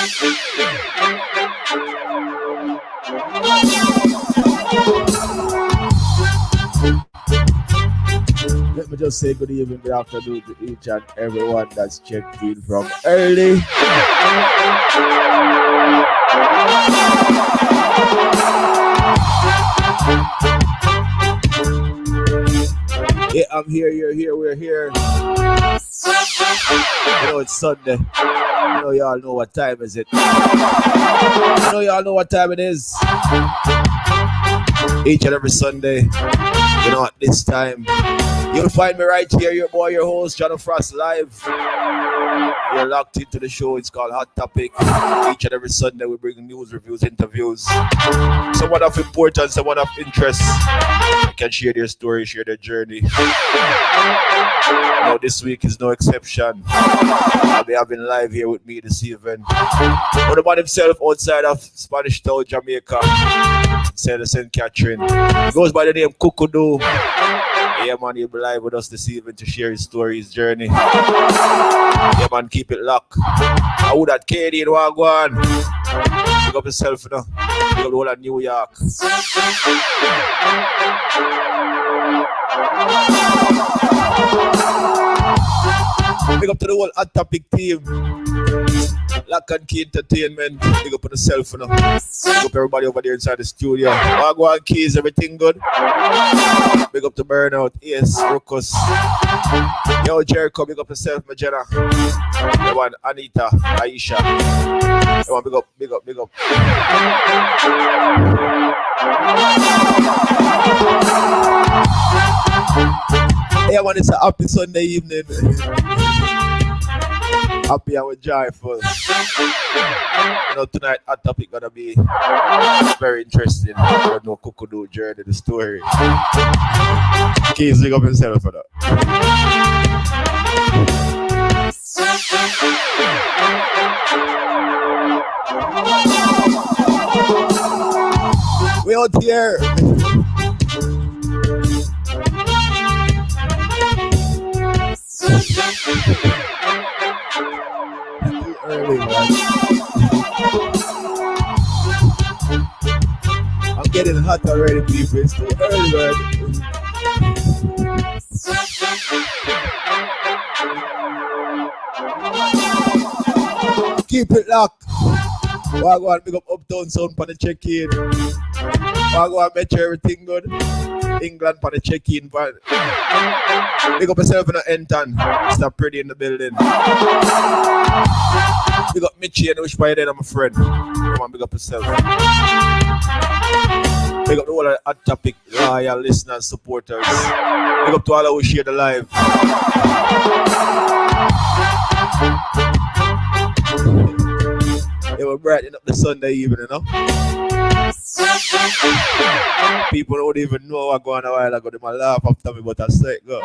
Let me just say good evening, good afternoon to each and everyone that's checked in from early. Yeah, I'm here, you're here, we're here. You know, it's Sunday. I know y'all know what time is it. I know y'all know what time it is. Each and every Sunday, you know, at this time, you'll find me right here, your boy, your host, John Frost Live. You're locked into the show. It's called Hot Topic. Each and every Sunday, we bring news, reviews, interviews. Someone of importance, someone of interest. You can share their story, share their journey. You know, this week is no exception. I'll be having live here with me this evening. But the man himself outside of Spanish Town, Jamaica, inside of St. Catherine. He goes by the name Kukudoo. Yeah, man, he'll be live with us this evening to share his story, his journey. Yeah, man, keep it locked. I would that Katie in Wagwan. Pick up yourself, you know. Pick up the whole of New York. Pick up to the whole Hot Topic team. Lock and Key Entertainment. Big up on yourself, you know. Big up everybody over there inside the studio. Wagwan Keys, everything good? Big up to Burnout, Ace, Ruckus. Yo, Jericho, big up yourself, Majena. Everyone, Anita, Aisha. Everyone, big up, big up, big up. Yeah, man, it's a happy Sunday evening. Happy and we're joyful. You know, tonight our topic gonna be very interesting. I don't know Kukudoo journey, the story. Keys, big up yourself for that. We out here. Too early, man. I'm getting hot already, people. It's too early, man. Keep it locked. Wagwan, big up Uptown Sound for the check-in. Wagwan, make sure everything good. England for the check-in. Big up yourself in the Enton. Stop pretty in the building. Big up Mitchie and Wish by then, I'm a friend. Come on, big up yourself. Big up to all the Hot Topic loyal listeners, supporters. Big up to all who share the live. It will brighten up the Sunday evening, you know? People don't even know what's going on a while ago. They might laugh after me, but I say it, go.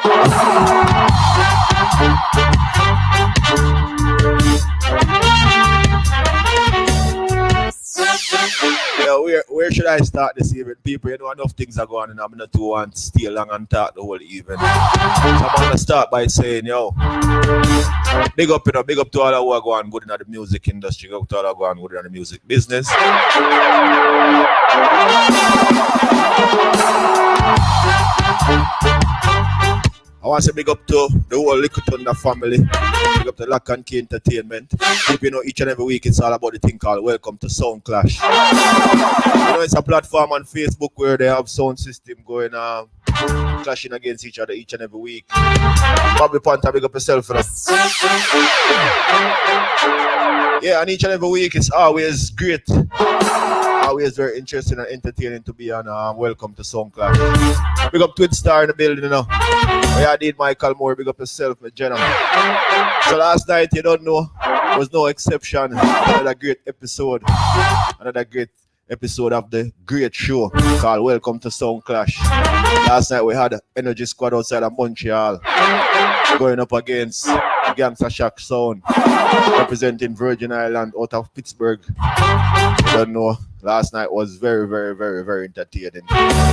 Yeah, where should I start this evening? People, you know, enough things are going on and I'm not too want to stay long and talk the whole evening. So I'm going to start by saying, yo, big up, you know, big up to all who are going good in the music industry, big up to all who are going good in the music business. I want to say big up to the whole Little Thunder family. Big up to Lock and Key Entertainment. Keep, you know, each and every week it's all about the thing called Welcome to Sound Clash. You know, it's a platform on Facebook where they have sound system going clashing against each other each and every week. Bobby Panther, big up yourself for that. Yeah, and each and every week it's always great. Always very interesting and entertaining to be on Welcome to Sound Clash. Big up Twin Star in the building, you know. Oh, yeah, I did Michael Moore, big up yourself, my general. So last night, you don't know, was no exception. Another great episode. Another great episode of the great show called Welcome to Sound Clash. Last night we had Energy Squad outside of Montreal going up against Gangsta Shack Sound representing Virgin Island out of Pittsburgh. You don't know. Last night was very, very, very, very entertaining.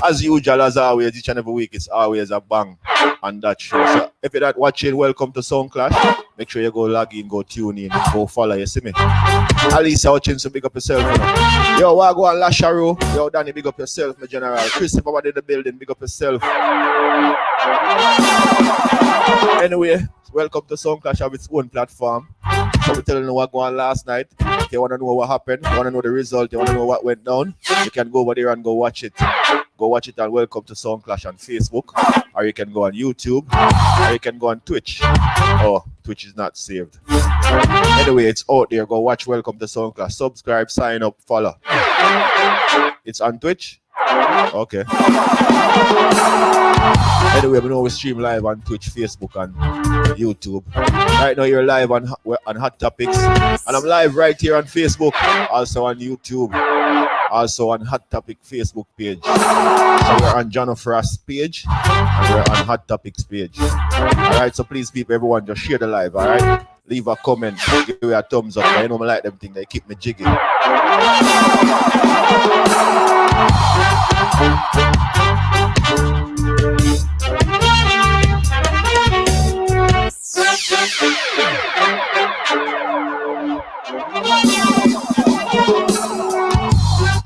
As usual, as always, each and every week, it's always a bang on that show. So if you're not watching Welcome to Sound Clash, Make sure you go log in, go tune in, go follow, you see me? Alisa Hutchinson, big up yourself. You know? Yo, Wagwan Lasharo. Yo, Danny, big up yourself, my general. Christopher, what in the building, big up yourself. Anyway, welcome to Soundclash of its own platform. So we're telling you what going on last night. If you want to know what happened, you want to know the result, you want to know what went down, you can go over there and go watch it. Go watch it and welcome to Soundclash on Facebook. Or you can go on YouTube. Or you can go on Twitch. Oh, Twitch is not saved. Anyway, it's out there. Go watch Welcome to Soundclash. Subscribe, sign up, follow. It's on Twitch? Okay. Anyway, we know we stream live on Twitch, Facebook, and YouTube. Right now, you're live on Hot Topics. And I'm live right here on Facebook. Also on YouTube. Also on Hot Topic Facebook page. So we're on John Frost's page. And we're on Hot Topics page. Alright, so please, people, everyone, just share the live, alright? Leave a comment, give me a thumbs up. I know I like them things, they keep me jiggy.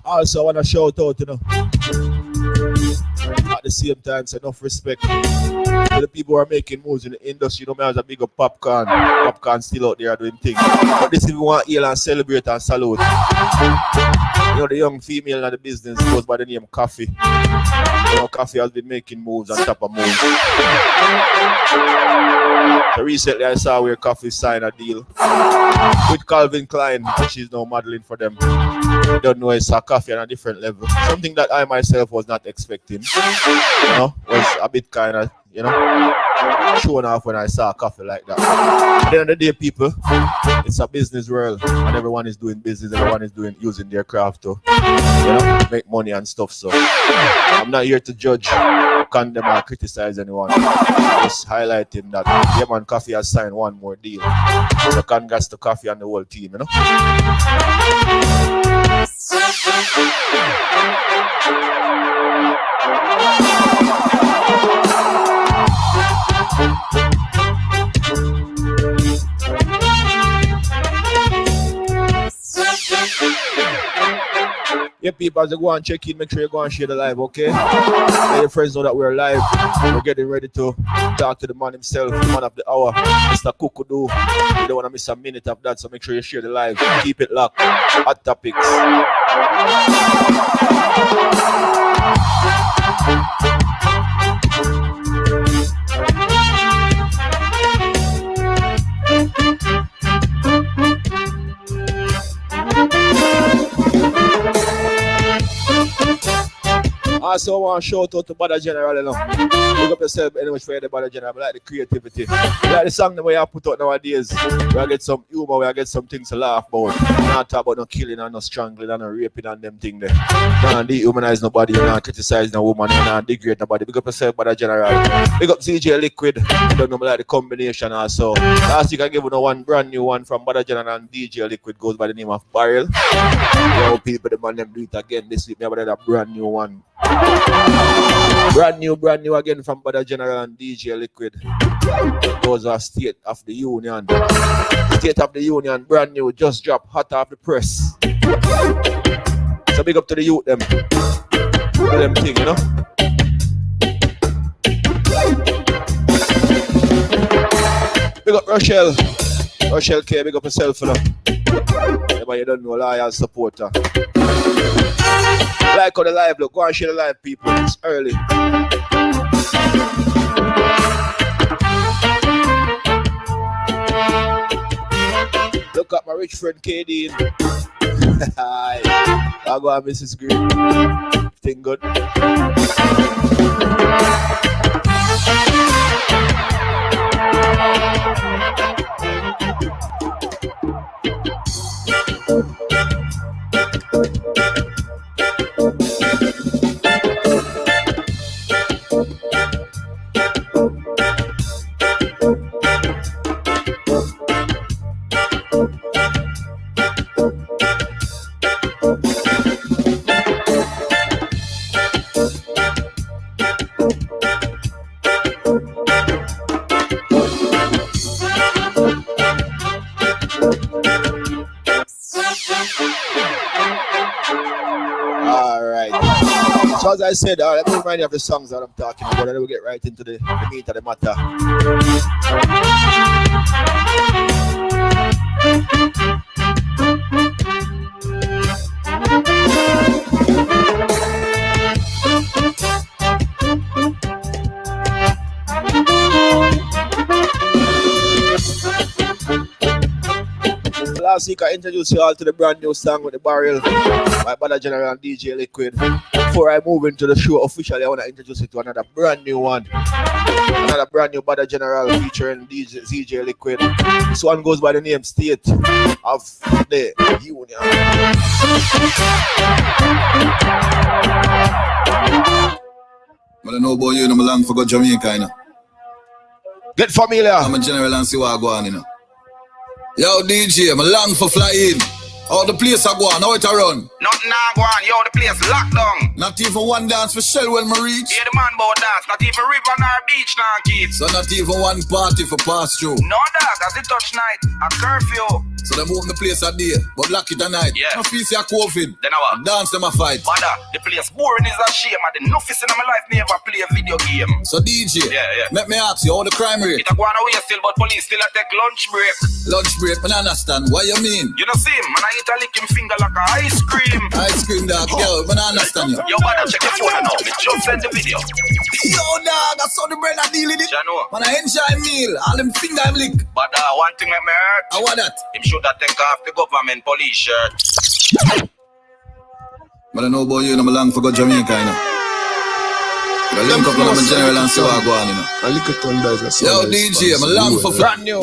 Also, I want to shout out, you know, at the same time, it's enough respect to the people who are making moves in the industry. You know, me as a big up Popcorn. Popcorn still out there doing things. But this is we want to hail and celebrate and salute. You know, the young female in the business goes by the name Coffee. You know, Coffee has been making moves on top of moves. So recently I saw where Coffee signed a deal with Calvin Klein, which is now modeling for them. I don't know, it's a Coffee on a different level. Something that I myself was not expecting. You know, was a bit kind of, you know, showing off when I saw Coffee like that. At the end of the day, people, it's a business world, and everyone is doing business. Everyone is using their craft to, you know, make money and stuff. So I'm not here to judge, condemn, or criticize anyone. Just highlighting that yeah, man, Coffee has signed one more deal. So congrats to Coffee and the whole team, you know. Yeah, people, as you go and check in, make sure you go and share the live, okay? Let your friends know that we're live. We're getting ready to talk to the man himself, the man of the hour, Mr. Kukudoo. You don't want to miss a minute of that, so make sure you share the live. Keep it locked. Hot Topics. Also, I want to shout out to Bada General, you know. Look up yourself anyway for the Bada General. I like the creativity. I like the song that we have put out nowadays. We get some humor, we get some things to laugh about. Not talk about no killing and no strangling and no raping and them things there. Not dehumanize nobody, not criticize no woman, not degrade nobody. Big up yourself, Bada General. Big up CJ Liquid. I don't know, like the combination also. Last week I gave you one brand new one from Bada General and DJ Liquid, goes by the name of Barrel. Yo, people, the man them do it again this week. Me have a brand new one. Brand new again from Bada General and DJ Liquid. Those are State of the Union. State of the Union, brand new, just dropped, hot off the press. So big up to the youth them. Do them thing, you know. Big up Rochelle K, big up yourself, you know. Yeah, but you don't know, loyal supporter. Like on the live, look, go and share the live, people. It's early. Look at my rich friend KD. Hi. I'll go and Mrs. Green. Thing good. Alright. So as I said, let me remind you of the songs that I'm talking about, and then we'll get right into the meat of the matter. Last week I introduced you all to the brand new song with the barrel by Bada General and DJ Liquid. Before I move into the show officially, I want to introduce you to another brand new one. Another brand new Bada General featuring DJ Liquid. This one goes by the name State of the Union. I don't know about you, I'm long for go Jamaica, you know. Get familiar. I'm a general and see what I go on, you know. Yo, DJ, I'm long for flying. All the place I go on, how it a run? Nothing I go on, yo, the place locked down. Not even one dance for Shell when me reach. Yeah, the man bout dance, not even river nor beach now, kids. So not even one party for pass through. No dog, as it touch night, a curfew. So they move the place a day, but lock it at night. Yeah. No fees ya COVID. Then I what? Dance them a fight. Mother, the place boring is a shame. I did nothing in my life, never play a video game. So DJ, Yeah. let me ask you, how the crime rate? It a go on away still, but police still a take lunch break. Lunch break, man, I understand. What you mean? You know see him, man, I eat a lick him finger like a ice cream. Ice cream dog, girl, man, I understand you. Yo, brother, check your phone now. Me just send the video. Yo, dog, I saw the bread I deal with it. You know. Man, I enjoy meal. All them finger I'm lick. But one thing make me hurt. I want that. Him should have take off the government police shirt. But I know about you, I'm long for go Jamaica, you know. I link up with my general and see what I go on, you know. A little thunder. Yo, DJ, I'm long for Brand new.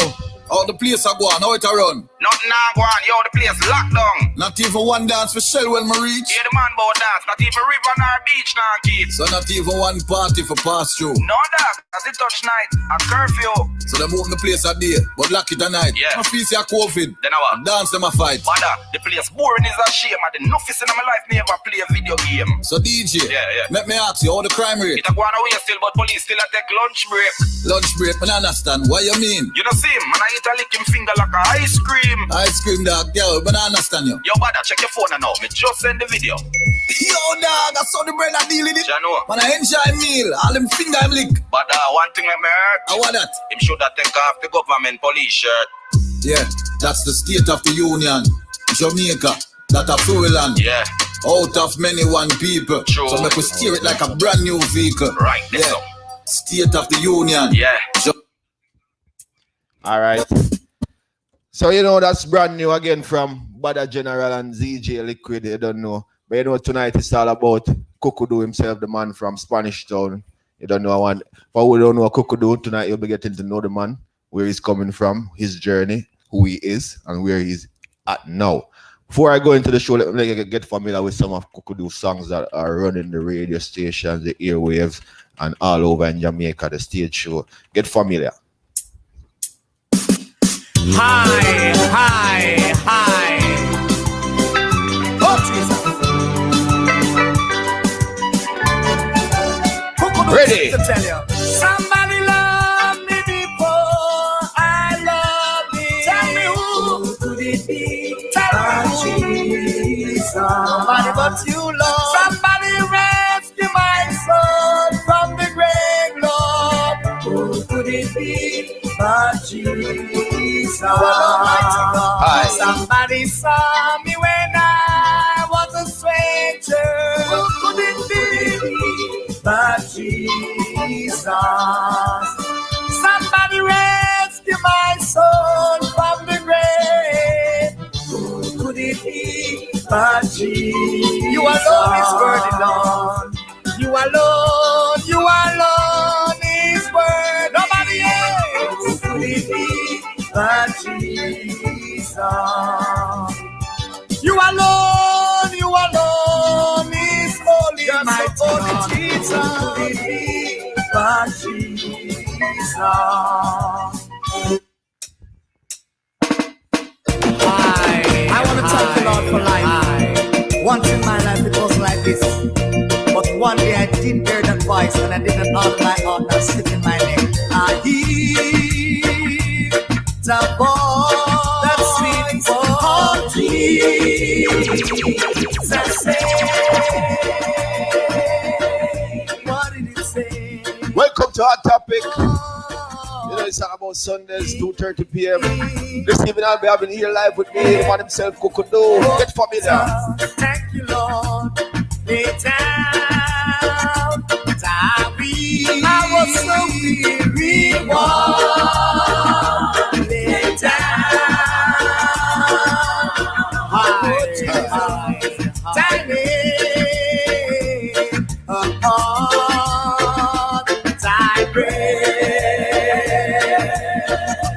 All the place I go on, how it a run? Nothing I go on, yo, the place locked down. Not even one dance for Shell when me reach. Yeah, the man bout dance, not even river nor beach now, kids. So not even one party for pass through. No dog, as it touch night, a curfew. So they move the place a day, but lock it at night. Yeah. No fees ya COVID. Then I what? Dance them a fight. Mother, the place boring is a shame. I did nothing in my life, never play a video game. So DJ, Yeah. let me ask you, how the crime rate? It a go on away still, but police still a take lunch break. Lunch break, man, I understand. What you mean? You know see him, man, I eat a lick him finger like a ice cream. Ice cream dog, girl, man, I understand you. Yo, brother, check your phone now. Me just send the video. Yo, dog, I saw the bread I deal with it. You know. Man, I enjoy meal. All them finger I'm lick. But one thing make me hurt. I want that. Him should have take off the government police shirt. Yeah, that's the state of the union. Jamaica, that a full land. Yeah, Out of many one people. True. So make we steer it like a brand new vehicle. right, this Yeah. up. State of the union. Yeah. All right. So, you know, that's brand new again from Bada General and ZJ Liquid. You don't know. But you know, tonight it's all about Kukudoo himself, the man from Spanish Town. You don't know one. For we don't know Kukudoo, tonight you'll be getting to know the man, where he's coming from, his journey, who he is, and where he's at now. Before I go into the show, let me get familiar with some of Kukudoo's songs that are running the radio stations, the airwaves, and all over in Jamaica, the stage show. Get familiar. Hi. Oh, Jesus. Ready? To tell you. Somebody love me before I love me. Tell me who could it be? Tell me who. Somebody but you, Lord. Somebody rescue my soul from the grave, Lord. Who could it be? But Jesus, Hi. somebody saw me when I was a stranger. Who could it be? But Jesus, somebody rescue my soul from the grave. Who could it be? But Jesus, you alone is worthy, Lord. You alone is worthy. Nobody else could it be but Jesus. You alone is holy, my holy Jesus. Could it be but Jesus? I want to thank the Lord for life. Once in my life it was like this. But one day I did hear that voice and I didn't honor my heart and sit in my neck. I hear the voice, that sweet voice, say? What did it say? Welcome to Hot Topic. You know, it's all about Sundays, 2:30 p.m. This evening I'll be having here live with me, the man himself, Kukudoo. Get familiar. Thank you, Lord. Lay down, I was so weary, lay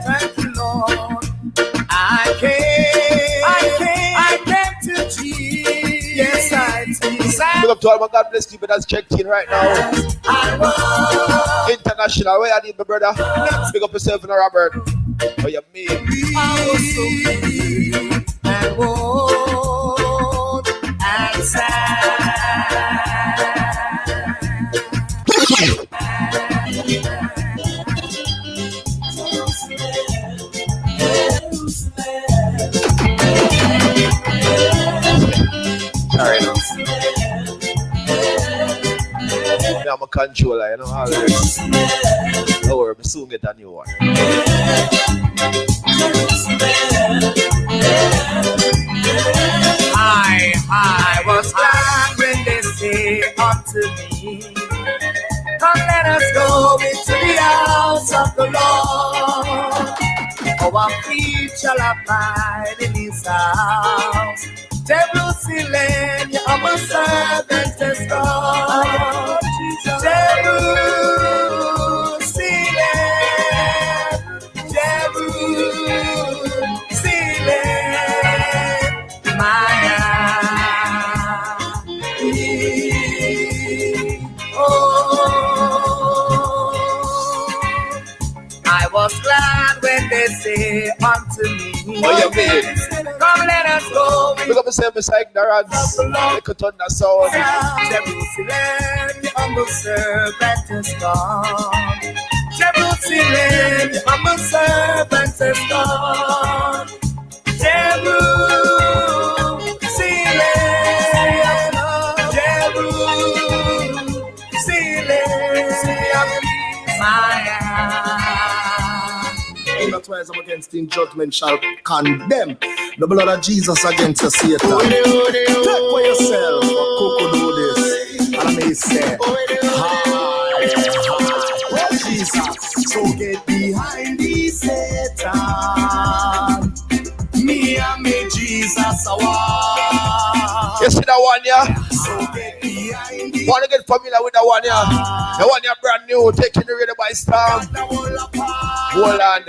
Thank you, Lord. I came to Jesus. Yes, I did. Look up to all my God bless people that's checked in right now. International, where I need my brother. Pick up yourself in a Robert. Oh, you mean? I was so weary and worn and sad. Sorry, no. Yeah, I'm a controller, you know how it is. Don't worry, we soon get a new one. I was glad when they say unto me, come let us go into the house of the Lord. Our feet shall abide in his house. Jerusalem, your humble servant is God. Jerusalem, Jerusalem, my I was glad when they say unto me, Oh, you mean? come let us go. Pick up yourself beside ignorance. Make a thunder sound. Jerusalem, the humble servant is God. Jerusalem, the humble servant is God. Jerusalem, Jerusalem, my That's why I'm against in judgment shall condemn the blood of Jesus against the Satan. Take for yourself, Kukudoo this. And I may say, hi, Jesus. So get behind the Satan. Me and me Jesus a walk. You see that one, yeah? So get behind the Want to get familiar with that one, yeah? The one you're brand new, taking the radio by storm. Hold on,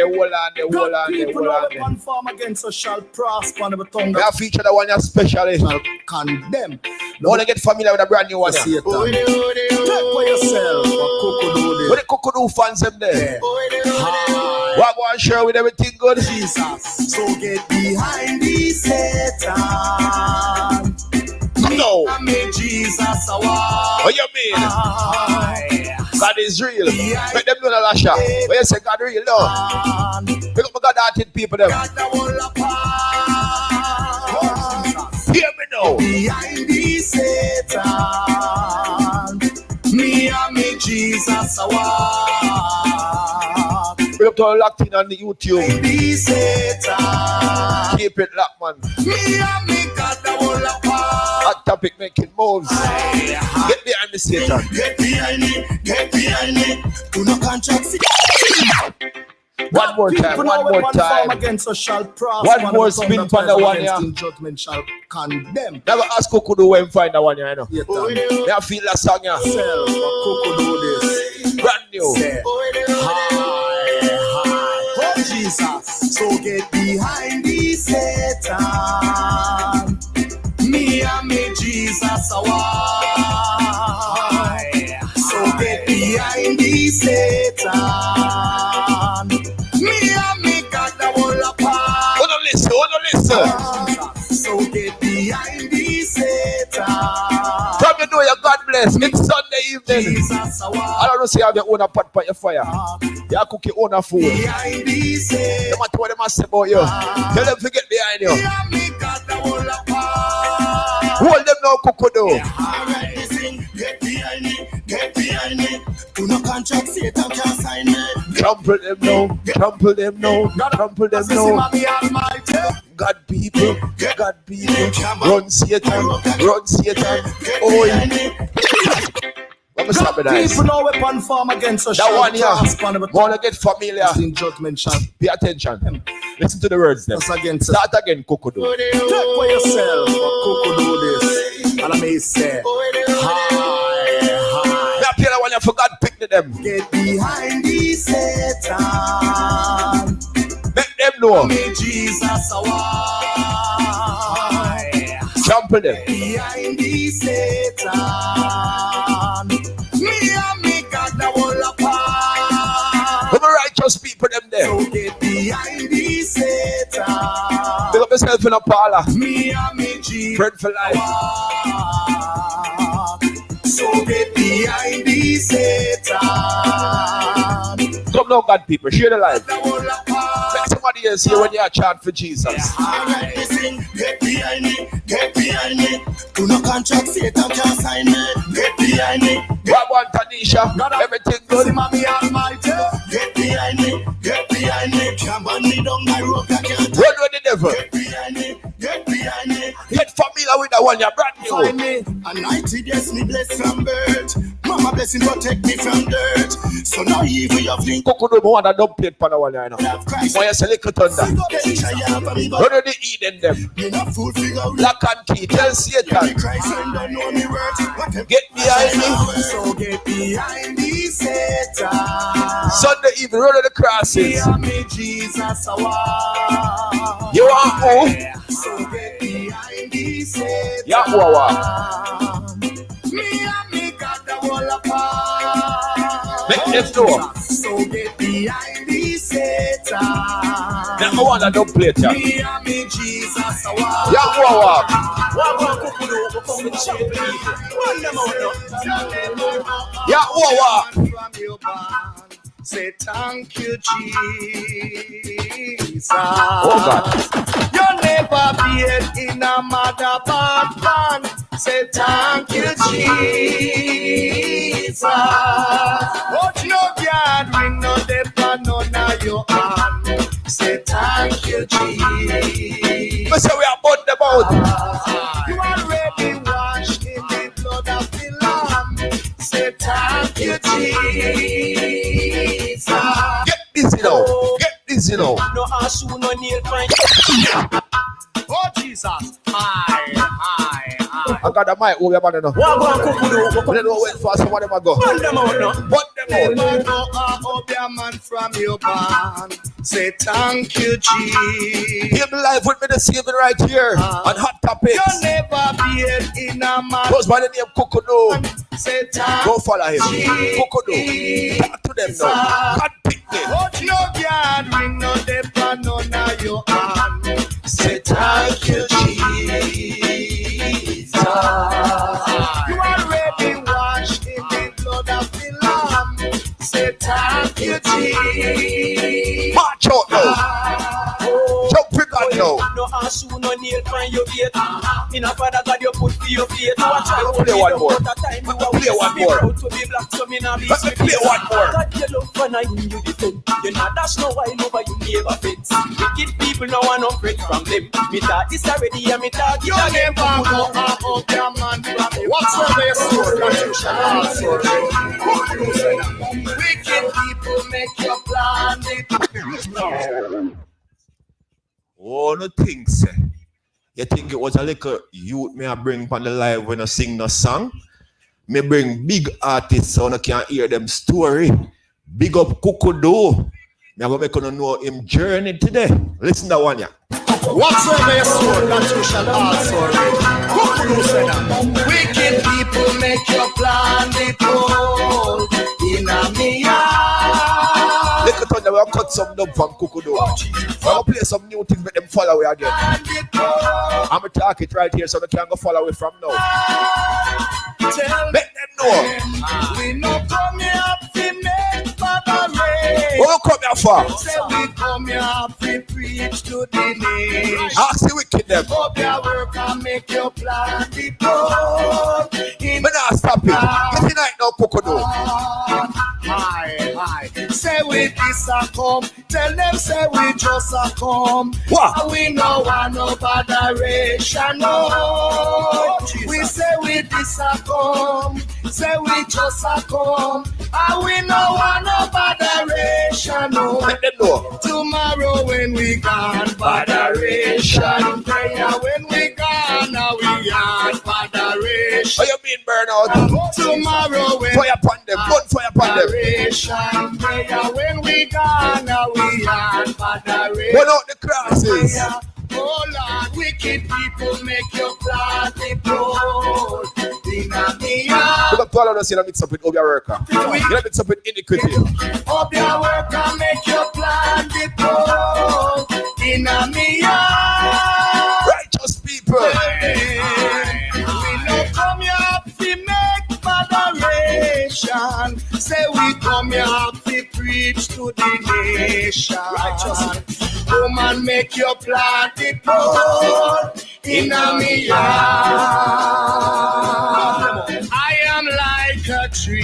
One farm against us shall prosper on the tongue We have featured the one you're specially. shall condemn. Want to get familiar with the brand new one, yeah? Satan. Take for yourself, Kukudoo this. What the Kukudoo fans them there? Hi. What go and share with everything good? Jesus. So get behind the Satan. No. I made Jesus a walk. What you mean? God is real. Make them know the lasha. When you say God real, no. Pick up my God-hearted people them. God the whole apart. Hear me now. Behind the Satan. Me and me Jesus a walk. Pick up to our locked in on the YouTube. The Satan. Keep it locked, man. Me and me God the whole apart. Hot Topic making moves. Get behind me, Satan. Get behind me, get behind me. Do not contract. One more time, one more time. Against us shall prosper. One more spin for the one, yeah. In judgment shall condemn. Never ask Kukudoo where him find that one, yeah, you know. Yet, I feel that song, yeah. self, Kukudoo this. Brand new. Say, hi. Oh, Jesus. So get behind the Satan. Me and me Jesus a walk. So get behind the Satan. Me and me God the whole apart. Oh, no listen. So get behind the Satan. From you know you got God bless. It's Sunday evening. I don't know, see how they own a pot by your fire. You cook your own food. No matter what they must say about you. Tell them to get behind you. Hold them now, Kukudoo. Get behind me. Do not contract, Satan can't sign me. Trample them now. Trample them now. Trample them now. God people. God people. Run Satan. Run Satan. Oh, let me stop it, guys. People no weapon form against us. That one, yeah. Wanna get familiar. In judgment shall. Pay attention. Listen to the words then. Start again, Kukudoo. Take for yourself. Kukudoo this. And I may say, That player one you forgot pick them. get behind the Satan. Make them know. May Jesus away. Trample them. Behind the Satan. Me and me got the whole apart. Who the righteous people them there? So get behind the Satan. Pick up yourself in a parlor. Me and me Jesus. Friend for life. So get behind the Satan. Come now, God people. Share the life. The whole apart. Make somebody else here when you are chant for Jesus. Alright, listen, get behind me, get behind me. Do not contract, Satan can't sign me. Get behind me. What one, Tanisha? Everything good. See, mommy almighty. Get behind me, get behind me. Can't burn me down my rope, I can't. Run with the devil. Get behind me, get behind me. Get familiar with that one. You're brand Find new. me, a 90 days me blessed from birth. Mama blessing protect me from dirt. So now evil you have linked. Kukudoo, I want a dumb plate for the one. You know. Why you say little thunder? Run with the Eden them. Me not fool figure. Lock and key. Tell Satan. Christ and don't know me worth. Get behind me. So get behind the Satan. Sunday evening, run to the crosses. Me Jesus away. You are who? So get behind the Satan. Yeah, who are? Me and me got the whole apart. Make them know. So get behind the Satan. Number one, I don't play it. Yeah, Me and me Jesus away. who are? Yeah, who are? Say thank you, Jesus. Oh God. You never been in a mother band. Say thank you, Jesus. But no gathering, no depend on your hand. Say thank you, Jesus. We say we are about the boat. You already washed in the blood of the Lamb. Say thank you, Jesus. Get busy now. Get busy now. No ash, no nail point. Oh Jesus, hi. I got the mic over your man now. What about Kukudoo? I don't know where fast some of them I go. Burn them out now. But them out. Go up your man from your band. Say thank you, Jesus. Hear me live with me this evening right here on Hot Topics. You never been in a man. Goes by the name Kukudoo. Say thank Go follow him. Kukudoo. Talk to them now. God pick them. but no gathering, no depend on your hand. Say thank you, Jesus. You already washed in the blood of the Lamb. Say thank you, Jesus. March out now. Jump pick on now. No ash, no nail point your gate. In a father God you put for your faith. Watch out. Play one more. Play one more. Proud to be black, so me not be Let me play one more. God you love and I in you defend. You not dash no while over you never fence. Wicked people now want no break from them. Me thought this already and me thought it You again. never go up your man from you. Whatsoever your sword, that you shall answer. Wicked people make your plan. Oh, no things. You think it was a little youth me I bring on the live when I sing no song? Me bring big artists so I can hear them story. Big up Kukudoo. Me I go make you know him journey today. Listen to that one, yeah. Whatsoever your sword, that you shall answer. Kukudoo said that. Wicked people make your plan. They told in a Little time we'll cut some dub from Kukudoo. I'll play some new things, make them follow me again. I'm gonna talk it right here so they can go follow it from now. tell Let them know. we no come here to make bothering. Who come here for? Say we come here to preach to the nation. Ask the wicked them. Hope your work and make your plan the goal. Me not stop it. Get it right now, Kukudoo. Hi. Say we this a come. Tell them say we just a come. What? And we no want no botheration. No. We say we this a come. Say we just a come. And we no want no botheration. No. Let them know. Tomorrow when we gone, botheration. Prayer when we gone, now we are botheration. What you mean burnout? Tomorrow when Fire upon them. Gun fire upon them. botheration. Prayer when we gone, now we are botheration. Burn out the crosses. Oh Lord, wicked people make your plan the gold. We're going to follow us in a mix up with Obia Worker. You're going to mix up with Iniquity. Hope your work and make your plan the gold. In a Righteous people. we no come here to make botheration. Say we come here to preach to the nation. Woman, make your plan the gold. In a I am like a tree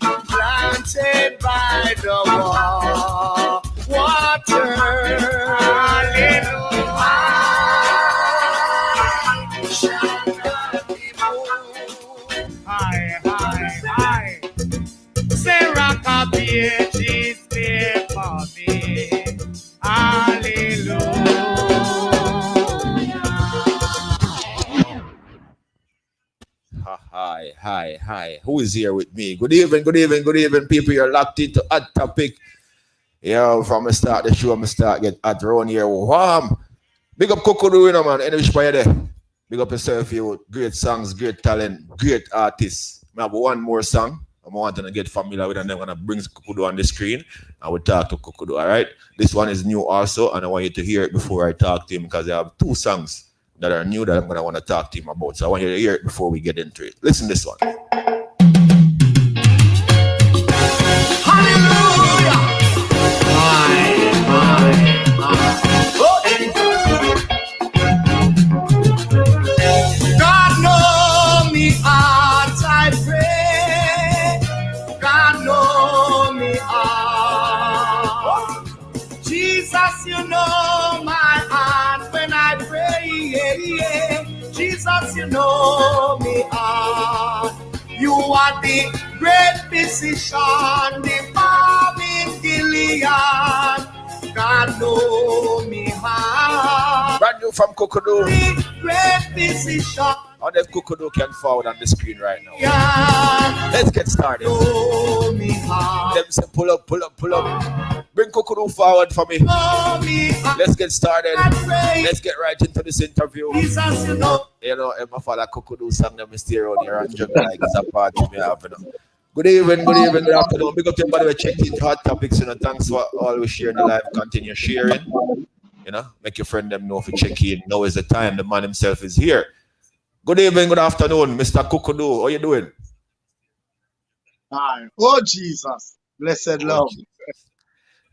planted by the water. Hi. Say rock up here, she's there for me. Hallelujah. Hi. Who is here with me? Good evening, people. You're locked into Hot Topic. Yeah, from the start the show, I'm start get hot around here. Warm. Big up Kukudoo, you know, man. Any which way there. Big up yourself, you. Great songs, great talent, great artists. I have one more song. I want to get familiar with, and then I'm gonna bring Kukudoo on the screen and we'll talk to Kukudoo. All right. This one is new also, and I want you to hear it before I talk to him because I have two songs that are new that I'm gonna want to talk to him about. So I want you to hear it before we get into it. Listen to this one. Hallelujah. God know me heart, I pray. God know me heart. Jesus, you know my heart when I pray. Yeah. Jesus, you know me heart. You are the great physician, the balm in Gilead. God know me heart. Brand new from Kukudoo. The great physician. How them Kukudoo can forward on the screen right now. Yeah. Let's get started. Know me heart. Them say pull up. Bring Kukudoo forward for me. Know me heart. Let's get started. I pray. Let's get right into this interview. Jesus, you know. You know, my father Kukudoo sang them stay around here and juggle like it's a party me have, you know. Good evening, good afternoon. Big up to everybody who checked into Hot Topics, you know. Thanks for always sharing the live. Continue sharing. You know, make your friend them know if you check in. Now is the time. The man himself is here. Good evening, good afternoon, Mr. Kukudoo. How you doing? Hi. Oh, Jesus. Blessed love.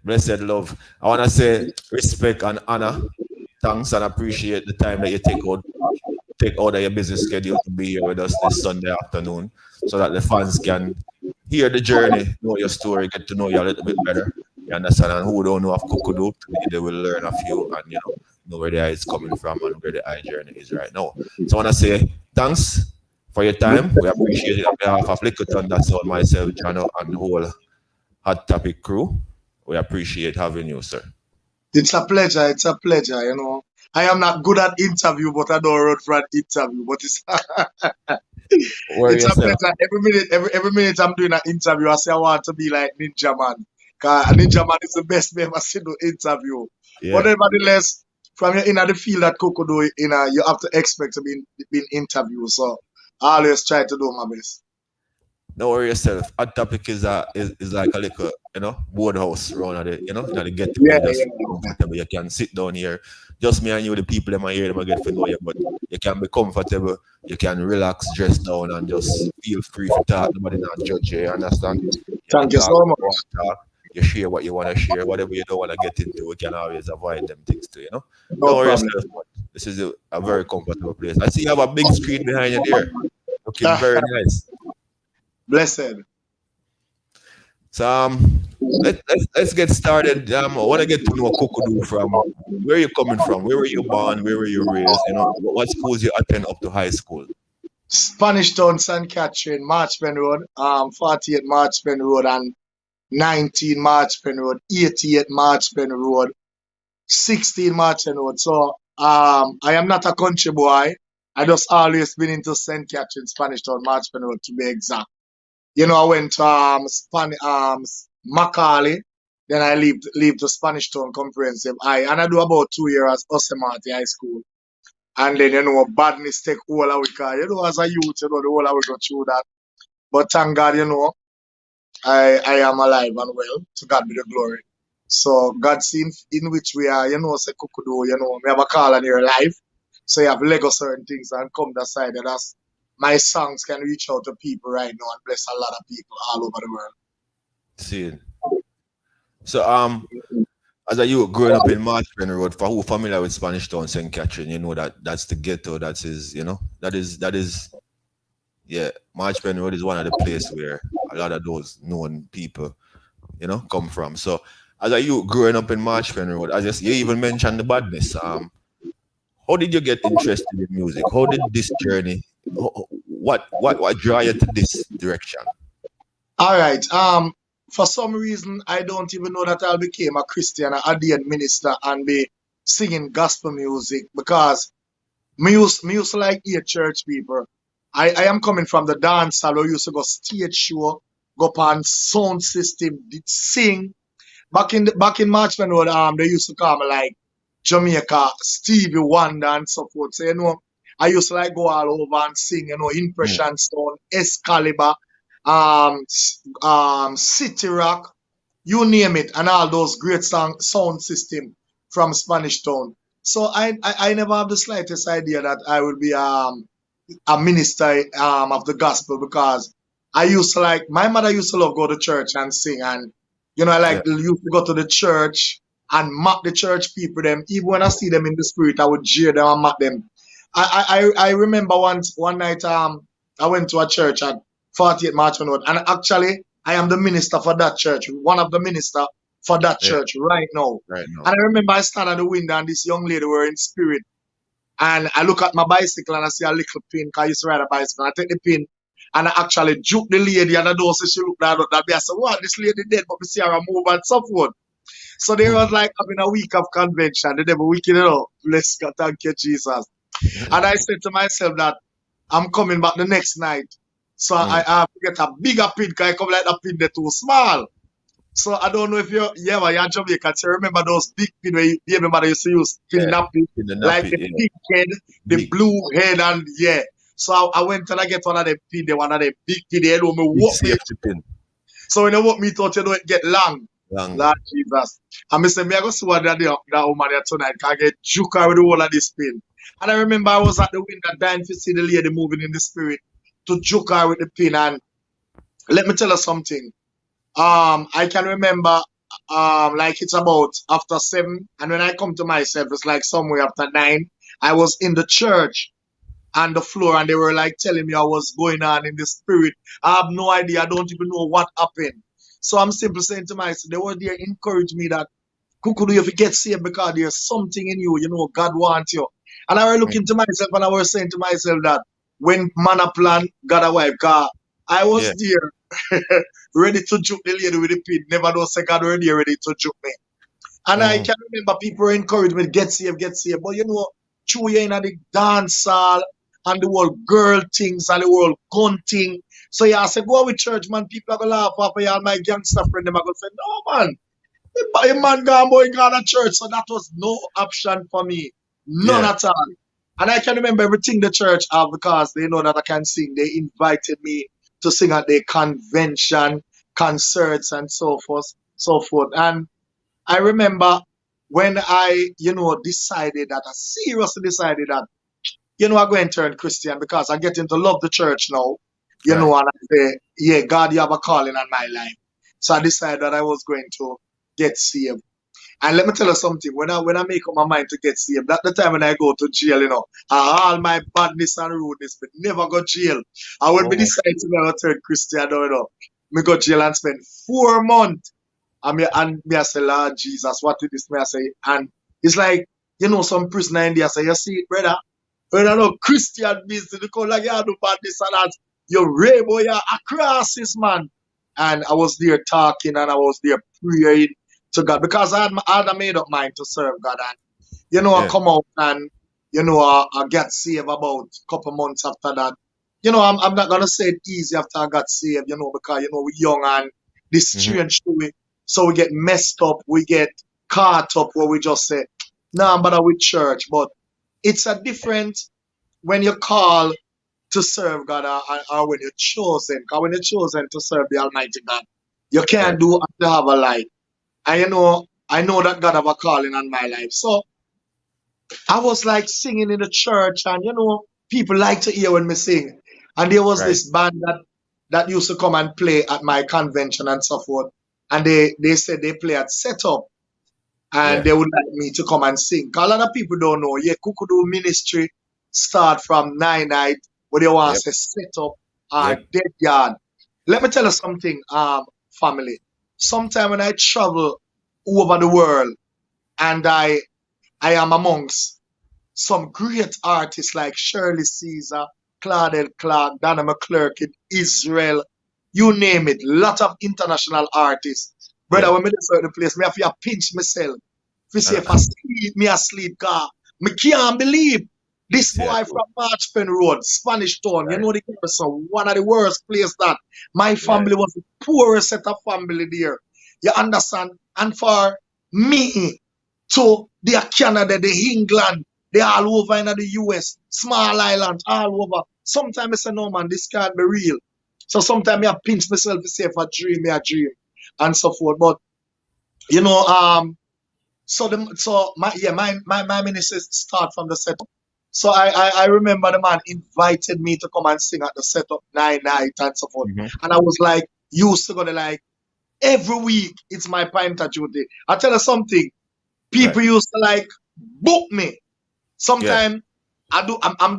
Blessed love. I want to say respect and honor. Thanks and appreciate the time that you take out of your busy schedule to be here with us this Sunday afternoon so that the fans can hear the journey, know your story, get to know you a little bit better. You understand? And who don't know of Kukudoo, they will learn of you and, you know where the eye is coming from and where the eye journey is right now. So I want to say thanks for your time. We appreciate it on behalf of Lickleton, that's all, myself, Jano, and the whole Hot Topic crew. We appreciate having you, sir. It's a pleasure. You know. I am not good at interview, but I don't run for an interview. But it's it's a pleasure. Every minute I'm doing an interview, I say I want to be like Ninja Man. Cause Ninja Man is the best me ever seen to interview. Yeah. But nevertheless, from your inner the field that Kukudoo, you have to expect to be interviewed. So I always try to do my best. Don't worry yourself. Hot Topic is like a little boardhouse around at the, in the ghetto where Yeah, you just yeah. comfortable. You can sit down here. Just me and you, the people in my ear, them get to know you, but you can be comfortable. You can relax, dress down, and just feel free to talk. Nobody not judge you. You understand? You Thank you talk so what much. you want to talk. You share what you want to share. Whatever you don't want to get into, we can always avoid them things too. No Don't worry problem. yourself, man. This is a very comfortable place. I see you have a big screen behind you there, looking very nice. Blessed. So let's get started. I want to get to know Kukudoo from where you coming from, where were you born, where were you raised, what schools you attend up to high school. Spanish Town, St. Catherine, Marchpen Road, 48 Marchpen Road, and 19 Marchpen Road, 88 Marchpen Road, 16 Marchpen Road. So I am not a country boy. I just always been into St. Catherine, Spanish Town, Marchpen Road to be exact. I went to Macaulay, then I leave to Spanish Town Comprehensive High, and I do about 2 years at Osemati High School. And then, badness take all of we car. As a youth, the whole of we go through that. But thank God, I am alive and well. To God be the glory. So God seen in which we are, say Kukudoo, we have a call on your life. So you have Lego certain things and come that side. And that's my songs can reach out to people right now and bless a lot of people all over the world. See. So as a youth growing up in Marchpen Road, for who familiar with Spanish Town, St. Catherine, you know that's the ghetto. That is yeah. Marchpen Road is one of the places where a lot of those known people, come from. So as a youth growing up in Marchpen Road, you even mentioned the badness. How did you get interested in music? How did this journey? What draw you to this direction? All right. For some reason, I don't even know that I became a Christian, a ordained minister, and be singing gospel music because me used to like hear church people. I am coming from the dance hall where we used to go stage show, go on sound system, did sing. Back in Marchman Road, they used to call me like Jamaica, Stevie Wonder and so forth. So I used to like go all over and sing, Impression Stone, Excalibur, City Rock, you name it, and all those great sound system from Spanish Town. So I never have the slightest idea that I will be a minister of the gospel because I used to like my mother used to love go to church and sing and I used to go to the church and mock the church people them. Even when I see them in the spirit, I would jeer them and mock them. I remember one night I went to a church at 48 Marchman Road and actually I am the minister for that church, one of the minister for that church right now. Right now. And I remember I stand at the window and this young lady were in spirit. And I look at my bicycle and I see a little pin because I used to ride a bicycle. I take the pin and I actually juke the lady and the door so she looked at me. I said, what? This lady dead, but we see her move and so forth. So they was like having a week of convention. The devil wicked, bless God, thank you, Jesus. And I said to myself that I'm coming back the next night. So I have to get a bigger pin because I come like the pin, they're too small. So I don't know if you're Jamaican. So remember those big pin where your mother used to use pin nappy, like the big head, the blue head, and So I went and I get one of them pin, one of them big pin, they know me walk me. So when they walk me thought it get long. Lord Jesus. And I said, I go see what that woman there tonight can get juke with the whole of this pin. And I remember I was at the window dying to see the lady moving in the spirit to juke her with the pin. And let me tell you something. I can remember like it's about after 7, and when I come to myself, it's like somewhere after 9. I was in the church on the floor, and they were like telling me I was going on in the spirit. I have no idea. I don't even know what happened. So I'm simply saying to myself, they were there encourage me that Kukudoo, if you get saved because there's something in you, God wants you. And I was looking to myself and I was saying to myself that when man a plan, God a wife, God, I was there ready to juke the lady with the pin. Never know say God already ready to juke me. And I can remember people encourage me, get saved, get saved. But true you in the dance hall and the whole girl things and the whole gun thing. So I say, go with church, man. People are going to laugh off of you and my gangster friend. Them are going to say, no, man. A man going to church. So that was no option for me. None at all. And I can remember everything the church have because they know that I can sing. They invited me to sing at their convention, concerts, and so forth. so forth. And I remember when I, decided that, I seriously decided that, I'm going to turn Christian because I'm getting to love the church now, Right. and I say, yeah, God, you have a calling on my life. So I decided that I was going to get saved. And let me tell you something, when I make up my mind to get saved, that's the time when I go to jail, all my badness and rudeness, but never go jail. And when we Oh, decide to never turn Christian, me go jail and spend 4 months. And me I say, Lord Jesus, what is this? Me I say, and it's like, some prisoner in there say, you see, brother, no Christian business, because like you do bad this and that, you rebel, you across this man. And I was there talking and I was there praying to God because I had made up mind to serve God. And I yeah. come out and I get saved about a couple months after that. I'm not gonna say it easy after I got saved, because we're young and this Hmm. strange to it. So we get messed up, we get caught up where we just say, nah, but I'm with church. But it's a different when you call to serve God or when you're chosen. Because when you're chosen to serve the Almighty God, you Right. can't do what you have a life. And I know that God have a calling on my life. So I was like singing in the church, and people like to hear when me sing. And there was Right. this band that used to come and play at my convention and so forth. And they said they play at setup and Yeah. they would like me to come and sing. 'Cause a lot of people don't know. Yeah, Kukudoo ministry start from 9 night, where they want Yep. to set up our Yep. dead yard. Let me tell you something, family. Sometime when I travel over the world and I am amongst some great artists like Shirley Caesar, Claudel Clark, Donna McClurk in Israel, you name it, lot of international artists. Brother, Yeah. when me dey certain place, me have to pinch myself. If you say And if I sleep, me asleep, car. Me can't believe this see, I boy do. from Marchpen Road, Spanish Town, Right. the person, one of the worst place that my Yeah. family was the poorest set of family there. You understand? And for me to the Canada, the England, they all over in the US, small island, all over. Sometimes I say, no man, this can't be real. So sometimes I pinch myself to say if I dream, me I dream, and so forth. But you know, my ministry start from the setup. So I remember the man invited me to come and sing at the setup 9 night and so forth. Hmm. And I was like, used to go to like every week it's my painter duty. I tell you something, Right. people used to like book me. Yeah. Sometimes I do 9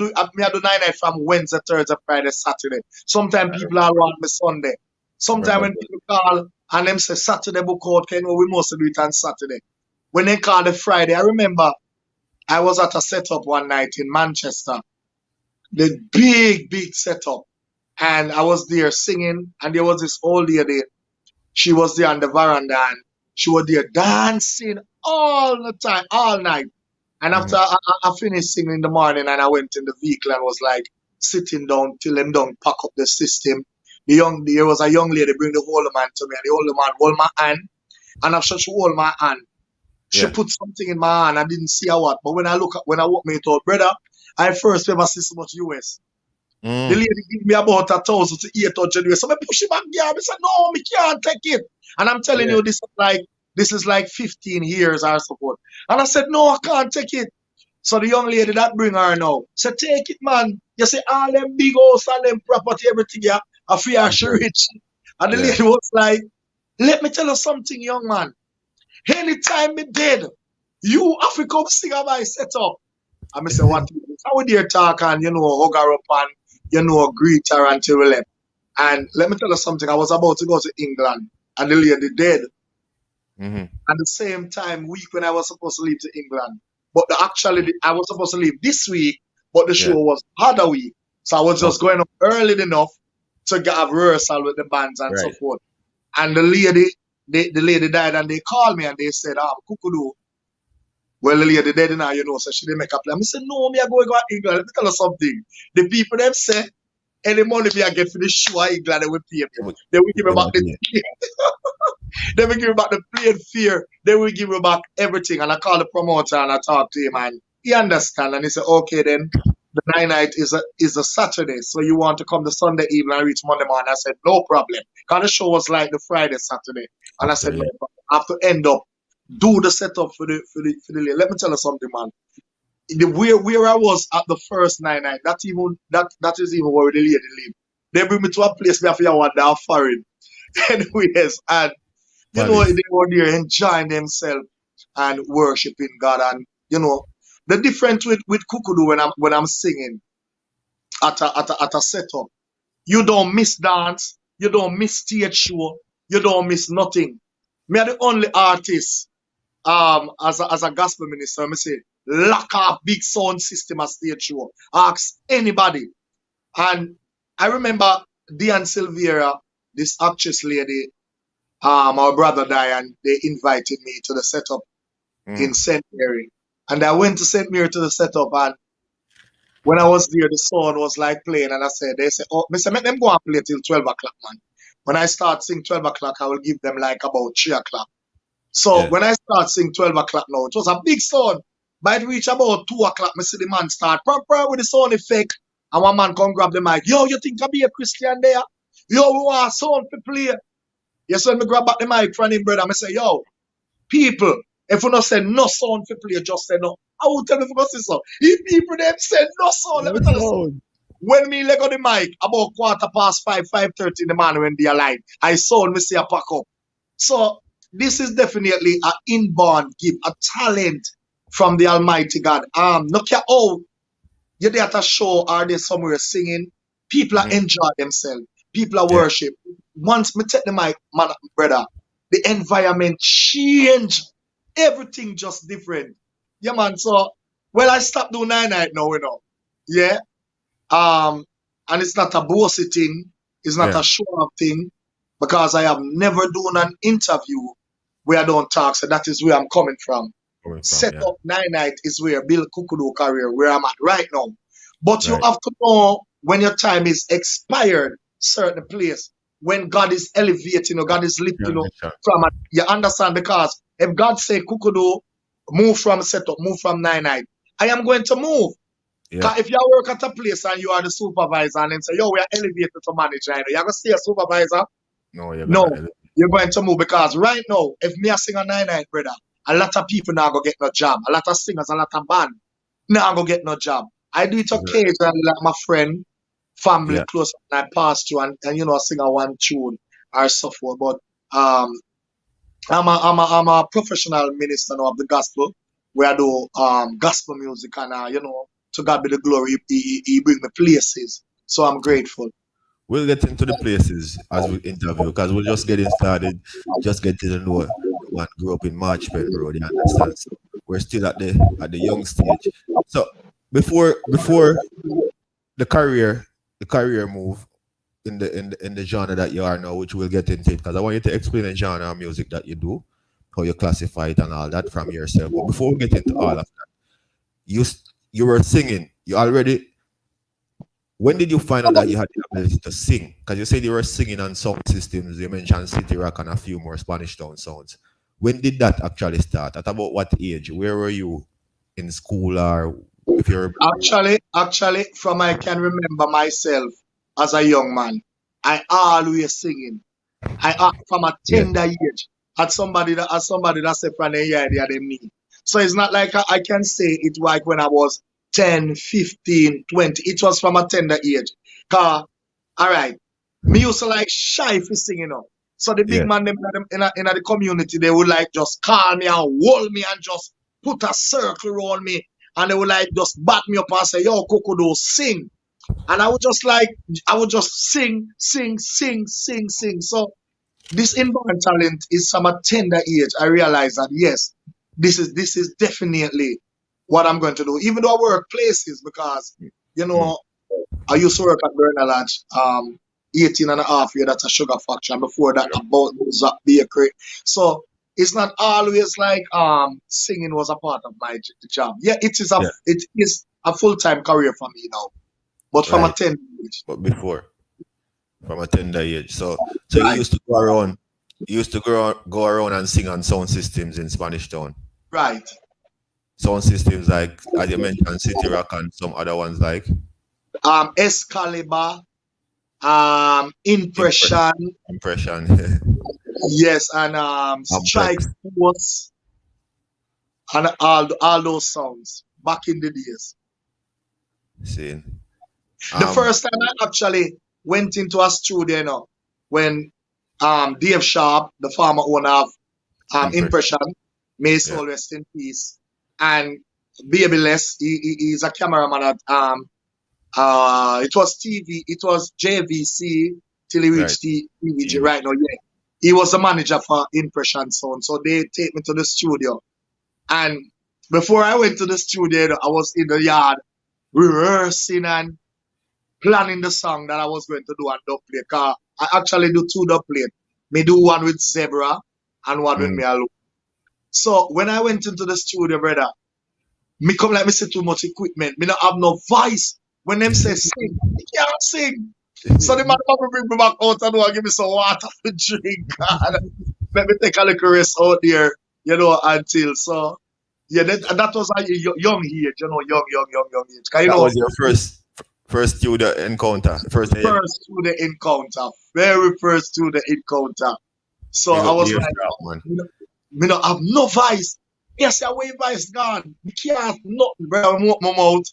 night from Wednesday, Thursday, Friday, Saturday. Sometimes I people are around me Sunday. Sometimes remember when that. people call and them say Saturday book out, we mostly do it on Saturday. When they call the Friday, I remember I was at a setup one night in Manchester, the big setup, and I was there singing, and there was this old lady. She was there on the veranda, and she was there dancing all the time, all night. And Hmm. after I finished singing in the morning and I went in the vehicle and was like sitting down till them done pack up the system. There was a young lady bring the older man to me and the older man hold my hand. And after she hold my hand, she Yeah. put something in my hand. I didn't see her what. But when I walk me to brother, I first ever see so much US. The Mm. lady give me about 1,000 to 800 US. So I push it back there. I said, no, me can't take it. And I'm telling Yeah. you, this is like 15 years or support. And I said, no, I can't take it. So the young lady that bring her now, said, take it, man. You see, all them big house and them property, everything, yeah, I fear It's she right. rich. And the Yeah. lady was like, let me tell you something, young man. Anytime me dead, you have to come sing at my setup. And I say, what is this? I would there talk and, hug her up and, greet her until we left. And let me tell you something. I was about to go to England and the lady dead. Hmm. At the same time, week when I was supposed to leave to England. But I was supposed to leave this week, but the Yeah. show was other week. So I was just Okay. going up early enough to get a rehearsal with the bands and so Right. forth. And the lady died and they called me and they said, Kukudoo. Well, the lady dead now, so she didn't make a plan. I said, no, me I go to England. Let me tell you something. The people them say, any money me I get for the show in England, they will pay me. It would- They will give me it back would the be- they will give me back the plane fare. They will give me back everything. And I call the promoter and I talk to him and he understand and he said, okay then. the night is a Saturday, so you want to come the Sunday evening and reach Monday morning. I said, no problem. Because the show was like the Friday, Saturday. And I After, said, yeah. no problem. I have to end up, do the setup for the let me tell you something, man. Where I was at the first night, that is even where the lady live. They bring me to a place where I feel what they're foreign. Anyways, and Valid. they were there enjoying themselves and worshiping God. And the difference with Kukudoo when I'm singing at a setup, you don't miss dance, you don't miss stage show, you don't miss nothing. Me are the only artist as a gospel minister, me say lock off big sound system at stage show. Ask anybody. And I remember Diane Silvera, this actress lady, our brother died and they invited me to the setup in St. Mary. And I went to St. Mary to the setup, and when I was there, the sound was like playing, and they said, oh, Mr. Make them go and play till 12 o'clock, man. When I start sing 12 o'clock, I will give them like about 3 o'clock. So Yeah. when I start sing 12 o'clock now, it was a big sound. By it reach about 2 o'clock, me see the man start with the sound effect. And one man come grab the mic. Yo, you think I be a Christian there? Yo, we want sound to play. Yes, when me grab back the mic from him, brother, I say, yo, people, if we not say no sound to play, just say no. I will tell you if we say so. If people them say no sound, let me tell you something. When me leg on the mic, about 5:15, 5:30 in the morning when they are live, I saw me see a pack up. So this is definitely an inborn gift, a talent from the Almighty God. No care how you're there at a show or there somewhere singing, people are enjoy themselves. People are Yeah. worship. Once me take the mic, man, brother, the environment change. Everything just different. Yeah, man. So, well, I stopped doing night now. Yeah. And it's not a bossy thing. It's not Yeah. a show up thing because I have never done an interview where I don't talk. So that is where I'm coming from. Coming from, Set yeah. up night is where Bill Kukudoo career, where I'm at right now. But you Right. have to know when your time is expired, certain place, when God is elevating you, God is lifting you Transition. from it. You understand? Because if God say Kukudoo, move from setup, move from night, I am going to move. Yeah. 'Cause if you work at a place and you are the supervisor and then say, yo, we are elevated to manager, you're going to stay a supervisor? No, you're No, gonna. you're going to move because right now, if me a sing a night, brother, a lot of people now go get no job. A lot of singers, a lot of band now go get no job. I do it occasionally, like my friend, family Yeah. close, and I pass through and sing a one tune or so forth. But um, I'm a professional minister now of the gospel, where I do gospel music and to God be the glory. He bring me places, so I'm grateful. We'll get into the places as we interview because we're just getting started, just getting to know one grew up in Marchpet Road, you understand? So we're still at the young stage. So before the career move in the genre that you are now, which we'll get into it, because I want you to explain the genre of music that you do, how you classify it and all that from yourself. But before we get into all of that, you were singing. You already. When did you find out that you had the ability to sing? Because you said you were singing on sound systems. You mentioned City Rock and a few more Spanish Town sounds. When did that actually start? At about what age? Where were you in school, or if you're Actually, from I can remember myself as a young man, I always singing. From a yeah, tender age. As somebody that said from the year they are me. So it's not like I can say it like when I was 10, 15, 20. It was from a tender age. Cause, all right, me used to like shy for singing up. So the big yeah, man them in the community, they would like just call me and hold me and just put a circle around me. And they would like just back me up and say, yo, Kukudoo, sing. And I would just sing, sing, sing, sing, sing. So this inborn talent is from a tender age. I realize that yes, this is definitely what I'm going to do. Even though I work places because you mm, know I used to work at Bernal Lodge, 18 and a half year, that's a sugar factory, and before that about Zap Bakery. So it's not always like singing was a part of my job. Yeah, yeah, it is a full-time career for me now. But from a right. tender age. But before, from a tender age. So you Right, used to go around. You used to go around and sing on sound systems in Spanish Town. right. sound systems like, as you mentioned, City Rock and some other ones like Excalibur, Impression, Impression, Impression, yes, and Strike Complex. Force, and all those sounds back in the days. See, The first time I actually went into a studio, when Dave Sharp, the former owner of Impression. Impression, may his Yeah, soul rest in peace, and Baby Les, he's a cameraman at it was TV, it was JVC till he right. reached TVG TV. right now. Yeah, he was the manager for Impression Sound, so they take me to the studio. And before I went to the studio, I was in the yard rehearsing and planning the song that I was going to do on dub plate. Cause I actually do two dub plate. Me do one with Zebra and one with Mm. me alone. So when I went into the studio, brother, me come like me see too much equipment. Me not have no voice. When them say sing, I can't sing. So the man come bring me back out and give me some water to drink. And let me take a little rest out there, until so. Yeah, that was a young age, young age. Cause That was your first studio encounter, first time first to the encounter, very first to the encounter. So big I up was Dave like, Sharp, man. me not have no voice. Yes, your way voice gone. Me can't nothing, bro. I want my mouth.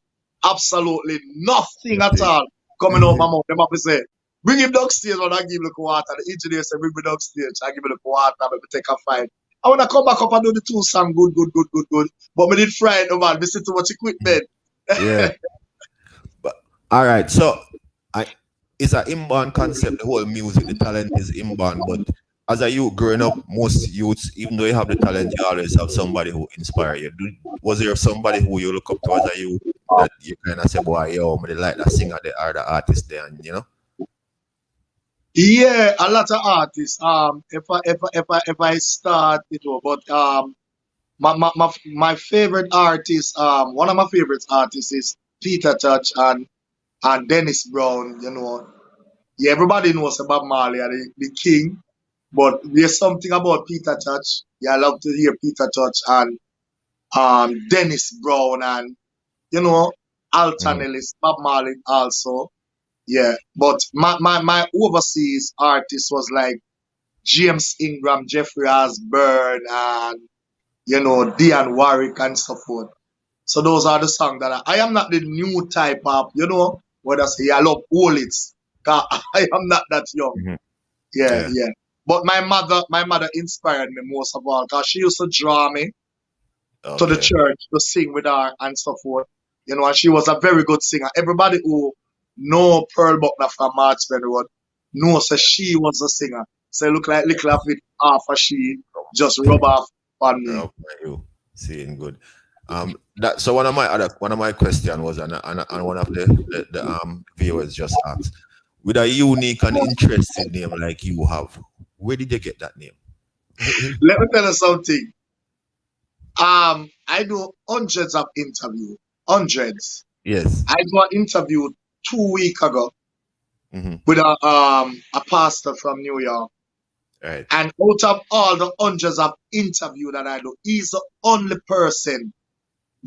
Absolutely nothing at all coming out my mouth. Them have to say, bring him downstairs when I give him the water. The engineer said, bring me downstairs. I give him the water, let me take a fight. I want to come back up and do the two song good, good, good, good, good. But me did fry it, no man. Me see too much equipment. Yeah. But all right, so I it's an inborn concept, the whole music, the talent is inborn, but as a youth growing up, most youths, even though you have the talent, you always have somebody who inspire you. Was there somebody who you look up to as a youth that you kind of say, boy, yo, I like that singer there or the artist there, and you know? Yeah, a lot of artists. If I start it all, but my favorite artist, one of my favorite artists is Peter Touch and Dennis Brown. Yeah, everybody knows about Marley, the king, but there's something about Peter Touch. Yeah, I love to hear Peter Touch and Dennis Brown and Alton Mm, Ellis, Bob Marley also. Yeah, but my overseas artist was like James Ingram, Jeffrey Osborne, and Dion Warwick and so forth. So those are the songs that I am not the new type of, what I say, I love all it. 'Cause I am not that young. mhm. Yeah, Yeah. yeah. But my mother inspired me most of all because she used to draw me to the Okay. church to sing with her and so forth. And she was a very good singer. Everybody who know Pearl Buckner from March Road knows that she was a singer. So it look like little of it half of she just rub off on me. Oh, you seeing good. That so one of my question was, and one of the viewers just asked, with a unique and interesting name like you have, where did you get that name? Let me tell you something. I do hundreds of interviews. Hundreds. Yes. I do an interview 2 weeks ago Hmm. with a pastor from New York. Right. And out of all the hundreds of interview that I do, he's the only person.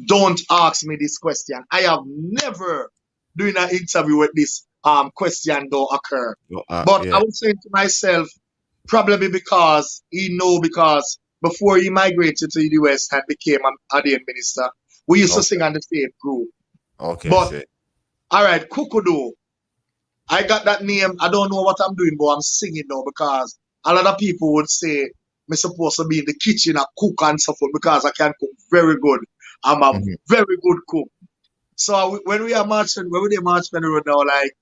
Don't ask me this question. I have never doing an interview with this question don't occur. But I Yeah. was saying to myself, probably because before he migrated to the US and became an ordained minister, we used to Okay. sing on the same group. Okay. But So, all right, Kukudoo. I got that name. I don't know what I'm doing, but I'm singing now because a lot of people would say I'm supposed to be in the kitchen and cook and so forth because I can cook very good. I'm a mhm. very good cook. So when we are marching, when we are marching road now, like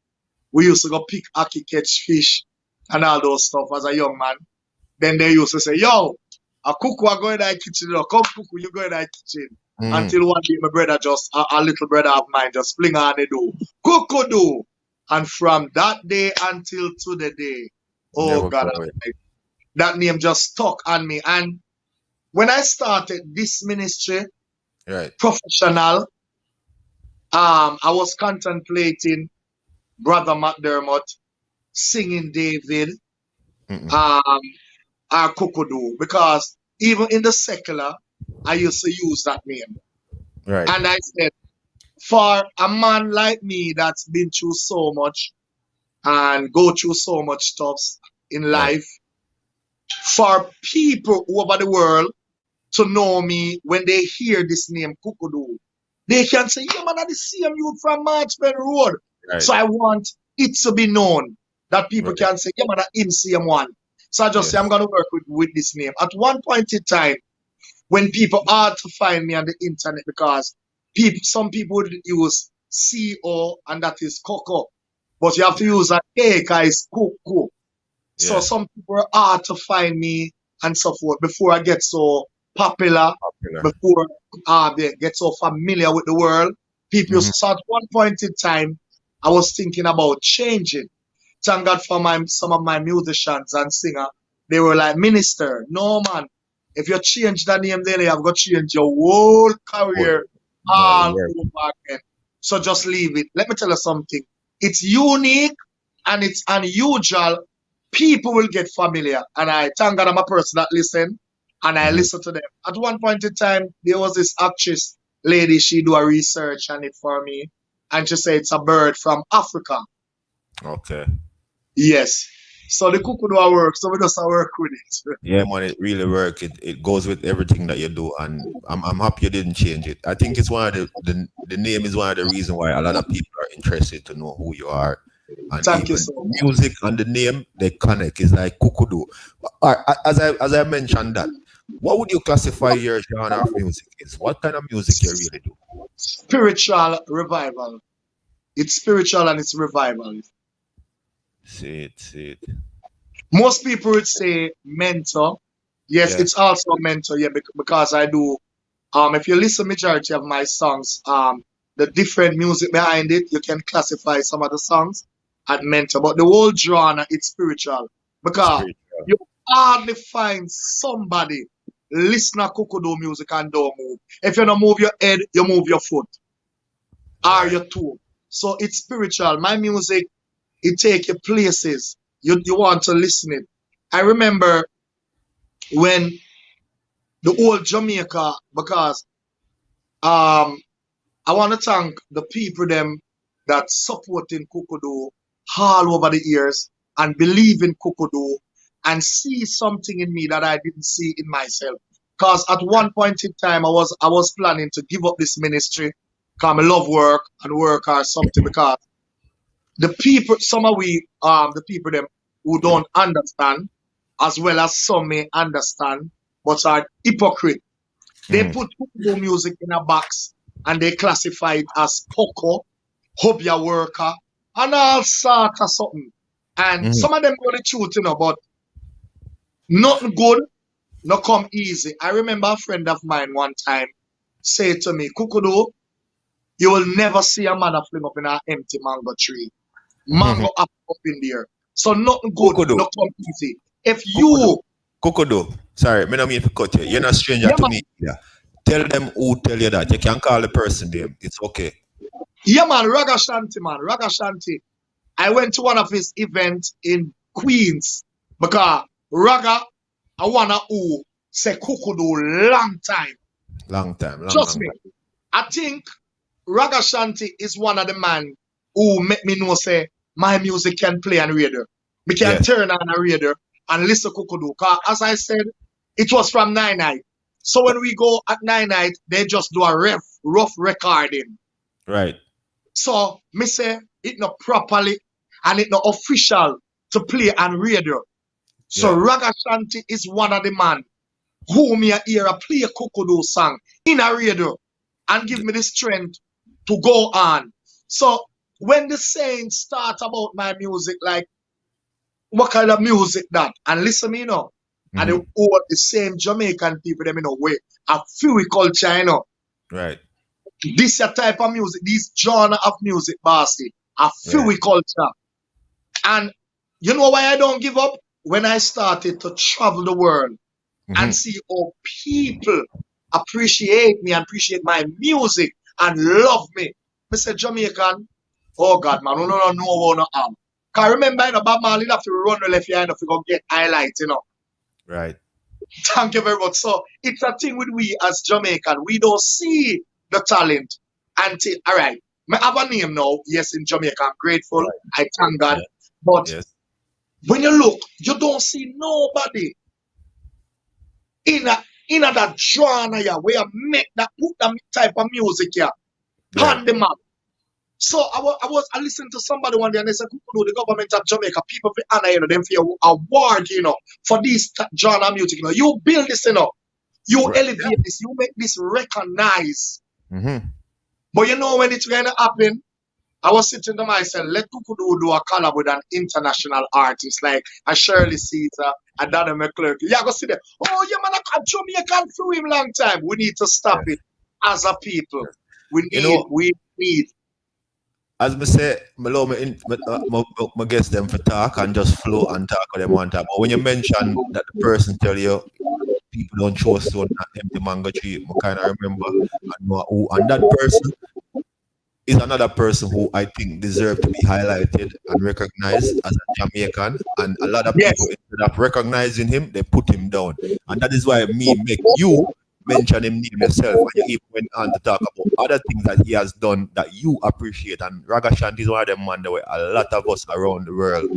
we used to go pick ackee, catch fish, and all those stuff as a young man. Then they used to say, "Yo, a cook will go in that kitchen. Come cook, you go in that kitchen." Mhm. Until one day, my brother a little brother of mine just fling on the door, Kukudoo. And from that day until to the day, oh Never God, go away. that name just stuck on me. And when I started this ministry, Right. professional, I was contemplating Brother McDermott singing David, Mm-mm. um, or Kukudoo, because even in the secular, I used to use that name. Right. And I said, for a man like me that's been through so much and go through so much stuff in Right. life, for people over the world to know me when they hear this name Kukudoo, they can say, yeah, man, I the same youth from Marchman Road. Right. So I want it to be known that people Right. can say, yeah, man, I him same one. So I just say, Yes. I'm going to work with this name. At one point in time, when people hard to find me on the internet because some people would use CO and that is Coco. But you have to use a K because it's Kuku. So Yeah. some people are hard to find me and so forth before I get so popular, Popular. before they get so familiar with the world. People Mhm. used to, so at one point in time, I was thinking about changing. Thank God for some of my musicians and singer. They were like, Minister, no man. If you change the name, then you have got to change your whole Good. career Right. all Yeah. over again. So just leave it. Let me tell you something. It's unique and it's unusual. People will get familiar. And I thank God I'm a person that listen and I Mhm. listen to them. At one point in time, there was this actress lady, she do a research on it for me. And she said it's a bird from Africa. Okay. Yes. So the Kukudoo work, so we just work with it. Yeah, man, it really work. It goes with everything that you do, and I'm happy you didn't change it. I think it's one of the name is one of the reason why a lot of people are interested to know who you are, and Thank you even so much. music and the name they connect is like Kukudoo. As I mentioned that, what would you classify your genre of music is? What kind of music you really do? Spiritual revival. It's spiritual and it's revival. See it. Most people would say mentor. Yes, Yeah. it's also mentor, yeah, because I do if you listen majority of my songs, the different music behind it, you can classify some of the songs as mentor. But the whole genre it's spiritual. Because Spiritual. you hardly find somebody listen to Kukudoo music and don't move. If you don't move your head, you move your foot or Right. your toe. So it's spiritual. My music, it take you places. You want to listen it. I remember when the old Jamaica, because um I want to thank the people them that supporting Kukudoo all over the years and believe in Kukudoo and see something in me that I didn't see in myself. Because at one point in time I was planning to give up this ministry because I love work and work or something because the people, some of the people them who don't understand, as well as some may understand, but are hypocrite. They Mhm. put Kukudoo music in a box and they classify it as Coco, hobby worker, and all sort of something. And Mhm. some of them know the truth, but nothing good, no come easy. I remember a friend of mine one time say to me, Kukudoo, you will never see a man a fling up in an empty mango tree. Mango up in there. So nothing good, Kukudoo. no come easy. If Kukudoo. you, Kukudoo. Sorry, me no mean to cut you. You're not stranger yeah to man, me. Yeah. Tell them who tell you that. You can call the person name. It's okay. yeah man, Raga Shanti man, Raga Shanti. I went to one of his events in Queens because Raga, I wanna who say Kukudoo long time. Long time. Trust Long me. time. I think Raga Shanti is one of the man who make me know say my music can play on radio. We can Yes. turn on a radio and listen to Kukudoo. Cause as I said, it was from 9 night. So when we go at 9 night, they just do a rough recording. Right. So me say it not properly and it not official to play on radio. So Yeah. Raga Shanti is one of the man who me a hear a play a Kukudoo song in a radio and give me the strength to go on. So when the saying start about my music, like what kind of music that? And listen me, and Hmm. all the same Jamaican people, them, way, a few culture, Right. this a type of music, this genre of music, bossy, a Yeah. few culture. And you know why I don't give up? When I started to travel the world Hmm. and see how people appreciate me and appreciate my music and love me. Mr. Jamaican, oh God, man, we don't know what no am. Cause remember, Bob Marley have to run the left hand if you go get highlights. Right. Thank you very much. So it's a thing with we as Jamaican. We don't see the talent. Until, all right, I have a name now. Yes, in Jamaica, I'm grateful. Right. I thank God. Yeah. But Yes. when you look, you don't see nobody in that genre here where you make that put that type of music here. Right. On the map. So I listened to somebody one day and they said, Kukudoo, the government of Jamaica, people for honor, you know, them for your award, you know, for this genre of music, you know. You build this, you know, you Right. elevate this, you make this recognize. Mm-hmm. But you know when it's gonna happen, I was sitting to myself, let Kukudoo do a collab with an international artist like a Shirley Caesar, a Donna McClurky. Yeah, go see them. Oh, yeah, man, I Jamaican through him long time. We need to stop Yes. it as a people. Yes. We You need, know, we need. as me say, me love me guess them for talk and just flow and talk what them want to talk. But when you mention that the person tell you people don't trust on an empty mango tree, I kind of remember and know who, and that person is another person who I think deserve to be highlighted and recognized as a Jamaican. And a lot of Yes. people, instead of recognizing him, they put him down. And that is why me make you mention him name yourself, and you even went on to talk about other things that he has done that you appreciate. And Raga Shanti is one of them man that way a lot of us around the world.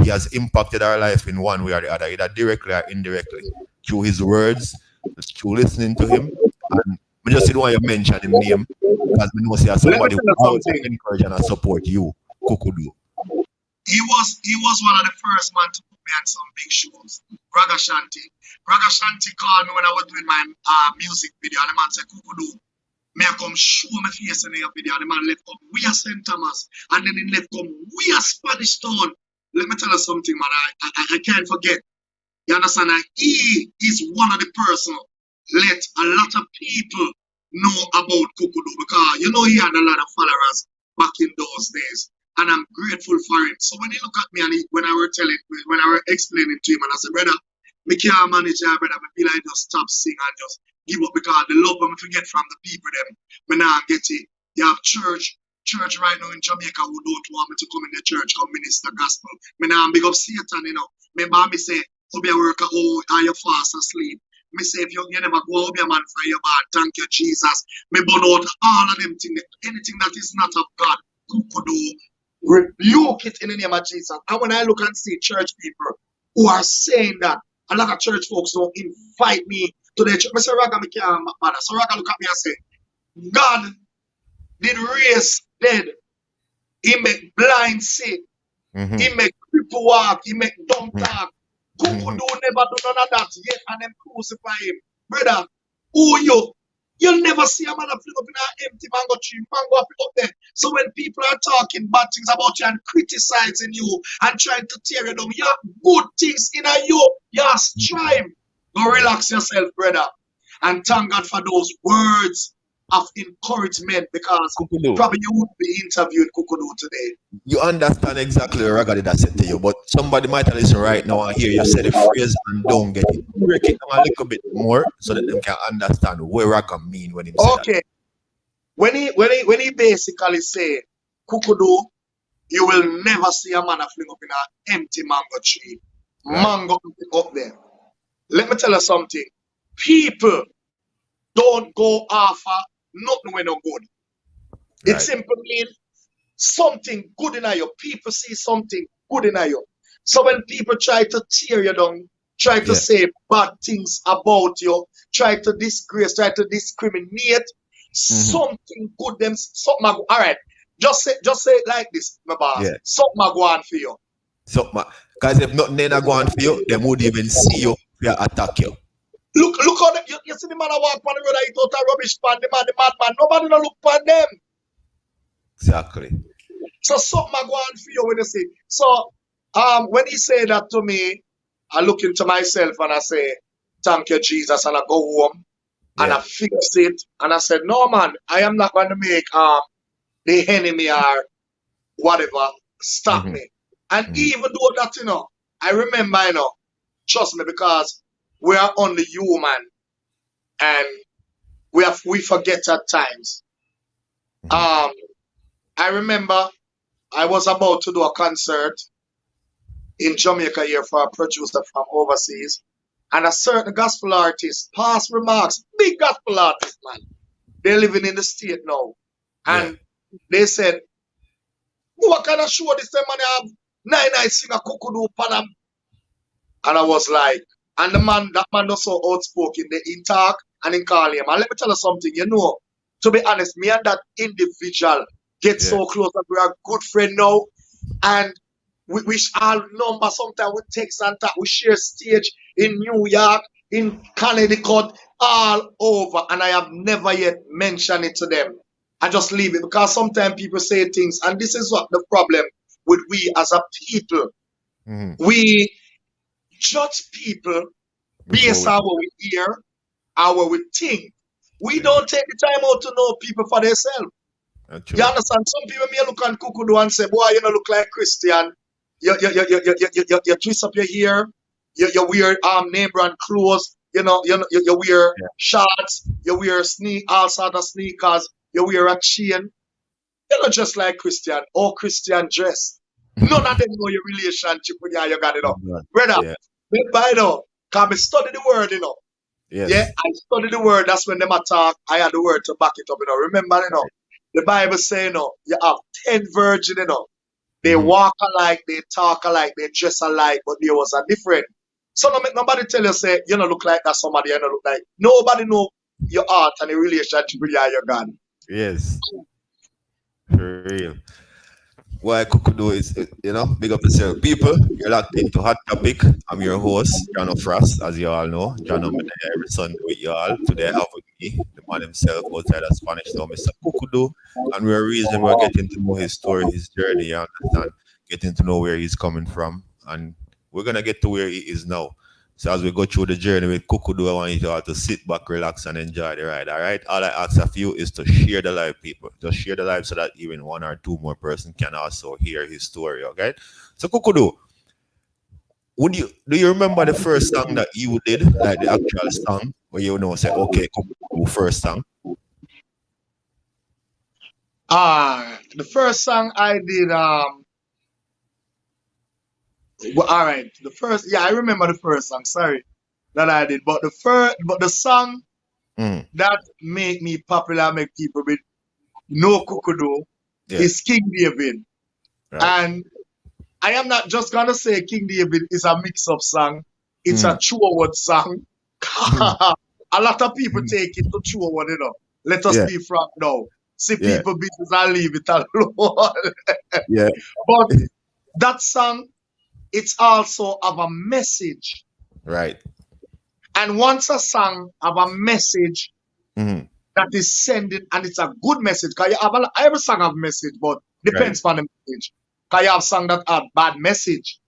He has impacted our life in one way or the other, either directly or indirectly, through his words, through listening to him. And I just didn't want you mention him name because we know see as Let me somebody tell who you always something. encourage and support you, Kukudoo. He was one of the first man to put me on some big shows. Raga Shanti. Raga Shanti called me when I was doing my music video, and the man said, Kukudoo, may I come show my face in your video? And the man left come, we are St. Thomas. And then he left come, we are Spanish Town. Let me tell you something, man. I can't forget. You understand? And he is one of the person let a lot of people know about Kukudoo because you know he had a lot of followers back in those days. And I'm grateful for it. So when he look at me and when I were explaining to him, and I said, brother, me can't manage that, brother. I feel like just stop singing and just give up because the love I'm forget from the people them. Me not get it. You have church right now in Jamaica who don't want me to come in the church, come minister gospel. Me not big up Satan, you know. Remember me say, oh, be a worker, oh, are you fast asleep? Me say, if you never go out, be a man for your bad. Thank you, Jesus. Me burn out all of them things. Anything that is not of God, Kukudoo, rebuke it in the name of Jesus. And when I look and see church people who are saying that, a lot of church folks don't invite me to their church. I say, Raga, me can't bother. So Raga look at me and say, God did raise dead. He make blind see. Mm-hmm. He make people walk. He make dumb talk. Kukudoo never do none of that yet and them crucify him. Brother, who you? You'll never see a man fling up in an empty mango tree, mango up there. So when people are talking bad things about you and criticizing you and trying to tear you down, you have good things in you. You have strive. Go relax yourself, brother. And thank God for those words of encouragement because Kukudoo, probably you would be interviewed Kukudoo today. you understand exactly what Raga did I said to you, but somebody might listen right now and hear you say the phrase and don't get it. Break it down a little bit more so that they can understand what Raga mean when he say that. Okay. When he basically say, Kukudoo, you will never see a man fling up in an empty mango tree. Right. Mango up there. Let me tell you something. People don't go after nothing when no good. It Right. simply means something good in you. People see something good in you. So when people try to tear you down, try to Yeah. say bad things about you, try to disgrace, try to discriminate, something good them something all right. Just say it like this, my boss. Yeah. Something go on for you. So, because if nothing ain't go on for you, they would even see you to attack you. Look how you see the man I walk on the road and he thought a rubbish pan, the madman. Nobody no look pan them. Exactly. So something go on for you when you see. So when he say that to me, I look into myself and I say, thank you, Jesus, and I go home and I fix it. And I said, no man, I am not going to make the enemy or whatever stop me. And even though that, I remember, trust me, because we are only human and we forget at times. I remember I was about to do a concert in Jamaica here for a producer from overseas, and a certain gospel artist passed remarks, big gospel artist, man. They're living in the state now. And they said, what kind of show this man have? Nine sing a Kukudoo Panam. And I was like, and that man was so outspoken. He talk and he call him. And let me tell you something, to be honest, me and that individual get so close that we are good friend now. And we all number sometimes we text and talk. We share stage in New York, in Connecticut, all over. And I have never yet mentioned it to them. I just leave it because sometimes people say things, and this is what the problem with we as a people. We judge people based on what we hear, or what we think. We don't take the time out to know people for themselves. You understand? Some people may look on Kukudoo and say, boy, you don't look like Christian. You twist up your hair, you wear name brand clothes, you wear shorts, you wear all sort of sneakers, you wear a chain. You're not just like Christian or Christian dress. None of them know your relationship with you got it up. Brother, by now, because I study the word, Yeah, I study the word. That's when them attack. I had the word to back it up, Remember, the Bible say, you have 10 virgins, They walk alike, they talk alike, they dress alike, but there was a difference. So don't make nobody tell you, say, you don't look like that somebody, you don't look like. Nobody know your heart and your relationship with your God. Yes. For real. Why Kukudoo is, big up yourself. People, you're locked into Hot Topic. I'm your host, John Frost, as you all know. John, I'm every Sunday with you all. Today I have with me the man himself outside of Spanish Town, Mr. Kukudoo. And we're reason we're getting to know his story, his journey, you understand? Getting to know where he's coming from. And we're going to get to where he is now. So as we go through the journey with Kukudoo, I want you all to sit back, relax, and enjoy the ride. All right. All I ask of you is to share the live, people. Just share the live so that even one or two more person can also hear his story. Okay. So Kukudoo, do you remember the first song that you did, like the actual song, where say, okay, Kukudoo, first song? The first song I did, all right. I remember the first song. Sorry that I did, but the song that make me popular, make people know Kukudoo is King David, and I am not just gonna say King David is a mix-up song. It's a true word song. A lot of people take it to true word, Let us be frank now. See people business and leave it alone. But that song, it's also have a message. Right. And once a song have a message that is sending, and it's a good message, because every song have a message, but depends on the message. Because you have song that have bad message.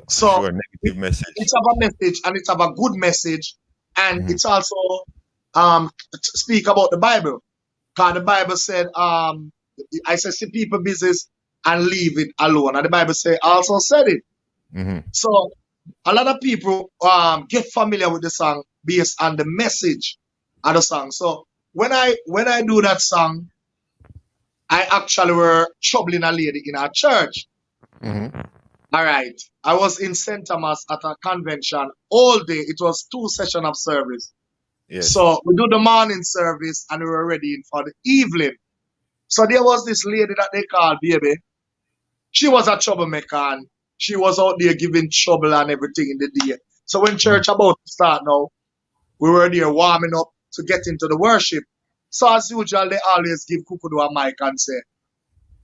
So negative message. It's have a message, and it's have a good message, and it's also speak about the Bible. Because the Bible said, I said, see people business and leave it alone. And the Bible also said it. So a lot of people get familiar with the song based on the message of the song. So when I do that song, I actually were troubling a lady in our church. All right. I was in St. Thomas at a convention all day. It was 2 sessions of service. So we do the morning service and we were ready for the evening. So there was this lady that they called Baby. She was a troublemaker and she was out there giving trouble and everything in the day. So when church about to start now, we were there warming up to get into the worship. So as usual, they always give Kukudoo a mic and say,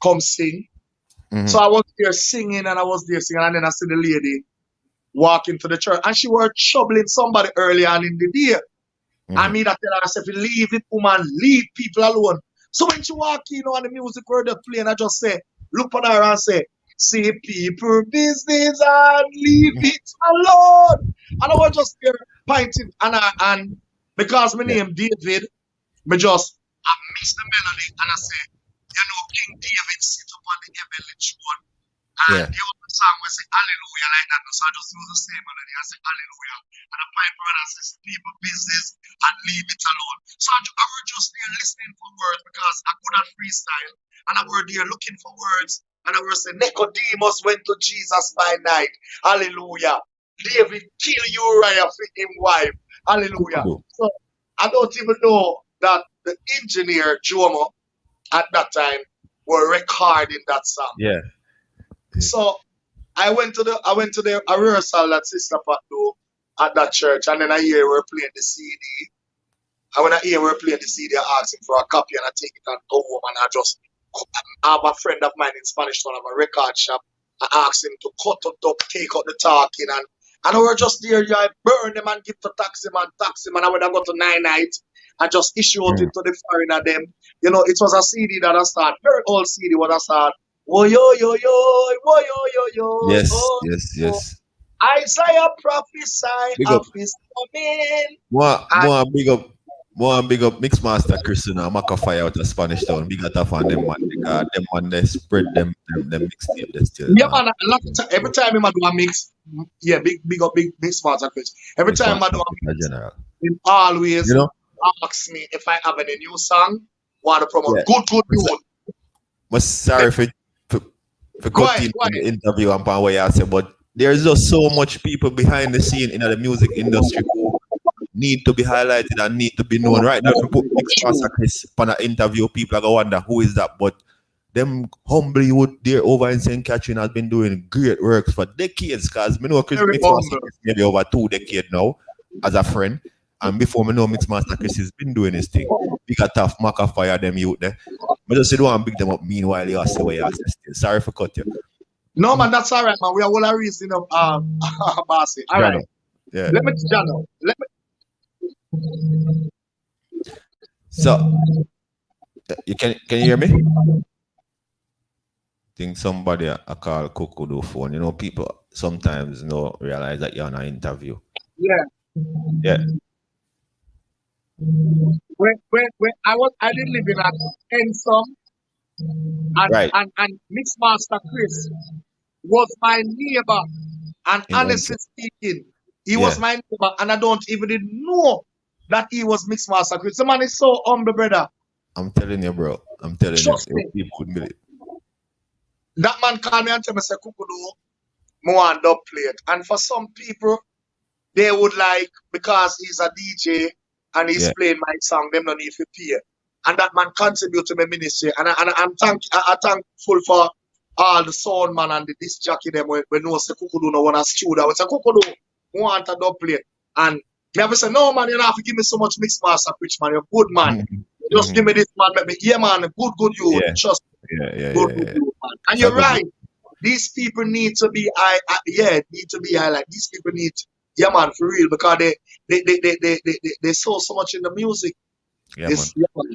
come sing. So I was there singing and then I see the lady walk into the church and she was troubling somebody early on in the day. I mean, I tell her, I said, leave it, woman, leave people alone. So when she walk in and the music were playing, I just say, look at her and say, see people business and leave it alone. And I was just there pointing and because my name David, I mix the melody and I say, King David sit up on the heavenly throne. And the other song will say hallelujah like that. So I just use the same melody. I say hallelujah. And the piper and I say people business and leave it alone. So I was just there listening for words because I could not freestyle. And I were there looking for words. And I was saying, Nicodemus went to Jesus by night. Hallelujah. David kill Uriah for him wife. Hallelujah. So I don't even know that the engineer Jomo at that time were recording that song. Yeah. So I went to the rehearsal that Sister Pat do at that church, and then I hear we're playing the CD. And when I hear we're playing the CD, I ask him for a copy, and I take it and go home, and I just have a friend of mine in Spanish Town, have a record shop. I asked him to cut it up, take out the talking, and we were just there. I burn them and give to taxi man. And when I go to 9 night, I just issue it into the foreigner them. You know, it was a CD that I start, very old CD what I start. Wo yo yo yo, wo yo yo yo. Yes, oh, yes. Isaiah prophesy Big of up. his coming. More big up Mixmaster Christian and Macafire out of Spanish Town. Big up on them man. Because them man they spread them mixtape they still. Yeah, man. Every time I do a mix, yeah, big up, big smart Chris. Every time I do a mix, general. he always You know? ask me if I have any new song, want to promote. Yeah. Good new. But sorry for Go ahead, cutting the interview and pan what you say, but there's just so much people behind the scene in the music industry who need to be highlighted and need to be known. Right now, if you put Mixmaster Chris on an interview, people are going to wonder who is that. But them humbly would there over in St. Catherine has been doing great works for decades, because I know Chris Mixmaster Chris maybe over 2 decades now as a friend. And before me know Mixmaster Chris has been doing his thing. Big at tough Macafire them youth there. But just don't want to big them up meanwhile you say what you say still. Sorry for cut you. No man, that's all right, man. We are all a reason of Bossy. All right. Yeah. Let me channel. So you can you hear me? Think somebody I call Kukudoo phone. You know, people sometimes don't realize that you're on an interview. Yeah. Yeah. When I did live in a Ensom, and Right. and Mixmaster Chris was my neighbor. And In honestly speaking, he was my neighbor, and I don't even know that he was Mixmaster Chris. The man is so humble, brother. I'm telling you, bro. I'm telling Trust you. me. People couldn't believe. That man called me and tell me, say, Kukudoo, I want dub plate. And for some people, they would like, because he's a DJ and he's Yeah. playing my song, them don't need to pay. And that man contribute to my ministry. And I'm thankful for all the sound man and the disc jockey them when no say Kukudoo no want a studio. I say, Kukudoo, I want a dub plate. And me have to say, no man, you don't have to give me so much Mixmaster Rich man. You're a good man. Just give me this man, let me, yeah man, good you. Yeah. Trust Yeah. good, man. And you're right. These people need to be need to be highlighted. These people need, yeah man, for real, because they saw so much in the music. Yeah, man. Yeah, man.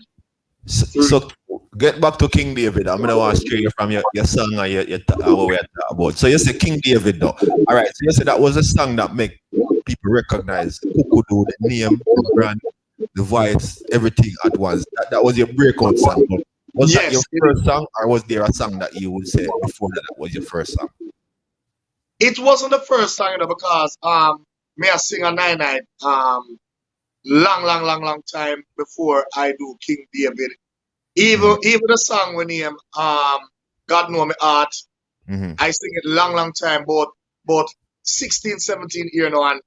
So get back to King David. I'm gonna want to stray you from your song and what we are talking about. So you say King David though. All right. So you say that was a song that make people recognize Kukudoo, the name, the brand, the voice, everything at once. That was your breakout song. But was that your first song, or was there a song that you would say before that was your first song? It wasn't the first song, you know, because me I sing a 9-9 long time before I do King David. Even the song when name God Know Me Heart, I sing it long time, but 16, 17 years now, and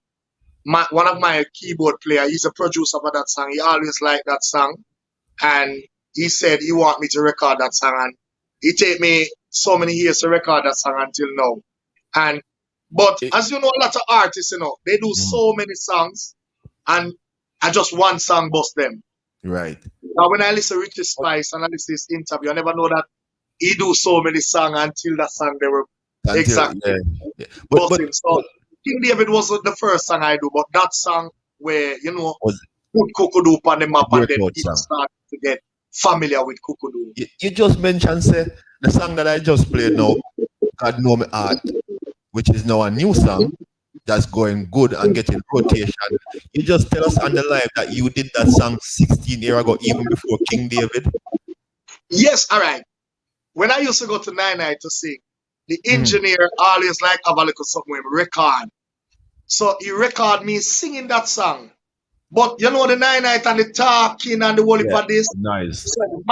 one of my keyboard player, he's a producer for that song. He always liked that song, and he said he want me to record that song, and it take me so many years to record that song until now. But as you know, a lot of artists, you know, they do so many songs, and I just one song bust them. Right. Now when I listen to Richie Spice and I listen to this interview, I never know that he do so many songs until that song they were exactly. Yeah. But King David wasn't the first song I do, but that song where, you know, put Kukudoo on the map and then people start to get familiar with Kukudoo. You just mentioned, say, the song that I just played now, God Know Me Heart, which is now a new song that's going good and getting rotation. You just tell us on the live that you did that song 16 years ago, even before King David. Yes, all right. When I used to go to 9-9 to sing, the engineer always like have a little something with record. So he record me singing that song. But you know the 9-9 and the talking and the whole of this. Nice. So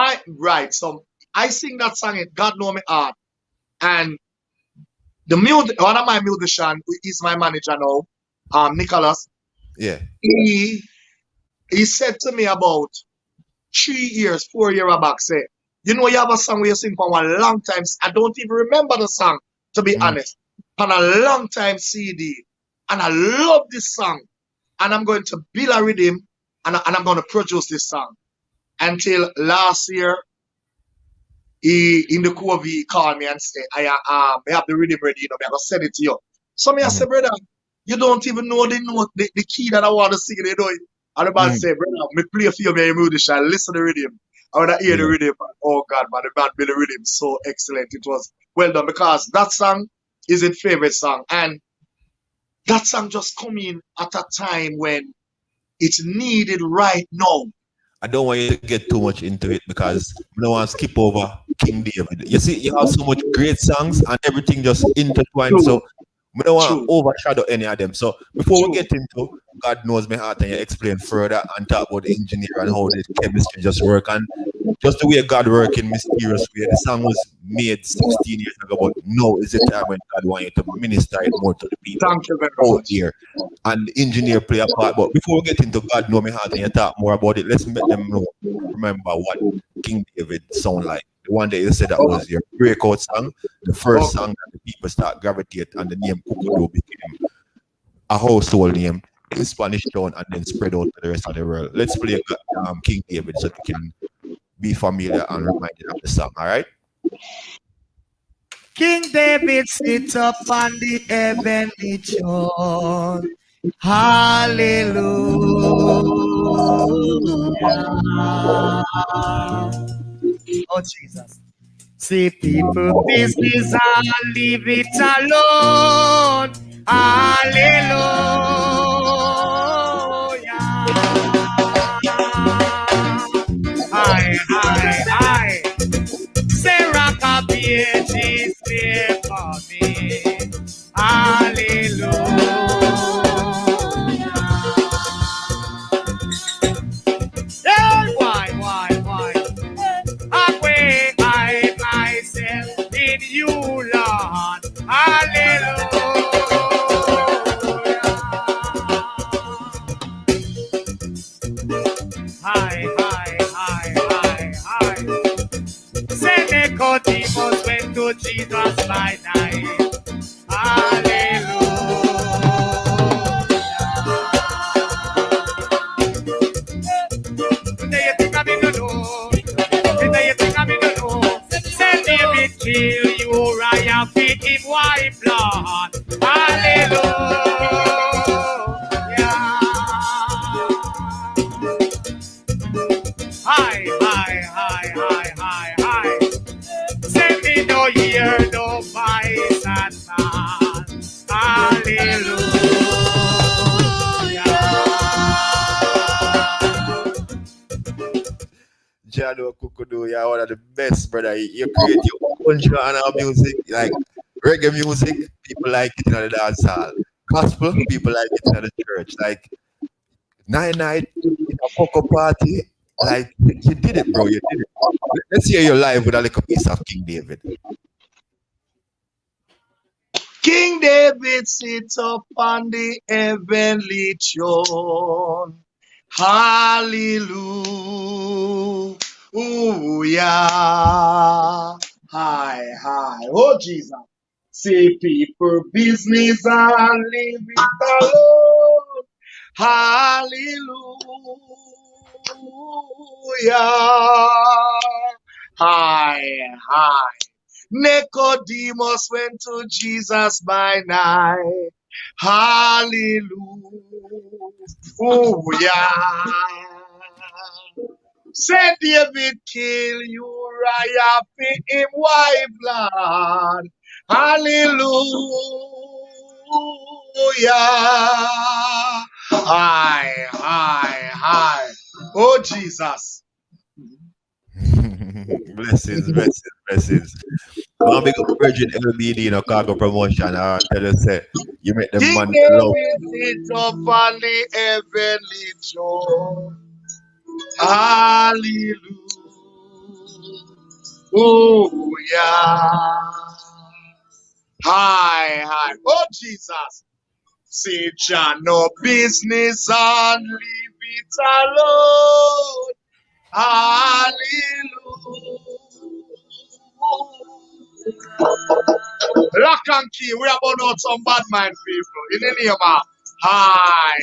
so I sing that song in God Know Me Heart. And one of my musicians, who is my manager now, Nicholas. Yeah. He said to me about 3 years, 4 years back, say, you know, you have a song where you sing for a long time. I don't even remember the song, to be honest. On a long time CD. And I love this song. And I'm going to build a rhythm and I'm going to produce this song. Until last year, he in the COVID he called me and say, I have the rhythm ready, you know, I'm gonna send it to you. So me I say, brother, you don't even know the note, the key that I want to sing, you know it. And the man say, brother, me play for you, me musician, listen to the rhythm. I wanna hear the rhythm. Oh God, man, the man made the rhythm so excellent. It was well done because that song is his favorite song. And that song just come in at a time when it's needed right now. I don't want you to get too much into it because I don't want to skip over King David. You see, you have so much great songs and everything just intertwined. So we don't want to overshadow any of them. So before we get into God Knows My Heart and you explain further and talk about the engineer and how the chemistry just work and just the way God work in mysterious way. The song was made 16 years ago, but now is the time when God wants you to minister it more to the people out here. And the engineer play a part. But before we get into God Know My Heart and you talk more about it, let's let them know, remember what King David sound like. The one day you said that was your breakout song, the first song that the people start gravitate, and the name Kukudoo became a household name in Spanish town and then spread out to the rest of the world. Let's play King David so they can be familiar and reminded of the song, all right? King David sits up on the heavenly throne. Hallelujah. Oh, Jesus. See people business and leave it alone. Hallelujah. Aye. Sarah Cabbage is there for me. Hallelujah. Yeah, why? Away I myself in you, Lord. Hallelujah. High. Say Nicodemus went to Jesus by night. Hallelujah. Do you think I'm in the know? Do you think I'm in the know? Say David kill you, Uriah, feed him wife, Lord. Hallelujah. High. Say me no hear no voice and sound. Hallelujah. Jano Kukudoo, you're one of the best, brother. You create your own genre of music, like reggae music, people like it in the dance hall. Gospel, people like it in the church. Like night in a cocoa party, like you did it, bro. You did it. Let's hear you live with a little piece of King David. King David sits upon the heavenly throne. Hallelujah. High. Oh, Jesus. See people business and leave it alone. Hallelujah. High. Nicodemus went to Jesus by night. Hallelujah. Said David kill Uriah for him wife, Lord. Hallelujah. High. Oh, Jesus. blessings. One big up Virgin LBD, cargo promotion. I tell you, say, you make them King man love. David sit up on the heavenly throne. Hallelujah. High. Oh, Jesus. See, John, no business and leave it alone. Lock and key, we are about out some bad mind people. In the name of Hi.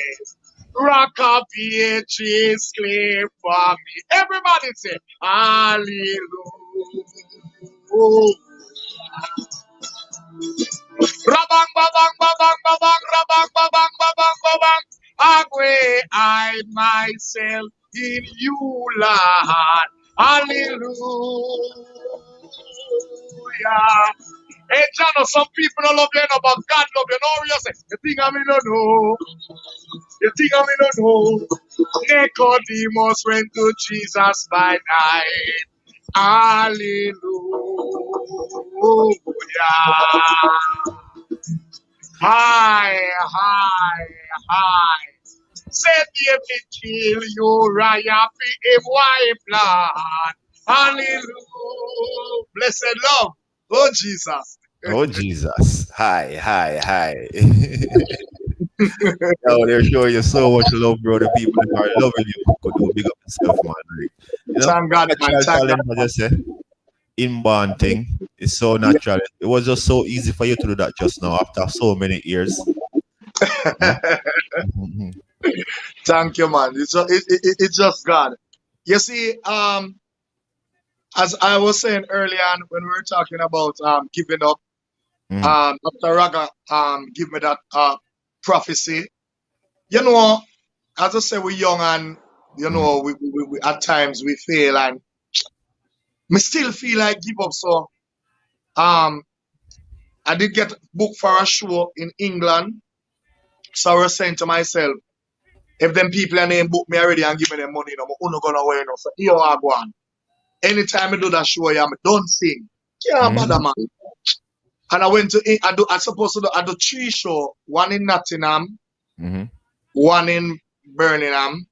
Rock up PH's claim for me. Everybody say Hallelujah. Rabang babang babang babang rabang babang babang babang. Away I myself in you, Lord. Hallelujah. Hey, John, some people don't love you, no, but God love you. No, you say, you think I mean, no, no. You think I mean, no, no. Nicodemus went to Jesus by night. Hallelujah. Hi. Say, David, kill Uriah, for him wife, Lord. Hallelujah. Blessed love. Oh, Jesus. Oh Jesus. Hi. Yo, they're showing you so much love, bro. The people that are loving you could do big up yourself, man. Like, Thank God, man. natural Thank God. talent, I just say, inborn thing. It's so Yeah. natural. It was just so easy for you to do that just now after so many years. Mhm. Thank you, man. It's just God. You see, as I was saying earlier on when we were talking about giving up, Mhm. Dr. Raga give me that prophecy. You know, as I say, we're young and you know we at times we fail and me still feel like give up. So um I did get booked for a show in England. So I was saying to myself, if them people and they book me already and give me them money, no, I'm not gonna win. So here I go on. Anytime I do that show, I'm don't sing. Yeah, bother Mhm. man. And I went to I supposed to do I do 3 shows, one in Nottingham, Mhm. one in Birmingham,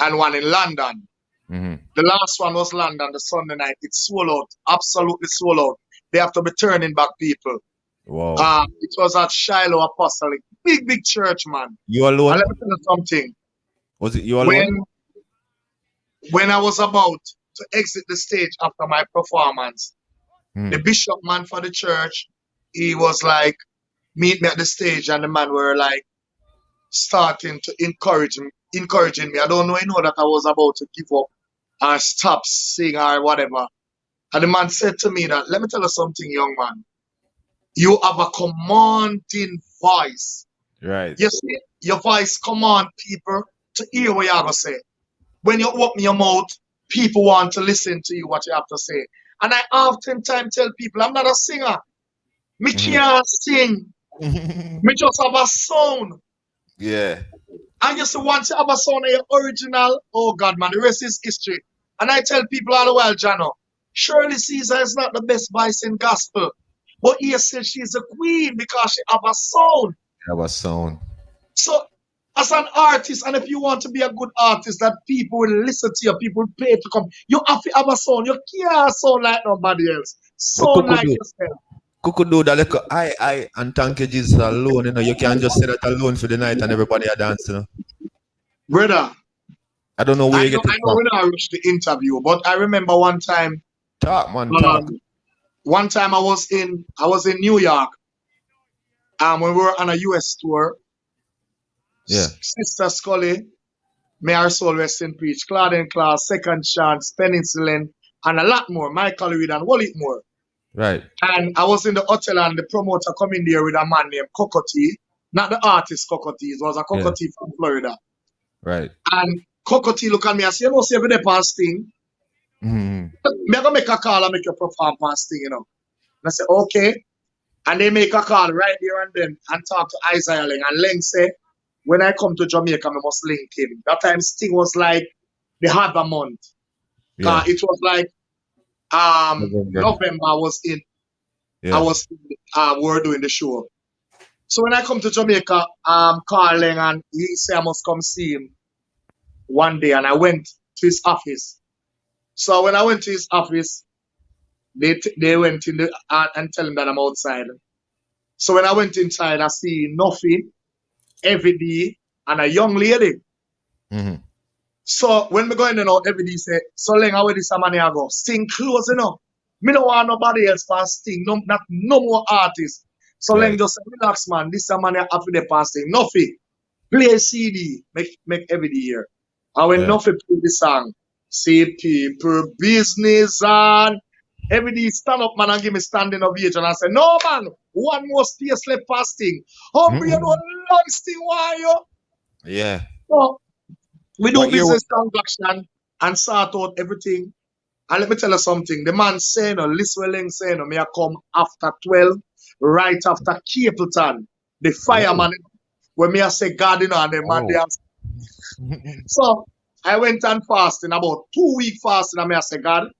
and one in London. Mhm. The last one was London, the Sunday night. It sold out, absolutely sold out. They have to be turning back people. Wow. It was at Shiloh Apostolic, big church, man. You And alone? let me tell you something. Was it you alone? When when I was about to exit the stage after my performance, the Mhm. bishop man for the church, he was like, meet me at the stage, and the man were like starting to encouraging me. I don't know, you know that I was about to give up or stop singing or whatever. And the man said to me that, let me tell you something, young man. You have a commanding voice. Right. You see, your voice command people to hear what you have to say. When you open your mouth, people want to listen to you what you have to say. And I oftentimes tell people, I'm not a singer. Me Mhm. can't sing. Me just have a sound. Yeah. And you see, once you have a sound of your original, oh God, man, the rest is history. And I tell people all the while, Jano, Shirley Caesar is not the best voice in gospel. But he said she's a queen because she have a sound. That was sound. So, as an artist, and if you want to be a good artist, that people will listen to you, people will pay to come. You have to have a sound. You can't sound like nobody else. But Sound like yourself. Kukudoo, that little I and thank you Jesus alone, you can't just say that alone for the night and everybody are dancing. Brother, I don't know where you get it I know from. when I reached the interview, but I remember one time, Talk, man, talk. um, I was in New York, when we were on a US tour. Yeah. Sister Scully, may our soul rest in peace. Claudine Class, Second Chance, Penicillin, and a lot more. Michael Reed and Wallet more. Right. And I was in the hotel and the promoter come in there with a man named Cocotee. Not the artist Cocotee, it was a Yeah. Cocotee from Florida. Right. And Cocotee look at me and say, you know, see every day past thing. Mhm. Me gonna make a call and make you perform past thing, you know. And I said, okay. And they make a call right there and then and talk to Isaiah Ling. And Ling said, when I come to Jamaica, I must link him. That time Sting was like the other month. Yeah. It was like November. November I was in Yeah. we were doing the show. So when I come to Jamaica, calling and he said I must come see him one day, and I went to his office. So when I went to his office, they went in the and tell him that I'm outside. So when I went inside, I see nothing, every day, and a young lady. Mhm. So when me go in, every day say, so long how this money I go. Sting close, Me don't want nobody else for sting. No more artists. So long Right. just say, relax, man. This money after the passing. Nothing. Play CD. Make every day here. And when Yeah. nothing play the song, see people business and every day stand up, man, and give me standing ovation. And I say, no, man, one more space left fasting. Hungry, you know, long sting, why you? Yeah. So, we do What year? business transaction and sort out everything. And let me tell you something. The man saying, Liswelling saying, may I come after 12, right after Capleton, the fireman, when me I say God, and the man Oh. there. So I went and fasting, about 2 week fasting, and me I say, God,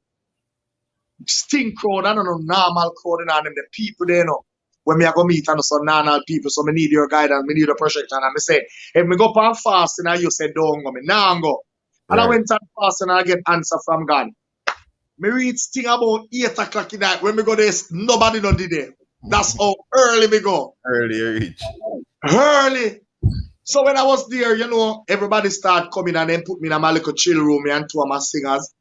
sting crowd, I don't know, normal crowd, and them, the people there, when me I go meet and some normal people, so me need your guidance, me need your protection. And me say, if me go on fasting and you say don't go, me now go. And I Right. went and fasting and I get answer from God. Me read sting about 8 o'clock in the night. When me go there, nobody done did there. That's how early me go. Earlier reach. Early. So when I was there, everybody start coming and then put me in my little chill room, me and two of my singers.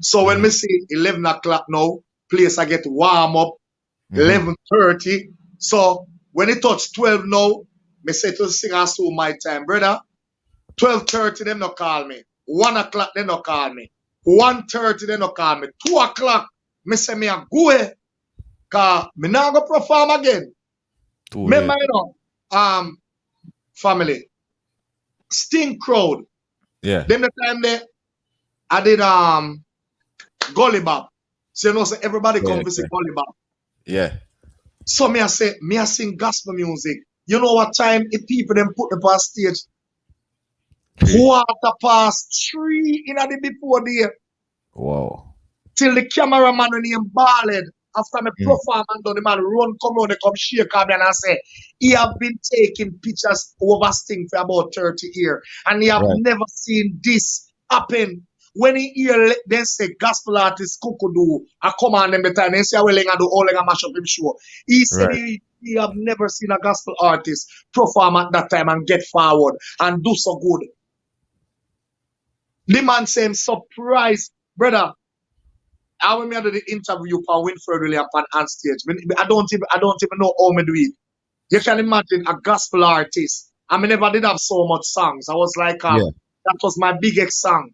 So when me see 11 o'clock now, place I get warm up, 11:30. So when it touch 12 now, me say to the singer, so my time, brother. 12:30, them no call me. 1 o'clock, they no call me. 1:30, they no call me. 2 o'clock, me say me a go ahead. Cause me now go perform again. Too Remember, late. family, Sting crowd. Yeah. Then the time there, I did Gully Bop. So so everybody come visit Gully Bop. Yeah. So me I sing gospel music. You know what time if people them put up on stage? 3:15 in the before there. Wow. Till the cameraman when he balled. After me perform and done, the man run come on, they come shake me and I say, he have been taking pictures over Sting for about 30 years. And he have Right. never seen this happen. When he hear then say gospel artist Kukudoo, I come on them the time, they say, well, I do all I mash up him show. He said Right. he have never seen a gospel artist perform at that time and get forward and do so good. The man saying surprise, brother. I when me do the interview for Winfred William on stage. I don't even know how me do it. You can imagine a gospel artist. I mean, never did have so much songs. I was like, Yeah. that was my biggest song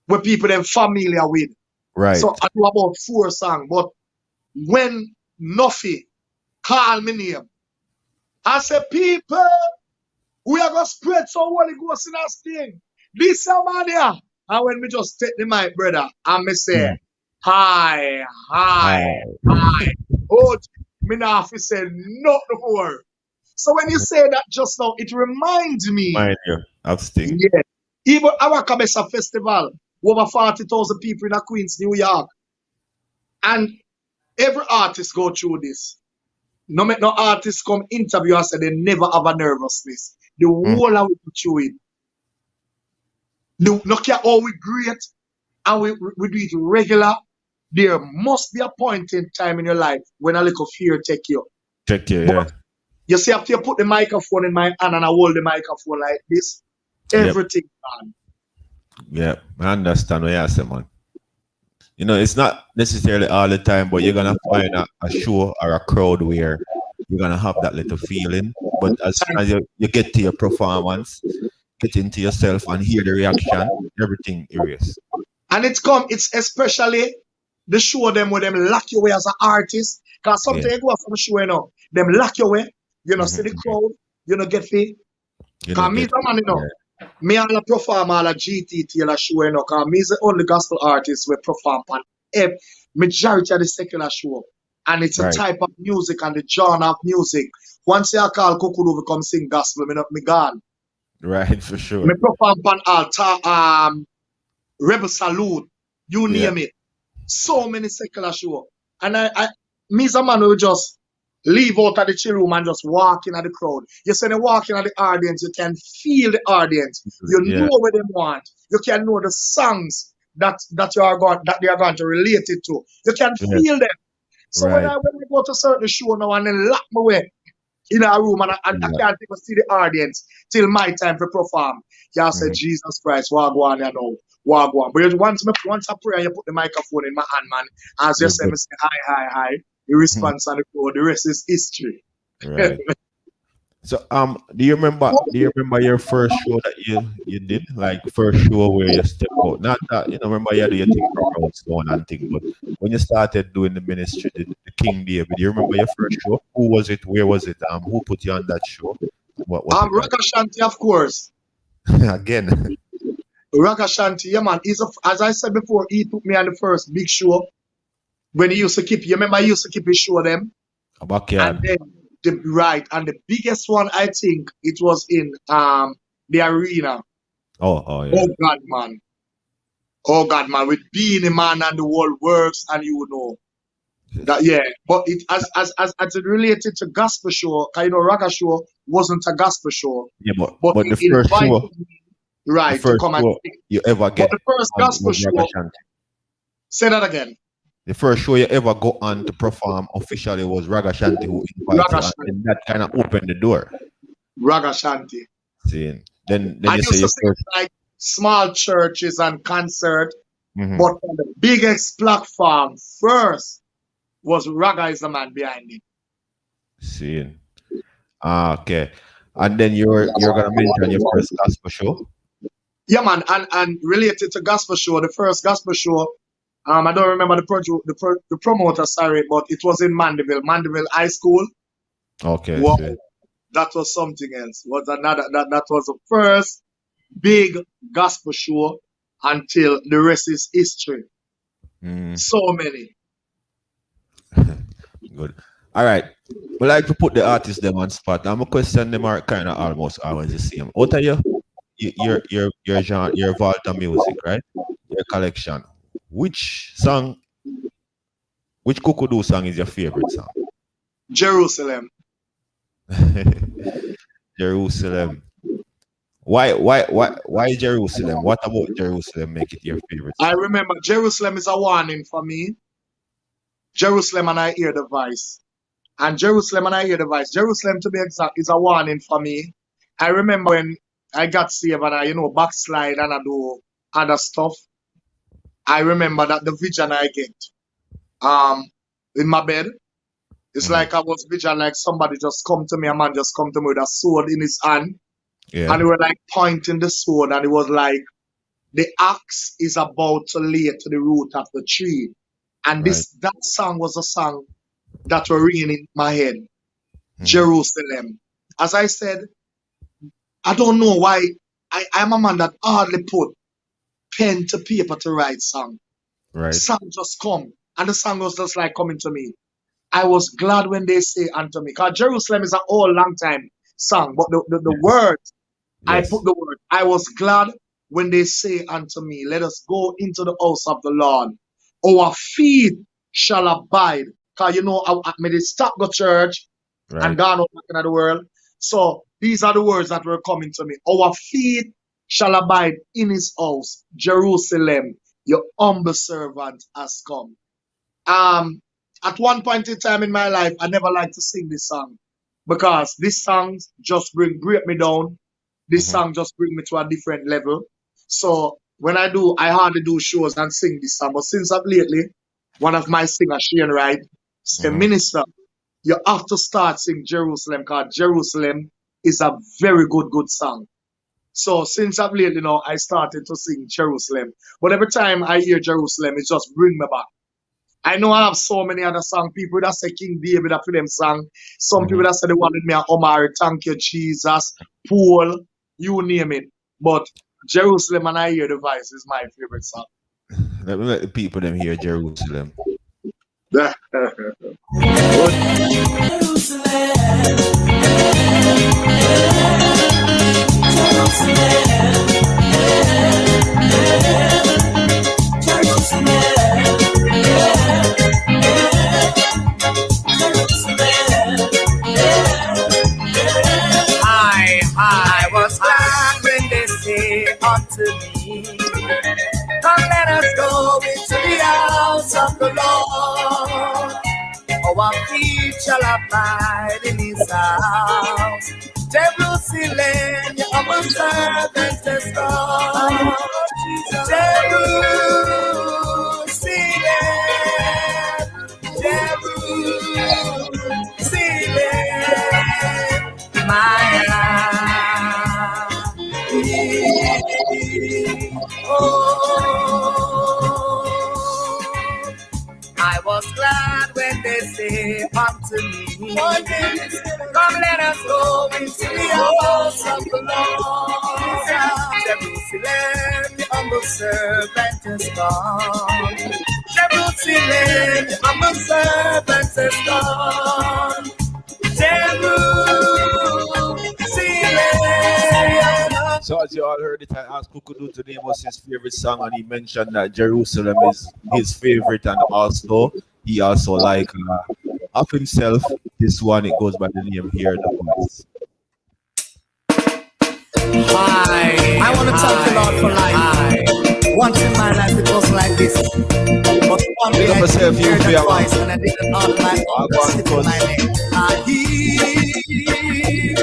where people them familiar with. Right. So I do about 4 songs. But when Nuffy call me name, I say, people, we are gonna spread some Holy Ghost in us thing. This man here. And when me just take the mic, brother, and me say, hi. Oh, me not have to say nothing more. So when you say that just now, it reminds me, Mind you of Sting. yeah, even our Cabeza Festival, over 40,000 people in Queens, New York. And every artist go through this. No make no artist come interview and say they never have a nervousness. The whole of it through it. No care how we great and we do it regular. There must be a point in time in your life when a little fear take you. Check you, But yeah. you see, after you put the microphone in my hand and I hold the microphone like this, everything gone. Yeah. I understand what you say, man. You know, it's not necessarily all the time, but you're gonna find a show or a crowd where you're gonna have that little feeling. But as soon as you get to your performance, get into yourself and hear the reaction, everything erase. And it's especially the show them where them lock you away as an artist. Because sometimes you go from show, them lock you away, see the crowd, get fit. Because me, me all a perform all a GTT and a show, because me is the only gospel artist we perform on majority of the secular show. And it's a type of music and the genre of music. Once you call Kukudoo to come sing gospel, me gone. Right, for sure. Me perform on altar, Rebel Salute, you name it. So many secular show. And me as a man will just leave out of the chill room and just walk in at the crowd. You say they walk in at the audience, you can feel the audience. You know what they want. You can know the songs that they are going to relate it to. You can feel them. So when we go to certain show now and then lock me away, in a room and I Yeah. can't even see the audience till my time to perform. Y'all say, Mhm. Jesus Christ, wagwan, you know, wagwan. But once I pray and you put the microphone in my hand, man, as you You're say, good. me say, hi, the response on the floor, the rest is history. Right. So do you remember your first show that you did? Like first show where you step out? Not that remember you do your thing from Round Stone and thing, but when you started doing the ministry, the King David, do you remember your first show? Who was it? Where was it? Who put you on that show? What was it like? Rock Ashanti, of course. Again. Rock Ashanti, yeah, man. As I said before, he took me on the first big show when he used to keep. You remember he used to keep his show them, A and backyard. then the biggest one I think it was in the arena. Oh yeah. Oh God, man, with Beanie Man and the whole works, and you know that, yeah. But it as it related to gospel show, 'cause Rock Show wasn't a gospel show, Yeah, but but he the first invited show, me to come and sing. you ever But get the first on gospel was Raga show, Shanti. say that again. The first show you ever go on to perform officially was Raga Shanti who invited Raga you, Shanti. and that kind of opened the door. Raga Shanti. Seeing. Then I you say used to your sing first. at, like small churches and concert, Mhm. but on the biggest platform first was Raga is the man behind it. Seeing. Okay. And then you're gonna mention your first gospel show. Yeah, man, and related to gospel show, the first gospel show, I don't remember the promoter, sorry, but it was in Mandeville High School. Okay, Wow, see. that was something else. Was another that was the first big gospel show until the rest is history. Mm, So many. good. All right. We like to put the artists them on spot. I'm a question them are kind of almost always the same. What are your genre, your Volta music, right? Your collection. Which Kukudoo song is your favorite song? Jerusalem. Jerusalem. Why Jerusalem? What about Jerusalem make it your favorite I song? remember Jerusalem is a warning for me. Jerusalem and I hear the voice. And Jerusalem and I hear the voice. Jerusalem, to be exact, is a warning for me. I remember when I got saved and I, backslide and I do other stuff. I remember that the vision I get in my bed, it's Mhm. like I was vision like somebody just come to me, a man just come to me with a sword in his hand. Yeah. And they were like pointing the sword and it was like the axe is about to lay to the root of the tree. And Right. that song was a song that were ringing in my head. Mhm. Jerusalem. As I said, I don't know why I'm a man that hardly put pen to paper to write song. Right. Song just come. And the song was just like coming to me. I was glad when they say unto me. Because Jerusalem is an old long time song. But the Yes. words, I Yes. put the word. I was glad when they say unto me, let us go into the house of the Lord. Our feet shall abide. Because I may stop the church and Right. gone out back into the world. So these are the words that were coming to me. Our feet shall abide in his house. Jerusalem, your humble servant has come. At one point in time in my life, I never liked to sing this song because this song just break me down. This Mhm. song just bring me to a different level. So when I hardly do shows and sing this song. But since of lately, one of my singers, Shane Wright, said, Mhm. Minister, you have to start sing Jerusalem because Jerusalem is a very good song. So since of lately, I started to sing Jerusalem. But every time I hear Jerusalem, it just bring me back. I know I have so many other songs. People that say King David for them song. Some people Mhm. that say they wanted me a Omar, Thank You Jesus, Paul, you name it. But Jerusalem and I Hear the Voice is my favorite song. Let me let the people them hear Jerusalem. I was glad when they say unto me, come let us go into the house of the Lord. our feet shall abide in his house. Jerusalem, your humble servant is God. Jerusalem, Jerusalem, my oh, I was glad when they say unto me, come let us go into the house of the Lord. Jerusalem, the humble servant is gone. Jerusalem, the humble servant is gone. Jerusalem. So as you all heard it, I asked Kukudoo to name us his favorite song, and he mentioned that Jerusalem is his favorite, and also he also like of himself. This one it goes by the name Hear the Voice. Hi, I want to thank the Lord for life. Once in my life it was like this, but one day I yourself, you heard be the a voice man. and I didn't know my own sit in my name. I hear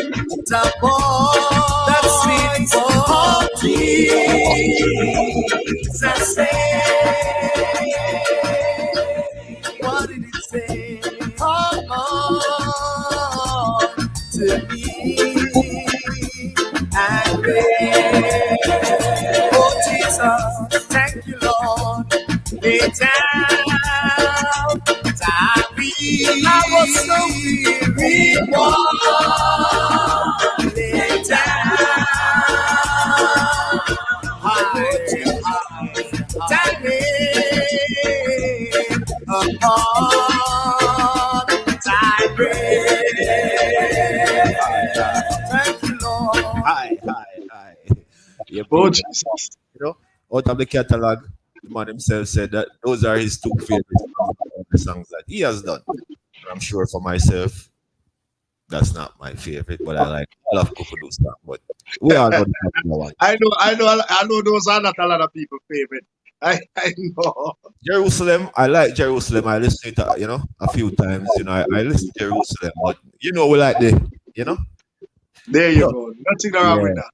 the voice that sweet of Jesus say, what did it say? Come on to me and pray. Oh Jesus, thank you, Lord. Lay down, I was so weary, lay down, I put you upon thy bread. Thank you, Lord. Hi. Yeah, Oh, people, Jesus. you know, out of the catalog, the man himself said that those are his two favorite songs that he has done. I'm sure for myself, that's not my favorite, but I like all of Kukudoo stuff. But we all know the popular one. I know those are not a lot of people's favorite. I know. Jerusalem, I like Jerusalem. I listen to it, a few times. I listen to Jerusalem, but we like There you So, go. Nothing wrong with that.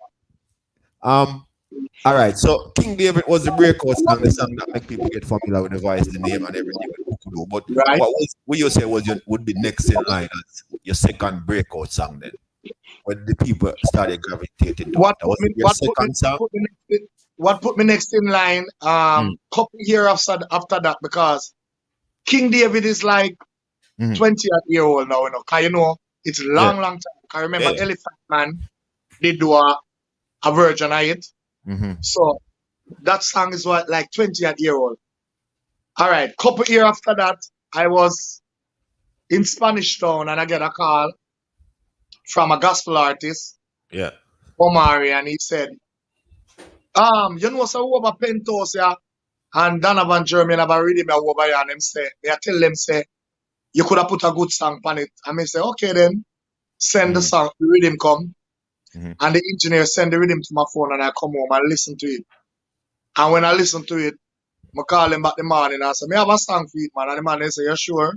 All right. So King David was the breakout song, the song that make people get familiar with the voice, the name, and everything with Kukudoo. But Right. what you say would be next in line as your second breakout song then? When the people started gravitating to What it. That was put me, your second song? what put me next in line? Couple years after that, because King David is like Mhm. 20-year old now, Cause it's long time. I remember Yeah. Elephant Man did do a version of it. Mm-hmm. So that song is what like 20-year old. All right, couple years after that, I was in Spanish Town and I get a call from a gospel artist, Yeah. Omari, and he said, so over Pentos, yeah, and Donovan German have a reading me over here, and him say, I tell them, say, you could have put a good song on it. And I say, okay then, send the song, the rhythm come, Mhm. and the engineer send the rhythm to my phone, and I come home and listen to it. And when I listen to it, I call him back the morning and I say, I have a song for it, man. And the man they say, you sure?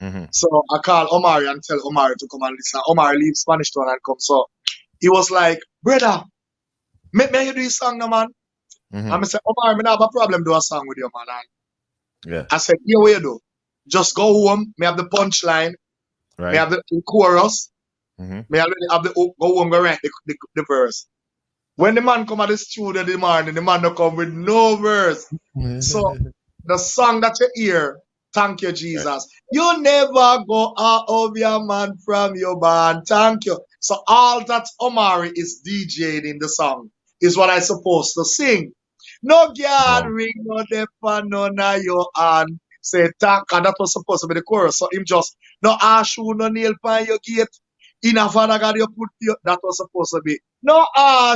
Mhm. So I call Omari and tell Omari to come and listen. Omari leave Spanish Town and come. So he was like, brother, make me you do this song now, man. Mhm. And I said, Omari, I have a problem do a song with you, man. And Yeah. I said, here what you do. Just go home, me have the punchline, Right. me have the chorus, Mhm. me already have the hook, go home, go write the verse. When the man come at the studio in the morning, the man don't come with no verse. So the song that you hear, thank you, Jesus. You never go out of your man from your band. Thank you. So all that Omari is DJing in the song is what I supposed to sing. No God ring no depa no na your hand. Say thank God, that was supposed to be the chorus. So him just no shoe, no nail pan your gate. In a father God you put your, that was supposed to be no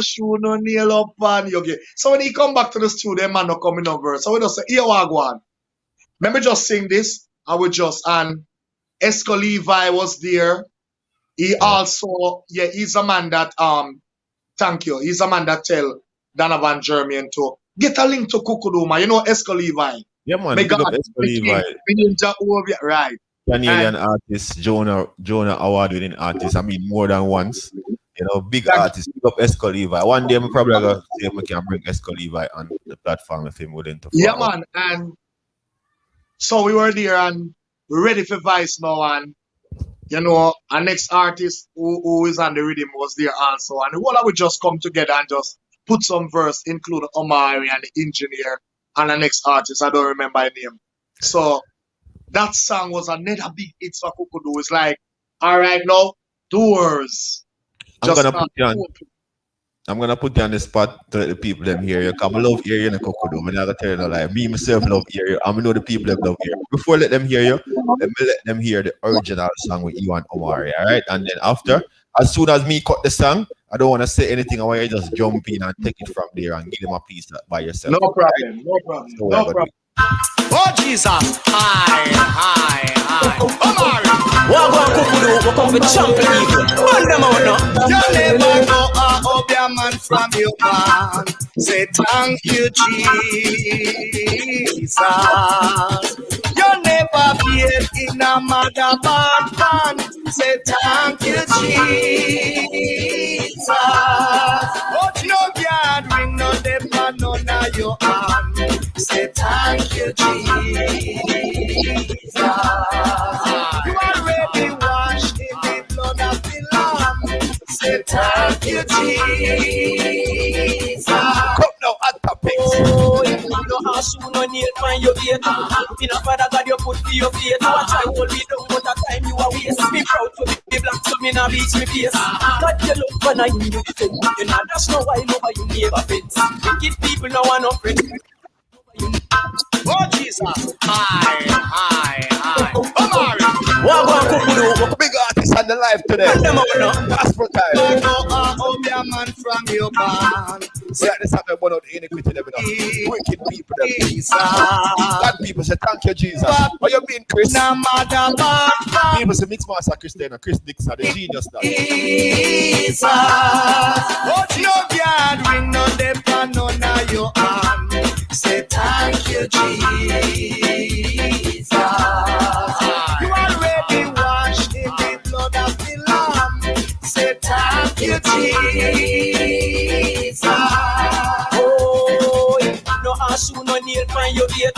shoe, no nail up on your gate. So when he come back to the studio, man no come in no verse. So we just say, here we go on. Let me just sing this. I would just, and Esco Levi was there. He also, he's a man that, thank you. He's a man that tell Donovan Germain to get a link to Kukudoo, man. You know Esco Levi. Yeah, man. Me Big up God, Esco me Levi. king, me ninja over, right. Canadian And artist, Jonah award-winning artist. I mean, more than once. You know, big thank artist. Big up Esco Levi. One day, I'm probably gonna see if we can bring Esco Levi on the platform if him willing to yeah, forward. man. And so we were there and ready for Vice now. And our next artist who is on the rhythm was there also. And what I would just come together and just put some verse, include Omari and the engineer and the next artist. I don't remember his name. So that song was another big hit for Kukudoo. It's like, all right, now, doors. I'm Just gonna put you on. I'm gonna put you on the spot to let the people them hear you. Cause I love hear you in the Kukudoo. I'm not gonna tell you no lie. Me myself love hear you. I know the people them love hear you. Before I let them hear you, let me let them hear the original song with you and Omari. All right, and then after, as soon as me cut the song, I don't want to say anything. I want you to just jump in and take it from there and give them a piece by yourself. no All right? problem, no problem, So no problem. Oh Jesus, hi. Omari, walk on Kukudoo, walk on the champion evil. Burn them out now. You never go up your man from your man. Say thank you, Jesus. You never feared in a mother bad man. Say thank you, Jesus. But no gathering, no depth, no now your hand. Say thank you, Jesus. You already washed in the blood of the Lamb. Say thank you, Jesus. Come now, at topics. Oh, you know how soon no nail find your gate. In a father God you put for your faith. Watch I hold me down, but a time you are waste. Be proud to be black, so me not beat me face. God you love when I you defend. You know that's no why nobody you never fence. Wicked people no one no friend. Oh Jesus, hi. Omari, walk on Kukudoo. Big artist on the live today. Them out now. Gospel time. Go your man from your band. See, this happened about the iniquity them, you know. Wicked people them. Jesus. God people say thank you, Jesus. What you mean, Chris? No matter what. People say Mix Master Christian, Chris Dixon, the genius now. Jesus. But no gathering, no depth, no now your hand. Say thank you, Jesus. You already washed in the blood of the Lamb. Say thank you, Jesus. Oh, no ask you no nail find your gate.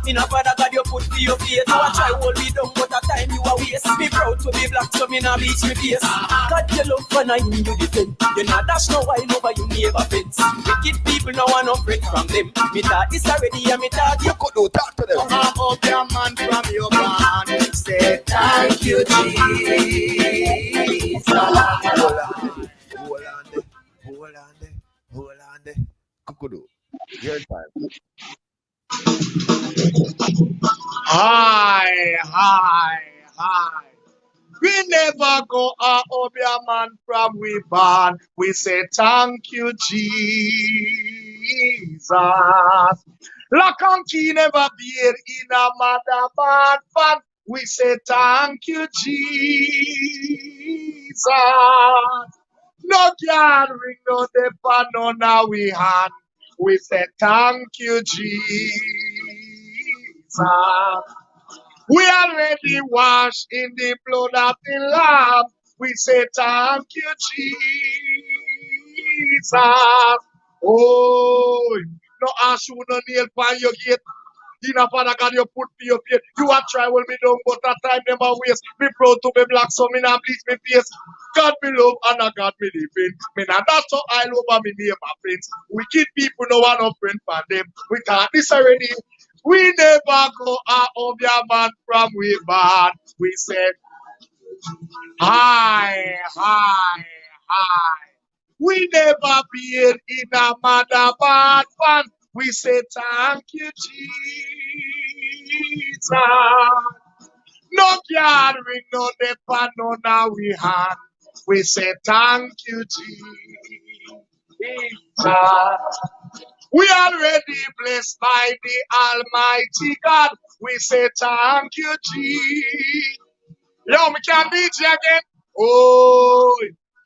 In a father God you put for your faith. I try hold me down, but a time you are waste. Be proud to be black, so me not beat me face. God you love when I you defend. You know that's no why nobody you never fence. Wicked people no one no friend from them. Me thought this already and me thought you could do talk to them. Up your man from your man. Say thank you, Jesus. Hold on there. Kukudoo. Your time. Hi. We never go up your man from we born. We say thank you, Jesus. Lock and key never be in a mother bad fan. We say thank you, Jesus. No gathering, no depend, no now we hand. We say thank you, Jesus. We already washed in the blood of the Lamb. We say thank you, Jesus. Oh, no ash you no nail by your gate. In a father God you put for your feet. You are try will be done, but that time never waste. Be proud to be black, so me not bleach me face. God be love and a God be living. Me not that's how I love and me name my friends. Wicked people no one no friend for them. We can't this already. We never go out of your man from we bad. We said, hi. We never be in a mother bad fan. We say thank you, Jesus. No gathering, no depend, no now we hand. We say thank you, Jesus. We already blessed by the Almighty God. We say thank you, Jesus. Yo, we can beat you again. Oh,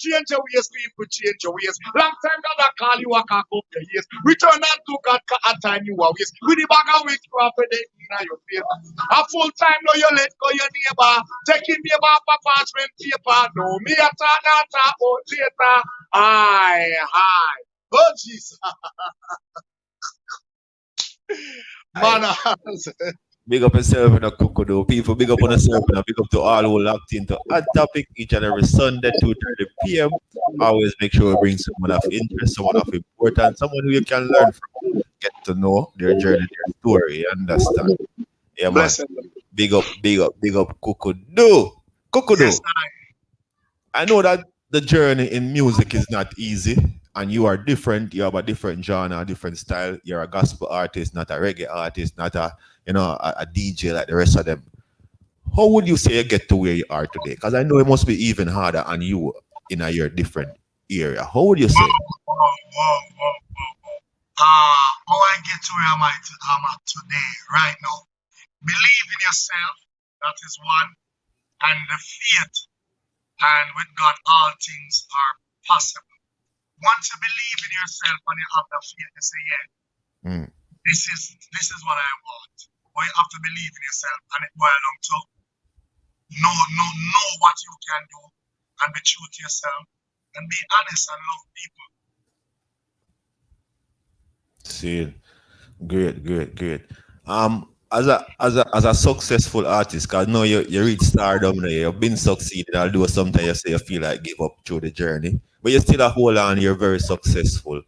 change your ways, people change your ways. Long time God I call you, I can't up your ears. Return unto God at time you are ways. With the bag of witch prophet in your favor. A full time now you let go your neighbor. Taking neighbor for parchment paper. No, me a talk about later. Aye. Oh, Jesus. Man, Big up yourself in a Kukudoo. People, big up on yourself and big up to all who locked into Hot Topic each and every Sunday, 2:30 p.m. Always make sure we bring someone of interest, someone of importance, someone who you can learn from, get to know their journey, their story. You understand? Yeah, man. bless him. Big up Kukudoo. Kukudoo. Yes, I know that the journey in music is not easy, and you are different. You have a different genre, a different style. You're a gospel artist, not a reggae artist, not a DJ like the rest of them. How would you say you get to where you are today? Because I know it must be even harder on you in your different area. How would you say? whoa. How I get to where I'm at today, right now. Believe in yourself, that is one, and the faith, and with God, all things are possible. Once you believe in yourself and you have the faith, you say, yeah, Mm. this is what I want. But you have to believe in yourself, and it boils down to know what you can do, and be true to yourself, and be honest and love people. See, great. As a successful artist, because now you reach stardom, now you've been succeeding. Although sometimes you say you feel like give up through the journey, but you still hold on. You're very successful.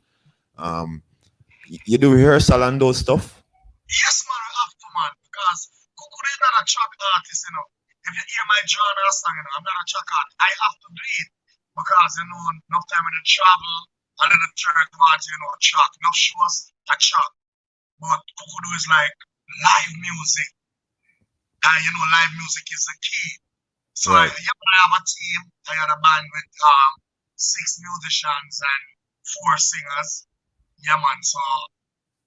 You do rehearsal and those stuff. Yes, man, we have to, man, because Kukudoo is not a track artist, you know. If you hear my genre song, you know, I'm not a track artist. I have to do it because, you know, enough time in the travel, and in the third party, you know, track. No shows, a track. But Kukudoo is like live music. And, you know, live music is the key. So Right. I have a team. I had a band with 6 musicians and 4 singers. Yeah, man, so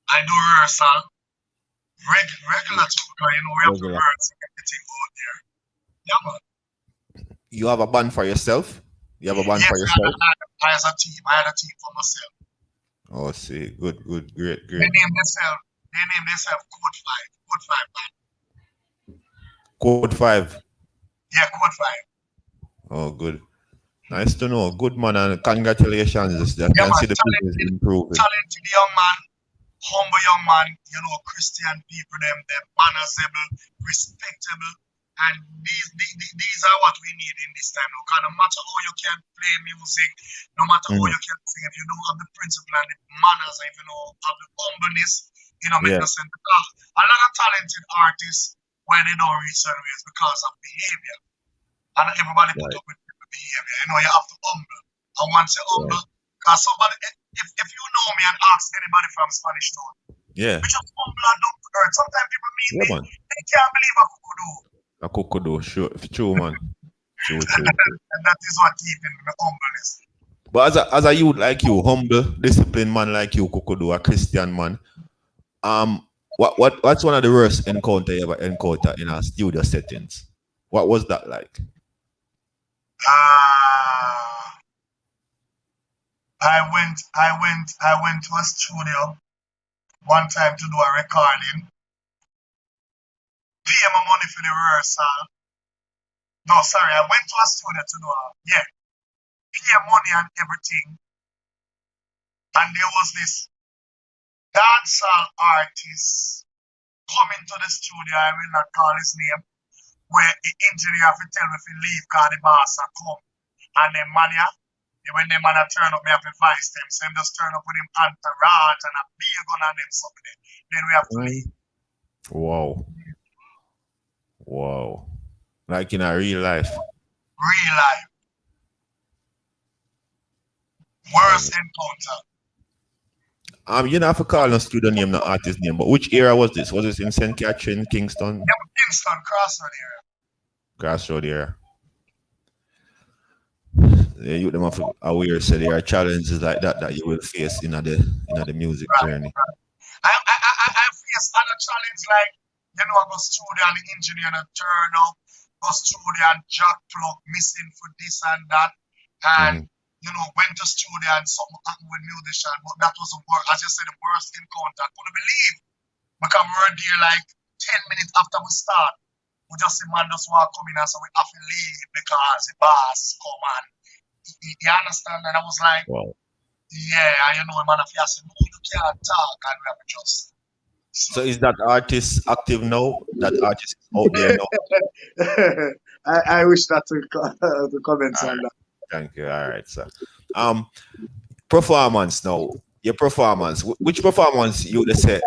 I do rehearsal regular too, because you know we have to Regular. rehearse everything out there. Yeah, man. You have a band for yourself. You have a band Yes, for yourself. I had a team. I had a team for myself. Oh, see, good, great. They named themselves Code 5. Code 5 band. Code 5. Yeah, Code 5. Oh, good. Nice to know. Good man, and congratulations. I Yeah, can man. see the business improving. Talented young man, humble young man, you know, Christian people, them manners-able, respectable. And these are what we need in this time. No matter how you can play music, no matter how you can sing, if you don't have the principle and the manners, if you don't have the humbleness, you know, make no sense. Because a lot of talented artists, when they don't reach certain ways because of behavior. And everybody put up with behavior. You know, you have to humble. And once you humble, because somebody, if you know me and ask anybody from Spanish Town, Yeah. we just humble and don't hurt. Sometimes people meet me, Man. they can't believe a Kukudoo. A Kukudoo, sure, true, man. True. And that is what keeping the humbleness. But as a youth like you, humble, disciplined man like you, Kukudoo, a Christian man, what's one of the worst encounter you ever encountered in a studio settings? What was that like? I went to a studio one time to do a recording. Pay my money for the rehearsal. No, sorry, I went to a studio to do pay money and everything. And there was this dancehall artist coming to the studio, I will not call his name, where the engineer have to tell me to leave because the boss are come. And then when the man turn up, me have to advise them. So him just turn up with him entourage and a beer gun and them something. Then we have to leave. Wow. Like in a real life. Real life. Worst encounter. You don't have to call no studio name, no artist name, but which era was this? Was this in St. Catherine, Kingston? Yeah, Kingston, Crossroad area. Crossroad area. Yeah, you them have to aware, so there are challenges like that you will face in the music journey. I face other challenge like, you know, I go studio and the engineer and turn up, go studio and jack plug missing for this and that. And went to studio and something happened with musician, but that was the worst, as you said, the worst encounter. I couldn't believe, because we were there like 10 minutes after we start. We just see man just walk come in and so we have to leave because the boss come and you understand? And I was like, Wow. yeah, man, if you say, no, you can't talk, and we have to just. So is that artist active now? That artist is out there now? I wish that to comments on that. Thank you. All right, sir. Performance now. Your performance. Which performance you would say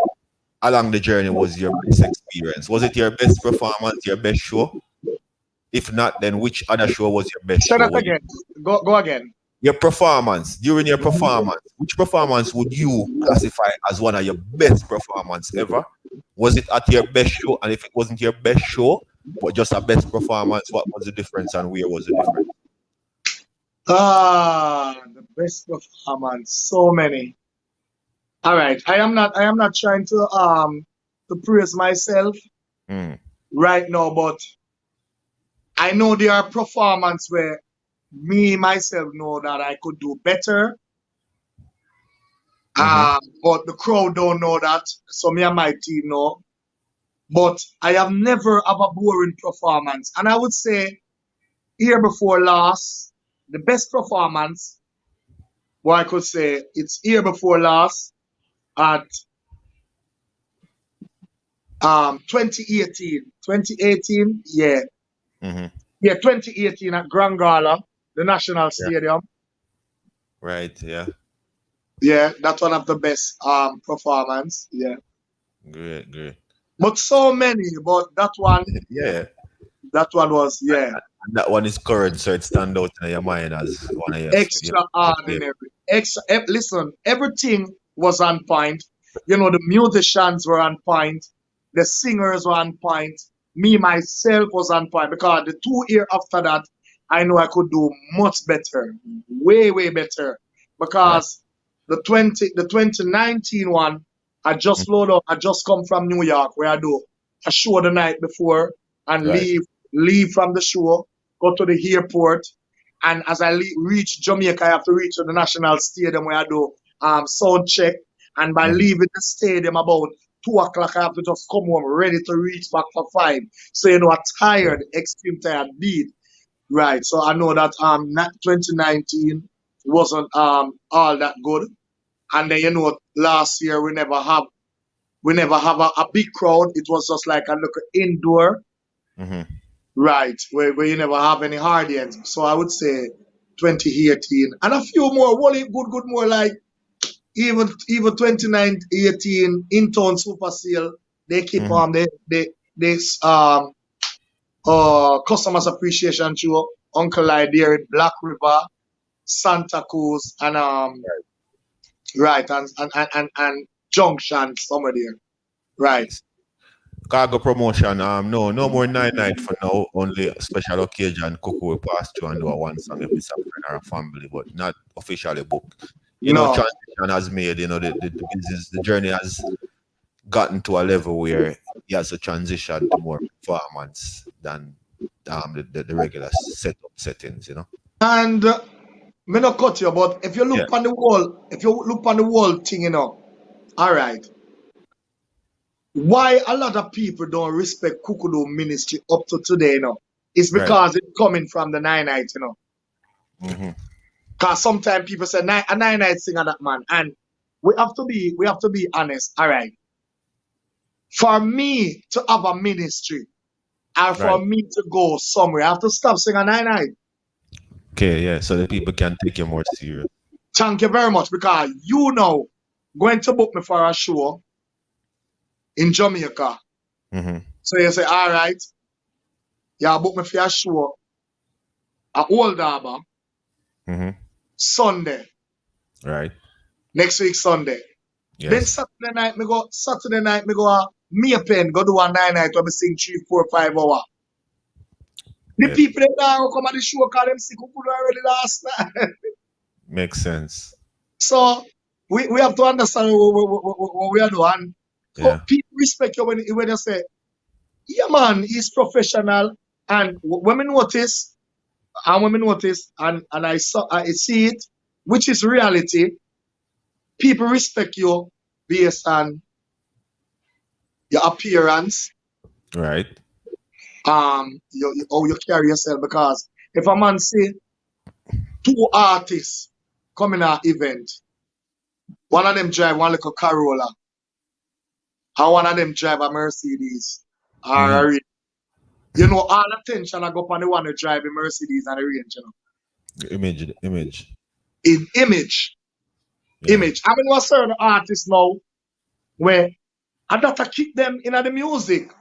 along the journey was your best experience? Was it your best performance, your best show? If not, then which other show was your best Say show? that again. Go again. Your performance, during your performance, which performance would you classify as one of your best performance ever? Was it at your best show? And if it wasn't your best show, but just a best performance, what was the difference and where was the difference? The best performance. So many. All right. I am not trying to praise myself right now, but I know there are performances where me myself know that I could do better. But the crowd don't know that. So me and my team know. But I have never have a boring performance. And I would say year before last, the best performance, what I could say, it's year before last at 2018. 2018, yeah. Yeah, 2018 at Grand Gala, the National Stadium. Right, yeah. Yeah, that's one of the best performance. Yeah. Great. But so many, but that one, Yeah. that one was, yeah. And that one is current, so it stands out in your mind as one of your Extraordinary. Listen, everything was on point. The musicians were on point. The singers were on point. Me, myself was on point. Because the 2 years after that, I know I could do much better. Way, way better. Because the 2019 one, I just load up. I just come from New York where I do a show the night before and leave from the show, go to the airport, and as I reach Jamaica, I have to reach to the National Stadium where I do sound check. And by leaving the stadium about 2 o'clock, I have to just come home ready to reach back for 5. So a tired, extreme tired beat. Right. So I know that 2019 wasn't all that good. And then last year we never have a big crowd. It was just like a little indoor. Right, where you never have any audience. So I would say 2018. And a few more, good more like even 2018 in town super sale. They keep on this customers appreciation show, Uncle Idea, Black River, Santa Cruz, and and Junction somewhere there. Right. Cargo promotion, no more night for now. Only a special occasion. Kukudoo will pass through and do a one song if it's a friend or a family, but not officially booked. Transition has made, the business, the journey has gotten to a level where he has to transition to more performance than the regular settings, And me not cut you, but if you look on the wall thing, all right. Why a lot of people don't respect Kukudoo ministry up to today, it's because it's coming from the 9-night, Because sometimes people say a 9-night singer that man, and we have to be honest. All right, for me to have a ministry, and for me to go somewhere, I have to stop singing 9-night. Okay, yeah, so the people can take you more serious. Thank you very much, because going to book me for a show in Jamaica. So you say, all right, book me for a show at Old Harbour Sunday. Right. Next week Sunday. Yes. Then Saturday night me go Maypen, go do a 9-night where me sing 3, 4, 5 hours. The people that now come at the show call them sick who could already last night. Makes sense. So we have to understand what we are doing. People respect you when you say, yeah man, he's professional. And when we notice And when I notice and I see it, which is reality, people respect you based on your appearance, Right. how you carry yourself. Because if a man see two artists coming at event, one of them drive one little Corolla, and one of them drive a Mercedes or a Range. You know, all attention I go upon the one who drive a Mercedes and a Range, you know. Image. In image. Yeah. Image. I mean, what certain artists now where I got to keep them in the music.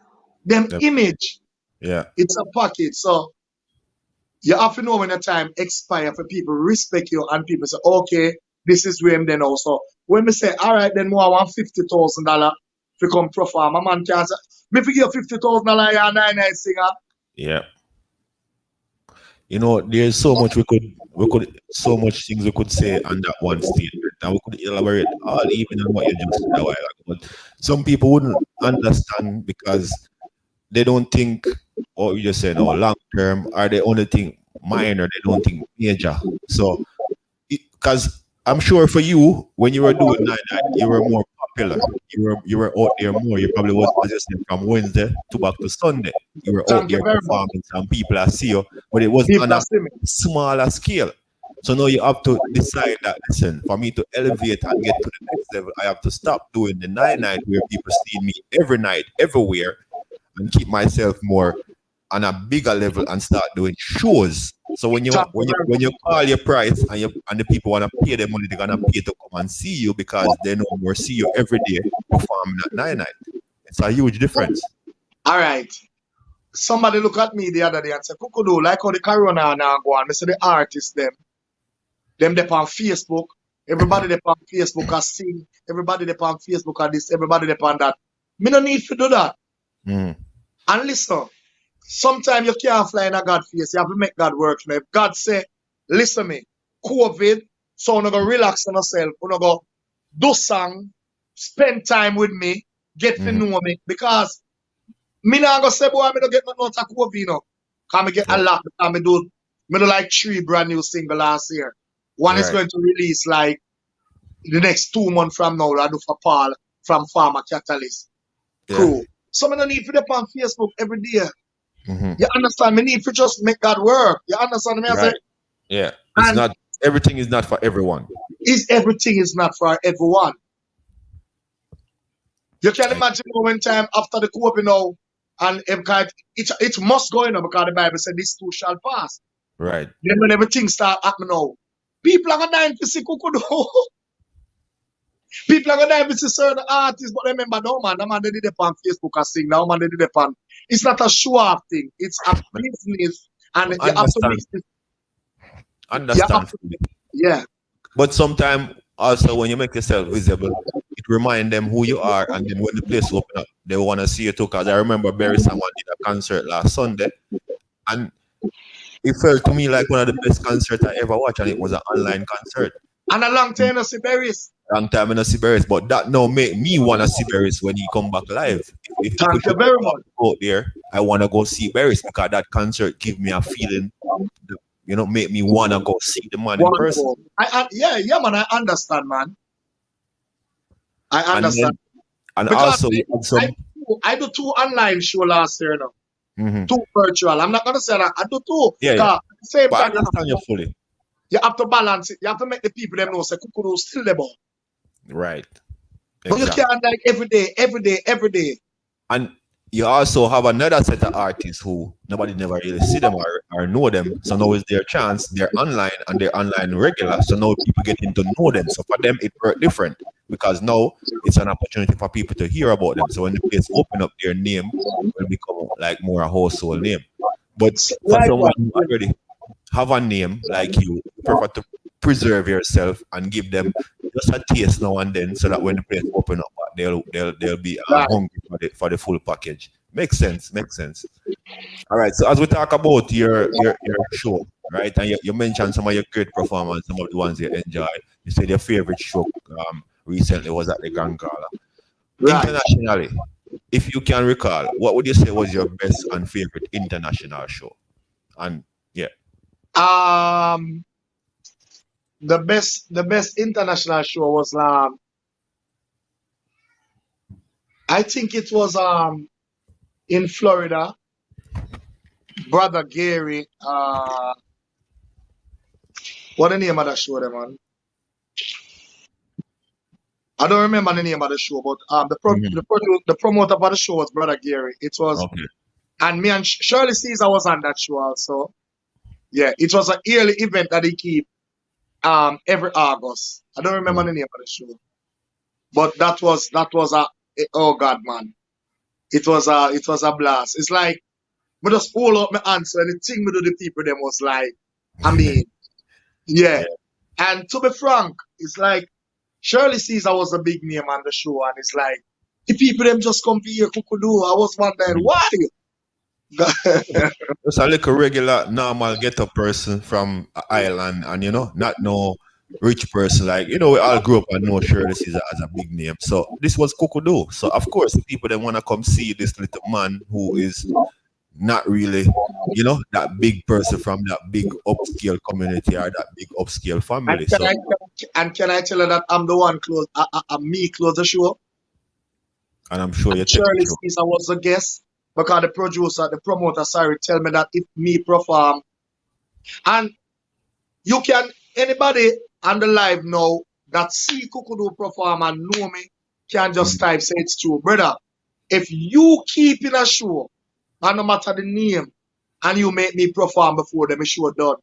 Them Yep. image. Yeah. It's a package. So you have to know when the time expire for people respect you and people say, okay, this is where I'm then also. When we say, all right, then more I want $50,000 to come perform. A man can say, me forgive you $50,000 you're a night singer. Yeah. You know, there's so much so much things we could say on that one statement, and we could elaborate all even on what you just said a while ago. But some people wouldn't understand because they don't think, or you just say no, long term, or they only think minor, they don't think major. So, because I'm sure for you, when you were doing night, you were more popular. You were out there more. You probably was, as you said, from Wednesday to back to Sunday. You were out Thank you there very much. performing, and people are see you, but it was People on a are see me. smaller scale. So now you have to decide that, listen, for me to elevate and get to the next level, I have to stop doing the night where people see me every night, everywhere, and keep myself more on a bigger level and start doing shows. So when you call your price and the people want to pay the money, they're gonna pay to come and see you because they know more see you every day performing at night. It's a huge difference. All right. Somebody look at me the other day and say, Kukudoo, like how the corona now go on. I say the artists them they on Facebook. Everybody they on Facebook has seen. Everybody they on Facebook are this. Everybody they on that. Me no need to do that. Mm. And listen, sometimes you can't fly in a God face. You have to make God work. If God say, listen me, COVID, so you go relax on yourself. You go do song, spend time with me, get to know me. Because me not go say, boy, I don't get nothing out of COVID, you know. Because I get a lot. Because I do like 3 brand new singles last year. One is going to release like the next 2 months from now. I do for Paul from Pharma Catalyst. Cool. So I don't need to be on Facebook every day. You understand? Me need to just make that work. You understand me? I say, yeah. It's not everything is not for everyone. Everything is not for everyone. You can imagine one time after the COVID now, and it must go in because the Bible said this too shall pass. Right. Then when everything start happening now, people are going to see Kukudoo. People are going to see certain artists, but remember, no man, the man they did it on Facebook and sing, now man they did it on. It's not a show off thing, it's a business, and you have to mix it. Understand. Yeah. But sometimes also when you make yourself visible, it reminds them who you are, and then when the place open up, they want to see you too. Because I remember Barry Someone did a concert last Sunday, and it felt to me like one of the best concerts I ever watched, and it was an online concert. And a long time I see Barry's. Long time I don't see Barry's, but that now make me want to see Barry's when he come back live. If Thank you very much. Out there, I want to go see Barry's because that concert give me a feeling, make me want to go see the man in person. Yeah, man, I understand, man. I understand. And because also, I do 2 online show last year now. 2 virtual. I'm not going to say that. I do 2. Yeah. Same but time, I understand you fully. You have to balance it. You have to make the people them know say Kukudoo still the ball. Right. Exactly. But you can't like every day. And you also have another set of artists who nobody never really see them or know them. So now is their chance. They're online and they're online regular. So now people getting to know them. So for them it works different because now it's an opportunity for people to hear about them. So when the place open up, their name will become like more a household name. But for someone who already have a name like you, prefer to preserve yourself and give them just a taste now and then, so that when the place open up, they'll be hungry for the full package. Makes sense. All right. So as we talk about your show, right, and you mentioned some of your great performance, some of the ones you enjoy. You said your favorite show recently was at the Grand Gala. Right. Internationally, if you can recall, what would you say was your best and favorite international show? And The best international show was I think it was in Florida. Brother Gary. What the name of that show, man? I don't remember the name of the show, but the promoter of the show was Brother Gary. It was, Okay. and me and Shirley Caesar was on that show also. Yeah, it was an yearly event that he keep every August. I don't remember the name of the show, but that was oh God, man, it was a blast. It's like we just hold up my answer and the thing we do the people them was like, I mean, yeah. And to be frank, it's like Shirley Caesar was a big name on the show, and it's like the people them just come to hear Kukudoo. I was wondering why. Just a little regular, normal get-up person from Ireland, and not no rich person. Like, we all grew up and know Shirley Caesar as a big name. So this was Kukudoo. So of course, the people that want to come see this little man who is not really, that big person from that big upscale community or that big upscale family. Can I tell her that I'm the one close? Me close the show. And I'm sure you Shirley Caesar was the guest because the promoter, tell me that if me perform, and you can anybody on the live now that see Kukudoo perform and know me can just type say it's true, brother. If you keep in a show, and no matter the name, and you make me perform before them, show done.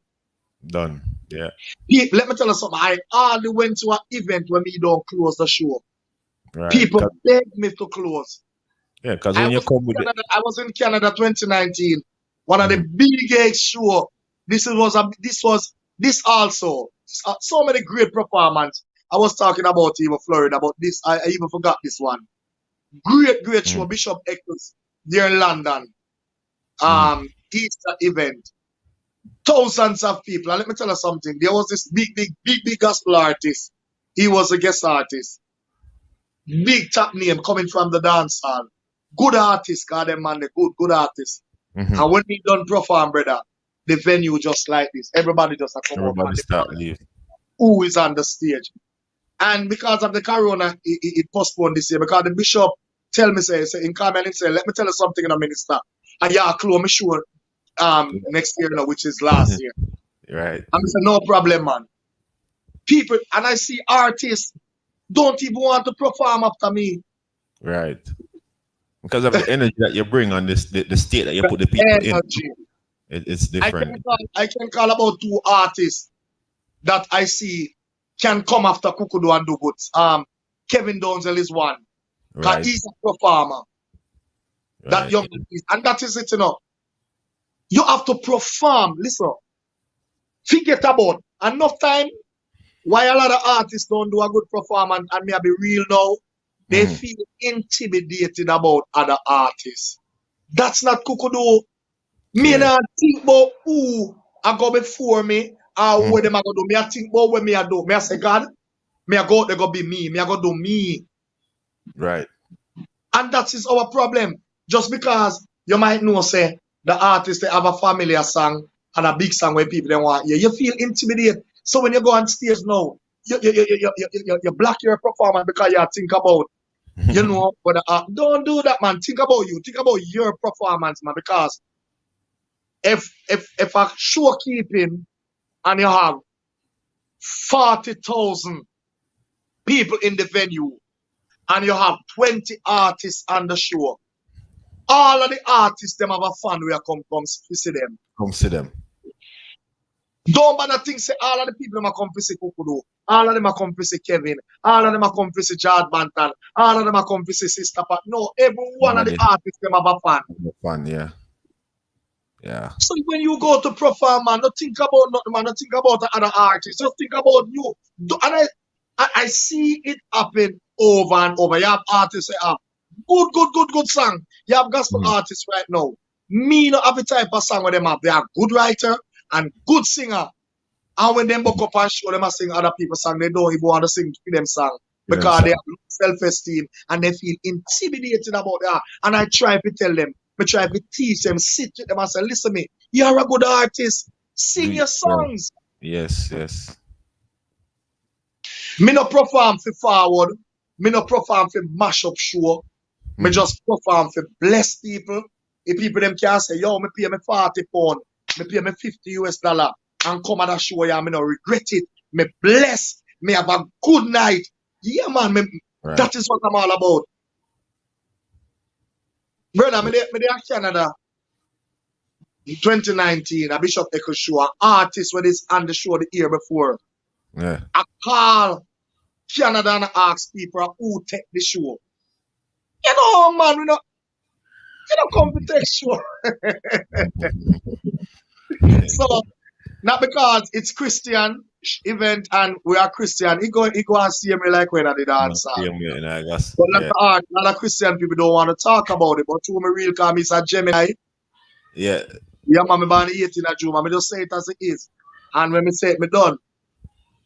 Done. Yeah. Let me tell you something. I hardly went to an event when me don't close the show. Right. People beg me to close. Yeah, because when you come with it. I was in Canada 2019. One of the biggest show. This also. So many great performance. I was talking about even Florida, about this. I even forgot this one. Great show. Bishop Eccles there in London. Easter event. Thousands of people. And let me tell you something. There was this big gospel artist. He was a guest artist. Big top name coming from the dance hall. Good artist, God them man, the good artist. And when he done perform, brother, the venue just like this. Everybody just come up and start leaving. Who is on the stage. And because of the corona, it postponed this year. Because the bishop tell me, say in comment, say, let me tell you something in a minister. And yeah, close me sure next year, which is last year. Right. And I said, no problem, man. People, and I see artists don't even want to perform after me. Right. Because of the energy that you bring on this, the state that you put the people energy. In. It's different. I can call about 2 artists that I see can come after Kukudoo and do good. Kevin Donzel is one. Because he's a performer. Right. That young and that is it, You have to perform. Listen. Forget about enough time. Why a lot of artists don't do a good performance and me I be real now, they feel intimidated about other artists. That's not Kukudoo. Me not think about who I go before me or what them I go do. Me I think about what me I do. Me I say, God, me I go, they go be me. Me I go do me. Right. And that is our problem. Just because you might know, say, the artist they have a familiar song and a big song where people don't want you feel intimidated. So when you go on stage now, you block your performance because you think about, but don't do that, man. Think about you. Think about your performance, man. Because if a show keeping and you have 40,000 people in the venue and you have 20 artists on the show, all of the artists them have a fan where come see them. Come see them. Don't bother think say all of the people them are come to see Kukudoo. All of them are come to see Kevin. All of them are come to see Jad Bantan. All of them are come to see Sister Pat. No, every one of the artists them have a fan. Fan, yeah. Yeah. So when you go to perform, man, don't think about nothing, man. Don't think about the other artists. Just think about you. And I see it happen over and over. You have artists say, good song. You have gospel artists right now. Me not have the type of song where them have. They are good writer and good singer. And when them book up and show them a sing other people's song, they don't even want to sing for them song. Because they have self-esteem and they feel intimidated about that. And I try to tell them, I try to teach them, sit with them and say, listen me, you're a good artist. Sing Do your it well. songs. Yes, yes. Me no perform for forward. Me no perform for mash up show. Me Mhm. just perform for bless people. If people them can say, yo, me pay me 40 pound, me pay me 50 US dollar, and come at a show, yeah, me no regret it. Me bless, me have a good night. Yeah, man, Right. that is what I'm all about. Brother, me there Canada in 2019, a Bishop Echo show, an artist when is on the show the year before. Yeah. I call Canada and ask people who take the show. You know, man, we don't come to take show. So not because it's Christian event and we are Christian. He go and see me like when I did No, answer. same way, and I guess. But Yeah. a lot of Christian people don't want to talk about it. But to me real come is a Gemini. Yeah. Yeah, man, me born the 18th of June. Man, me just say it as it is. And when me say it, me done.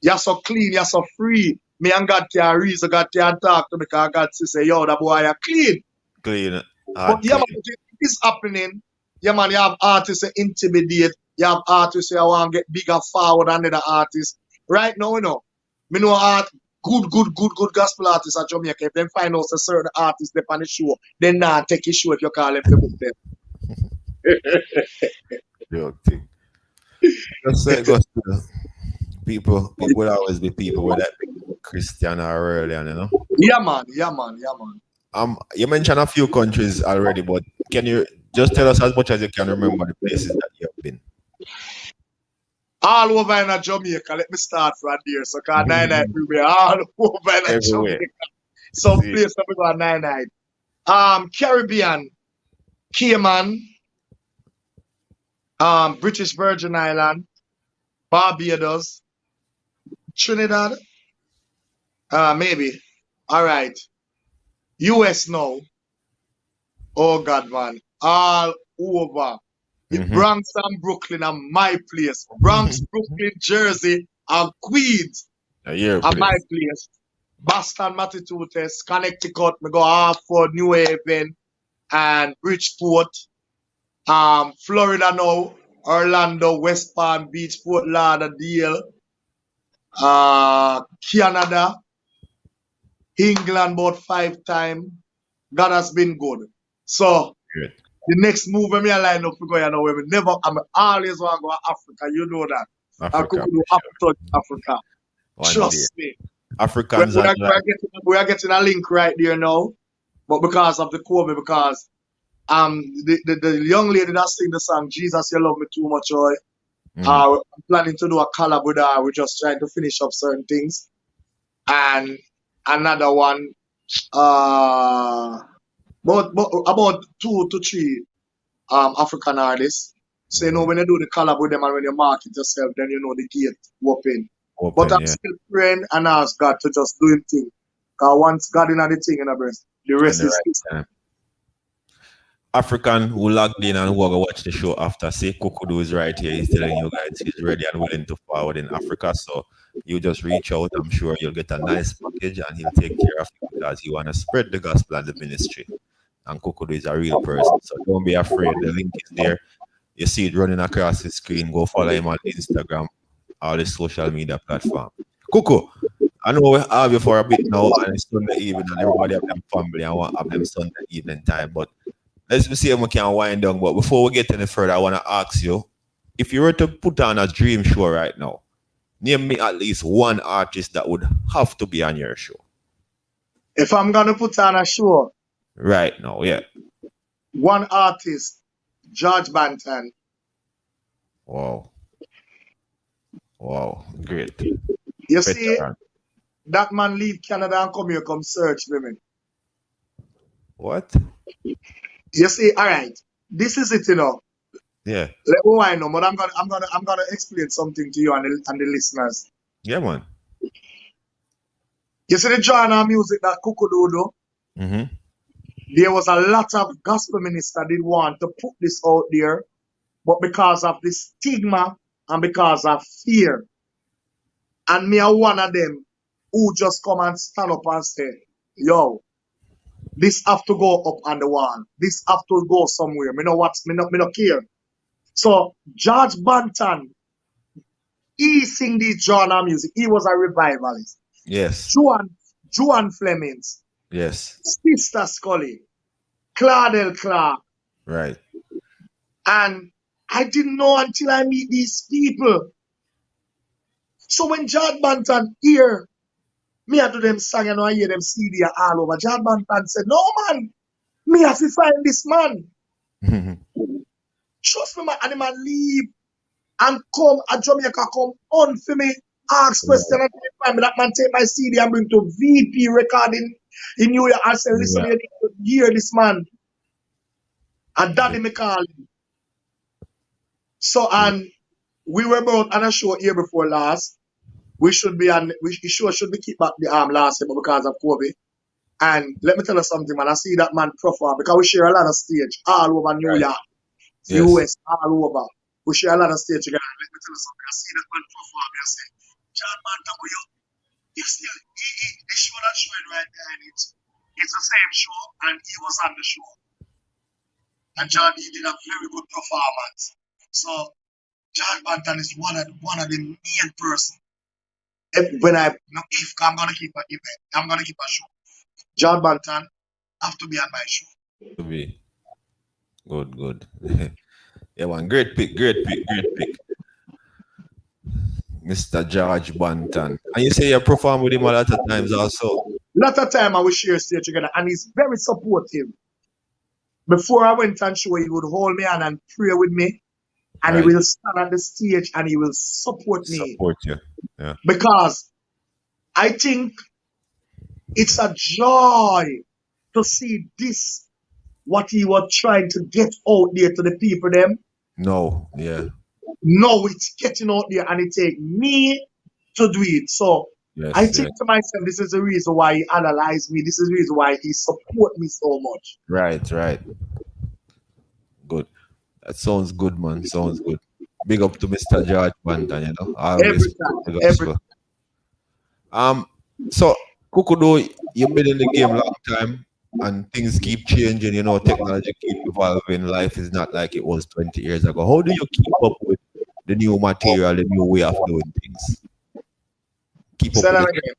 You're so clean, you're so free. Me and God can reason, God can talk to me because God say, yo, that boy are clean. Clean. But Hard yeah, man, clean. it is happening. Yeah, man, you have artists that intimidate. You have artists that want to get bigger forward than the artists. Right now, me know good gospel artists at Jamaica. If they find out a certain artist they on the show, then nah take a show if you call them to book them. Joke thing. Just say it goes to the people will always be people, whether Christian or religion, you know. Yeah, man, yeah, man, yeah, man. You mentioned a few countries already, but can you just tell us as much as you can remember the places that you have been? All over in Jamaica, let me start from there. So, cause 99 everywhere, all over in Everywhere. Jamaica. Some See, place that we go 99. Caribbean, Cayman, British Virgin Island, Barbados, Trinidad, maybe. All right. US now. Oh God, man. All over. The Mhm. Bronx and Brooklyn are my place. Bronx, Brooklyn, Jersey, and Queens Your are my place. place. Boston, Massachusetts, Connecticut, me go Hartford, New Haven, and Bridgeport. Florida now, Orlando, West Palm Beach, Fort Lauderdale, Canada, England about 5 times. God has been good. So Good. the next move when me a line up to go, you know, where me never, I'm always want to go to Africa. You know that. I could Africa do for up sure. touch Africa. One day. Trust me. Africans and like We are getting a link right there now, but because of the COVID, because the young lady that sing the song Jesus You Love Me Too Much, I'm planning to do a collab with her. We're just trying to finish up certain things, and another one, about 2 to 3 African artists. So you know when you do the collab with them and when you market yourself, then you know the gate open. But open, I'm yeah. still praying and ask God to just do him thing. Because once God in the thing in the breast, the And rest the is right time. African who logged in and who are gonna watch the show after, say Kukudoo is right here. He's telling you guys he's ready and willing to forward in Africa. So you just reach out. I'm sure you'll get a nice package and he'll take care of you because he wanna spread the gospel and the ministry. And Kukudoo is a real person. So don't be afraid. The link is there. You see it running across the screen. Go follow him on Instagram, all the social media platform. Kuku, I know we have you for a bit now, and it's Sunday evening, and everybody have them family and want to have them Sunday evening time. But let's see if we can wind down. But before we get any further, I want to ask you, if you were to put on a dream show right now, name me at least one artist that would have to be on your show. If I'm gonna put on a show, Right now, yeah. one artist, George Banton. Wow. Wow. Great. You see, Veteran. that man leave Canada and come here, come search for me. What? You see, all right. This is it, Yeah. Let me wind up, but I'm gonna explain something to you and the listeners. Yeah, man. You see the genre of music that Kukudoo do? Mm-hmm. There was a lot of gospel ministers did want to put this out there, but because of the stigma and because of fear, and me are one of them who just come and stand up and say, yo, this have to go up on the wall. This have to go somewhere. Me know what, me no care. So George Banton he sing this genre music. He was a revivalist. Yes. Juan Flemings, Yes. Sister Scully, Claudel Clark. Right. And I didn't know until I meet these people. So when John Banton hear me, I do them song and I hear them CD all over. John Banton said, no man, me have to find this man. Trust me, man, and the man leave and come at Jamaica, come on for me, ask question and find me. That man take my CD and bring to VP recording in New York and say, listen, you need to hear this man. And daddy me call him. So, and we were both on a show here before last. We should be on, the show should be keep back the arm last year, but because of COVID. And let me tell you something, man. I see that man perform because we share a lot of stage all over New York, US, all over. We share a lot of stage together. Let me tell you something. I see that man perform. I say, John Banton, you still, the show that's showing right there, and it's the same show, and he was on the show. And John, he did a very good performance. So, John Banton is one of the main person. If I'm gonna keep an event, I'm gonna keep a show. John Banton have to be on my show. To be good. Yeah, man. Great pick. Mr. George Banton. And you say you perform with him a lot of times also. Lot of time I will share stage together, and he's very supportive. Before I went on show, he would hold me hand and pray with me, and he will stand on the stage and he will support me. Support you. Yeah. Because I think it's a joy to see this, what he was trying to get out there to the people them. No, yeah. No, it's getting out there and it takes me to do it. So I think to myself, this is the reason why he analyzed me. This is the reason why he support me so much. Right. Good. That sounds good, man. Sounds good. Big up to Mr. George Banton, you know. Every time. So Kukudoo, you've been in the game a long time and things keep changing, you know, technology keep evolving. Life is not like it was 20 years ago. How do you keep up with the new material, the new way of doing things? Keep up Say that with again.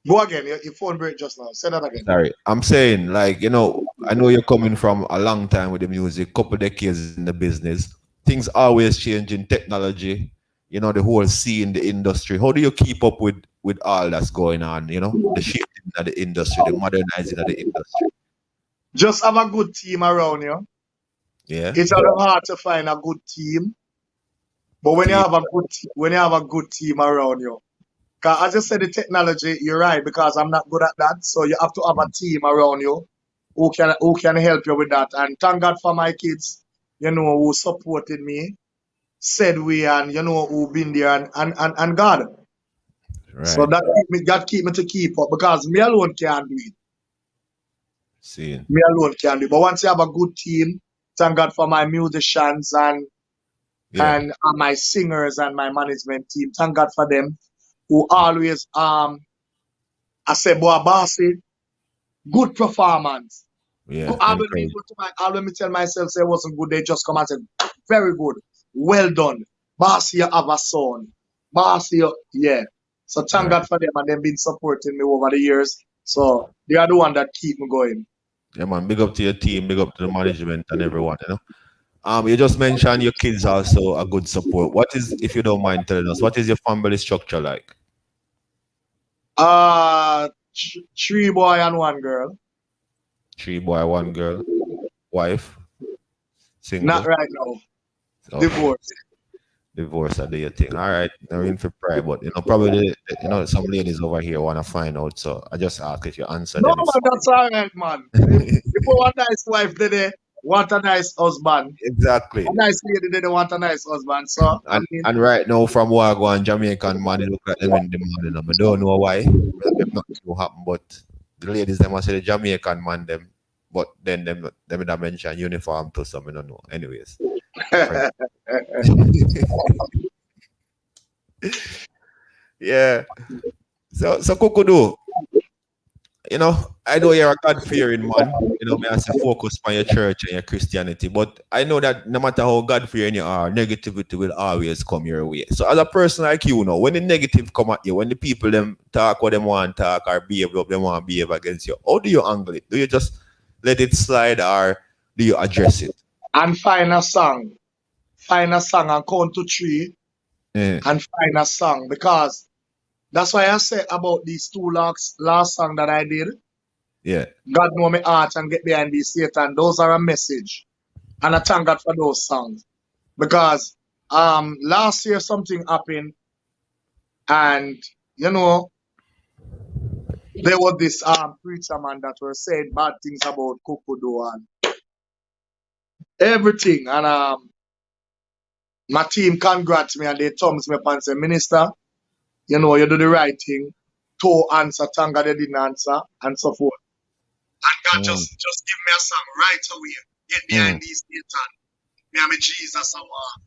Go again. Your phone break just now. Say that again. Sorry. I'm saying, like, you know, I know you're coming from a long time with the music, couple decades in the business. Things always changing, technology, you know, the whole scene, the industry. How do you keep up with all that's going on, you know, the shaping of the industry, the modernizing of the industry? Just have a good team around you. Yeah. It's a little hard to find a good team. But when you have a good team around you, because as I said, the technology, you're right, because I'm not good at that. So you have to have a team around you who can help you with that. And thank God for my kids, you know, who supported me, said we, and you know, who been there and God. Right. So that keep me to keep up, because me alone can't do it. Me alone can't do it. But once you have a good team, thank God for my musicians and my singers and my management team. Thank God for them who always I say, boy, bossy, good performance. Yeah. When me tell myself say it wasn't good, they just come and say, very good, well done. Bossy, you have a son. Bossy, yeah. So thank God for them, and they've been supporting me over the years. So they are the one that keep me going. Yeah, man. Big up to your team, big up to the management and everyone, you know. You just mentioned your kids also a good support. What is, if you don't mind telling us, what is your family structure like? 3 boy and 1 girl. 3 boy, 1 girl. Wife? Single? Not right now. Oh. Divorce, I do your thing. All right, I'm in for pride, but you know, probably some ladies over here want to find out. So I just ask if you answer. No, man, that's all right, man. If you want a nice wife, they want a nice husband. Exactly. A nice lady, they want a nice husband. So and right now, from Wagwan, Jamaican man, they look at them in the morning. I don't know why. Maybe nothing will happen, but the ladies them must say the Jamaican man them, but then them that mention uniform to some, I don't know. Anyways. Yeah. So Kukudoo, You know, I know you're a God-fearing man. You know, me I say focus on your church and your Christianity. But I know that no matter how God-fearing you are, negativity will always come your way. So as a person like you know, when the negative come at you, when the people them talk what they want to talk or behave what they want to behave against you, how do you angle it? Do you just let it slide or do you address it? And find a song. Find a song and count to three Yeah. and find a song. Because that's why I say about these two last song that I did. Yeah. God know me heart and get behind these Satan. Those are a message. And I thank God for those songs. Because last year something happened and you know there was this preacher man that was saying bad things about Kukudoo and everything. And my team congrats me and they thumbs me up and say, Minister, you know, you do the right thing. To answer, thank God they didn't answer, and so forth. And God just give me a song right away. Get behind these Satan. Me and me Jesus I walk.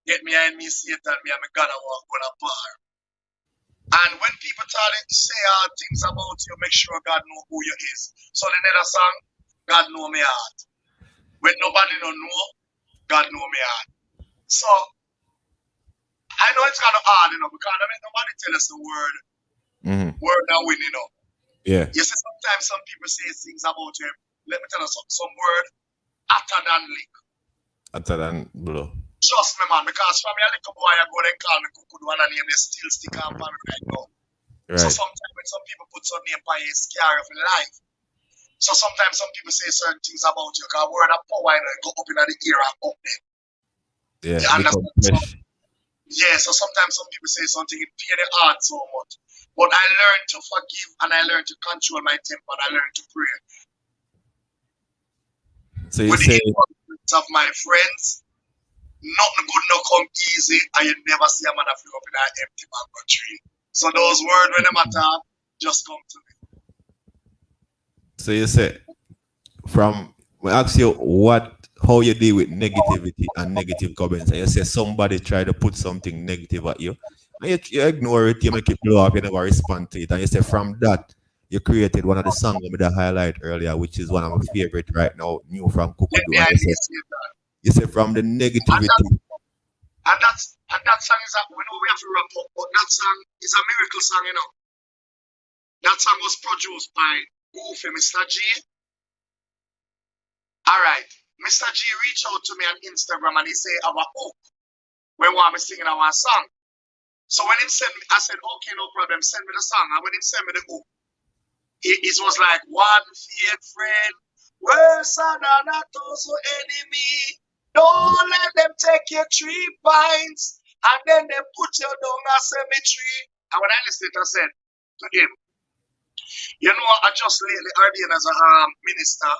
Get behind me Satan, me and me God I walk on a bar. And when people try to say things about you, make sure God know who you is. So the next song, God know me heart. When nobody don't know, God know me heart. So I know it's kind of hard, you know, because I mean nobody tell us the word. Word that win, you know. Yeah. You see, sometimes some people say things about you. Let me tell you some word hotter than lick. Hotter than blow. Trust me, man, because from a little boy, I go and call me Kukudoo and a name, they still stick on for me right now. Right. So sometimes when some people put some name by you, it's scary of life. So sometimes some people say certain things about you, because word of power, you know, go up in the ear and up there. Yeah. You understand? So sometimes some people say something, it pain the heart so much. But I learned to forgive and I learned to control my temper and I learned to pray. So you with say the influence of my friends, nothing good no come easy and you never see a man fling up in an empty mango tree. So those words when they matter, just come to me. So you say from we ask you how you deal with negativity and negative comments, and you say somebody try to put something negative at you, and you ignore it, you make it blow up, you never respond to it, and you say from that you created one of the songs with the highlight earlier, which is one of my favorite right now, new from Kukudoo. Yeah, And you say from the negativity. And that song is we know we have to wrap up, but that song is a miracle song, you know. That song was produced by Goofy, Mr. G. Alright. Mr. G reached out to me on Instagram and he said, our hook. We want me singing our song. So when he sent me, I said, okay, no problem, send me the song. And when he sent me the hook, it was like one feared friend, worse than a thousand enemy. Don't let them take your 3 pints and then they put you down a cemetery. And when I listened, I said to him, you know, I just lately ordained as a minister.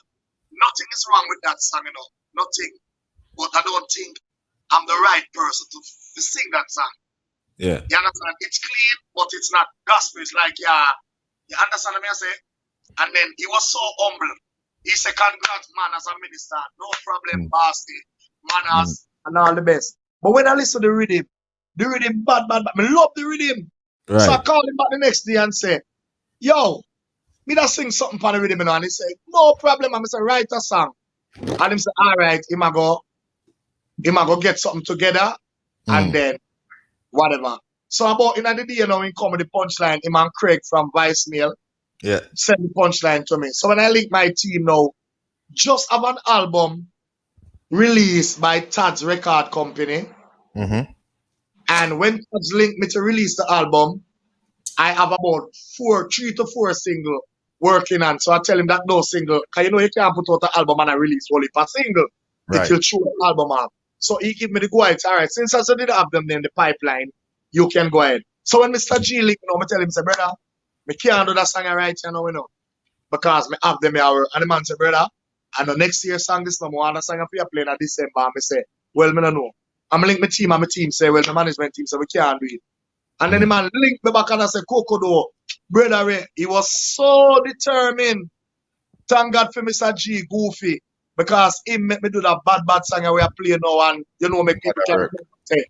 Nothing is wrong with that song, you know. Nothing. But I don't think I'm the right person to sing that song. Yeah. You understand? It's clean, but it's not gospel. It's like, you understand what I say? And then he was so humble. He said, congrats, man, as a minister. No problem, bossy. Manners and all the best. But when I listen to the rhythm bad. I love the rhythm. Right. So I called him back the next day and say, yo, me that sing something for the rhythm, you know? And he said, no problem. I said, write a song. And he said, all right, he might go get something together and then whatever. So about in the day, you know, when come with the punchline, him and Craig from Vicemail send the punchline to me. So when I link my team now, just have an album released by Tad's record company. And when Tad's linked me to release the album, I have about 3 to 4 singles working on. So I tell him that no single, because you know you can't put out an album and I release only per single. It will show the album up. So he give me the go ahead. All right, since I didn't have them in the pipeline, you can go ahead. So when Mr. G link, you know, I tell him, say, brother, I can't do that song right, you know, because I have them here. And the man say, brother, and the next year song this no more, and the song I play in December. And I say, well, I don't know. I'm link my team and my team say, well, the management team say, we can't do it. And then the man link me back and I say, Kukudoo, brother, he was so determined. Thank God for Mr. G, Goofy, because he make me do that bad song we are playing now and, you know, make people can say,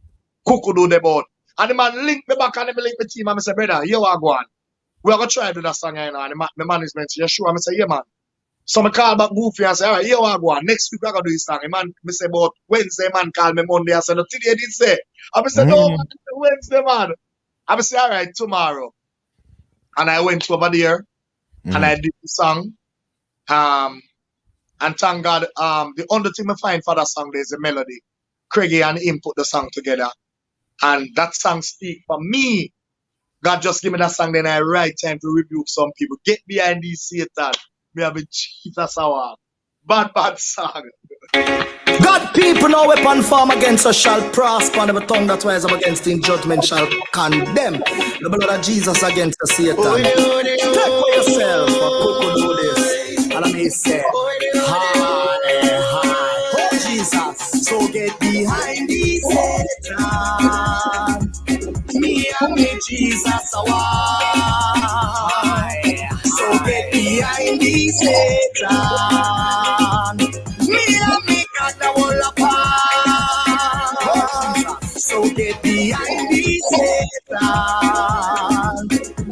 Kukudoo the board. And the man link me back and he link my team and I say, brother, here I go on. We are going to try to do that song, you know, and the management say, you sure? I say, yeah, man. So I call back Goofy and say, all right, here we go. Next week we are going to do this song. Man, I say, about Wednesday, man, call me Monday. I said, no, today did say. I say, no, man, Wednesday, man. I say, all right, tomorrow. And I went over there and I did the song. And thank God, the only thing I find for that song there is the melody. Craigie and him put the song together. And that song speak for me. God just give me that song, then I right time to rebuke some people. Get behind these Satan. Me have a Jesus hour. Bad song. God, people, no weapon form against us shall prosper, and every tongue that rises up against in judgment shall condemn. The blood of Jesus against the Satan. Take for yourself, for Kukudoo this. And I may say, hi, oh Jesus, so get behind the Satan. Me and me, Jesus, a why. So get behind the Satan. Me and me got the whole apart. So get behind the Satan.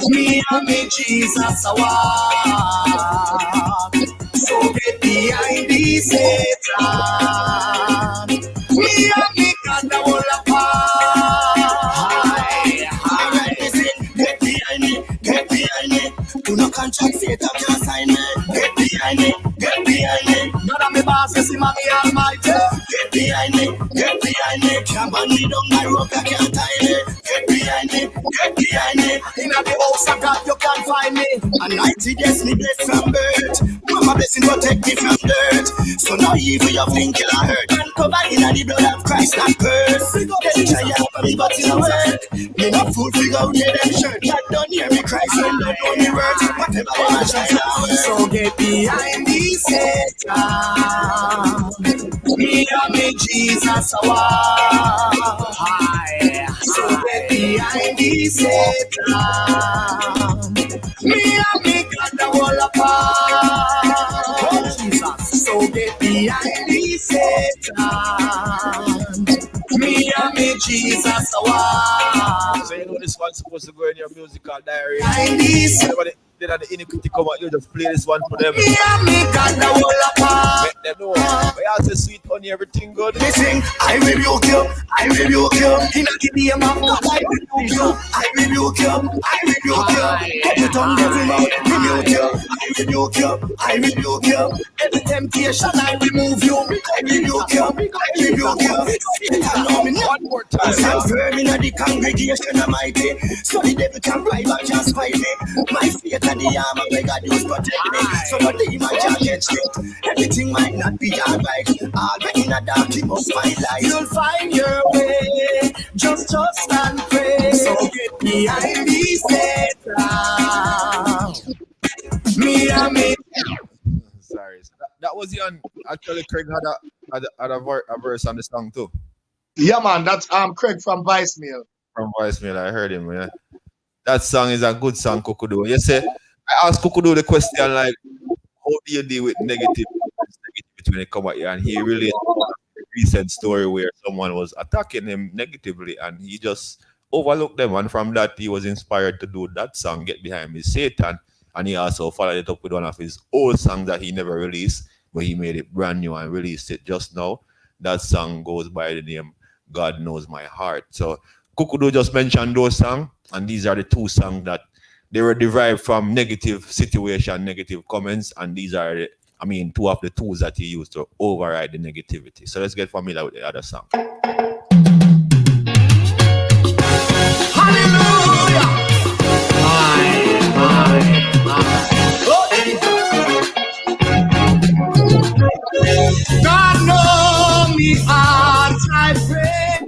Me and me, Jesus, a walk. So get behind the Satan. Me and me got the whole apart. Get behind me, get behind me. Do not contract Satan, can't sign me. Get behind me, get behind me. None of me bosses, him and me almighty. Get behind me, get behind me. Can't ban me down my rope, I can't tie me. Get behind me, get behind me. In the house of God, you can't find me. And 90 days me blessed from birth. Mama blessing protect me from dirt. So now evil you think you'll hurt. And cover in the blood of Christ and curse. Get try out for me, but it's a work. Me not fool figure out redemption. God don't hear me Christ and don't know me words. Whatever I try now. So get behind the Satan. Me and me Jesus a walk. So get behind the Satan. Me and me got the whole apart. Jesus. So get behind the Satan. Me and me Jesus a walk. So you know this one's supposed to go in your musical diary. Behind the Satan. Everybody did the iniquity come out, you just play this one for them. Me and me got the whole apart. Let them know. But you say sweet honey, everything good. Listen, I rebuke you, I rebuke you. In a gideon of God, I rebuke you, I rebuke you, I rebuke you. Get your tongue every mouth, rebuke you, I rebuke you, I rebuke you. Every temptation, I remove you, I rebuke you, I rebuke you. One more time. I'm firm in the congregation of mighty, so the devil can bribe and can't spite me. My faith and the armor where God use protect me, so no demon can catch me. Everything might not be alright, all but in a dark you must find light. You'll find your way, just trust and pray. So get behind the Satan. Me and me. Sorry. So that was the actually Craig had a verse on the song too. Yeah, man, that's Craig from Vicemail. From voicemail, I heard him. Yeah. That song is a good song, Kukudoo. You say, I asked Kukudoo the question like, how do you deal with negativity when it come at you? And he related a recent story where someone was attacking him negatively and he just overlooked them. And from that, he was inspired to do that song, Get Behind Me, Satan. And he also followed it up with one of his old songs that he never released, but he made it brand new and released it just now. That song goes by the name God Knows My Heart. So Kukudoo just mentioned those songs, and these are the two songs that they were derived from negative situation, negative comments, and these are the, two of the tools that he used to override the negativity. So let's get familiar with the other song. Hallelujah! God know me heart, I pray.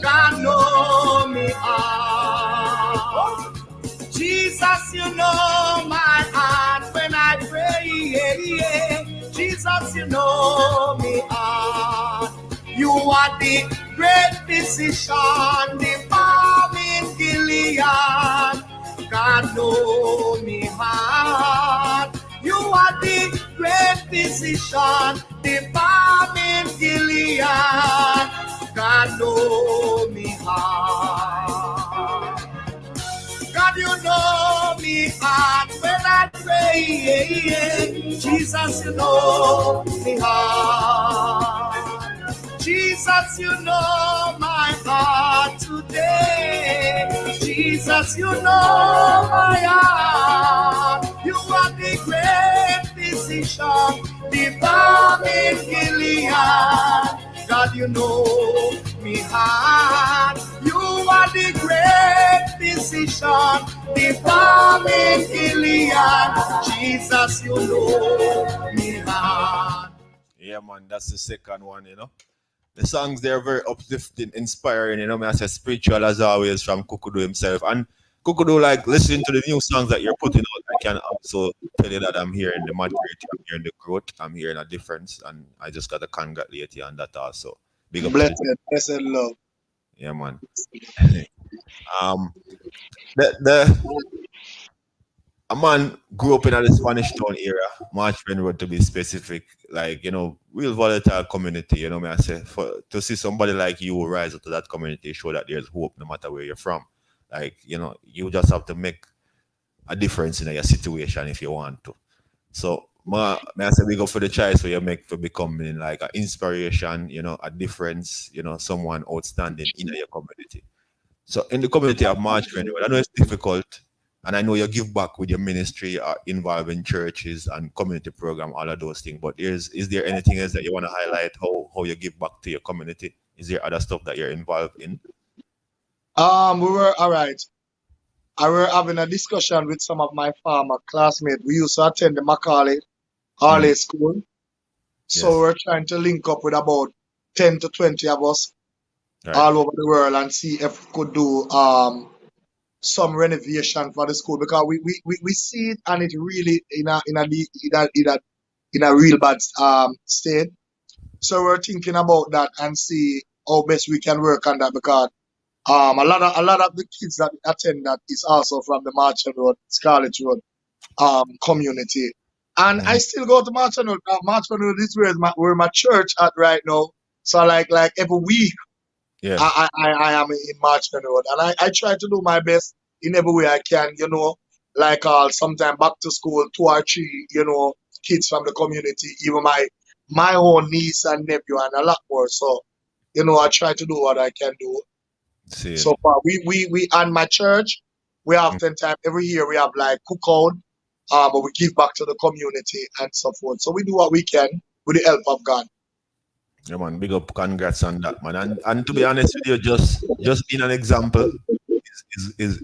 God know me heart. Jesus, you know my heart when I pray. Jesus, you know me heart. You are the great physician, the balm in Gilead. God know me heart. You are the great physician, the balm in Gilead. God know me heart. God, you know Jesus, you know me heart. Jesus, you know my heart today. Jesus, you know my heart. You are the great physician, the balm in Gilead. God, you know me heart. You are the great physician, the balm in Gilead. Jesus, you know me heart. Yeah, man, that's the second one, you know. The songs they're very uplifting, inspiring, you know. I say spiritual as always from Kukudoo himself. And Kukudoo, like listening to the new songs that you're putting out, I can also tell you that I'm hearing the maturity, I'm hearing the growth, I'm hearing a difference, and I just got to congratulate you on that also. Big up to Blessed, the blessed love. yeah, man. um, the a man grew up in the Spanish Town era, Marchman Road to be specific, like, you know, real volatile community, you know, me I say, for to see somebody like you rise up to that community, show that there's hope no matter where you're from. Like, you know, you just have to make a difference in your situation if you want to. So, may I say, we go for the choice where you make for becoming like an inspiration, you know, a difference, you know, someone outstanding in your community. So in the community of March 21, I know it's difficult, and I know you give back with your ministry, involving churches and community program, all of those things. But is there anything else that you want to highlight? How you give back to your community? Is there other stuff that you're involved in? We were all right. I were having a discussion with some of my former classmates. We used to attend the Macaulay Mm, Harley School. So yes. we're trying to link up with about 10 to 20 of us Right. all over the world and see if we could do some renovation for the school because we see it and it really in a real bad state. So we're thinking about that and see how best we can work on that because a lot of the kids that attend that is also from the Marchand Road, Scarlet Road community. And I Mhm. still go to Marchand Road. Marchand Road is where my church at right now. So like every week Yes. I am in Marchman Road, and I try to do my best in every way I can, like sometime back to school, two or three, kids from the community, even my own niece and nephew, and a lot more. So, I try to do what I can do. Seeing. So far, we and my church, we oftentimes every year we have like cookout, but we give back to the community and so forth. So we do what we can with the help of God. Yeah, man, big up, congrats on that, man. And to be honest with you, just being an example is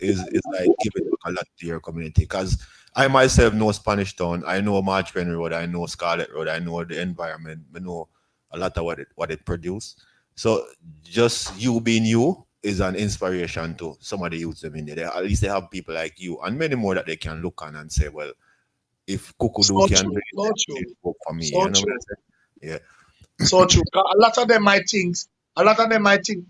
like giving back a lot to your community. Because I myself know Spanish Town, I know Marchpen Road, I know Scarlet Road, I know the environment, I know a lot of what it produced. So just you being you is an inspiration to some of the youths them in there. At least they have people like you and many more that they can look on and say, well, if Kukudoo So can do true, it, so then true, it work for me. so You know what true. I'm saying? Yeah. So true. A lot of them might think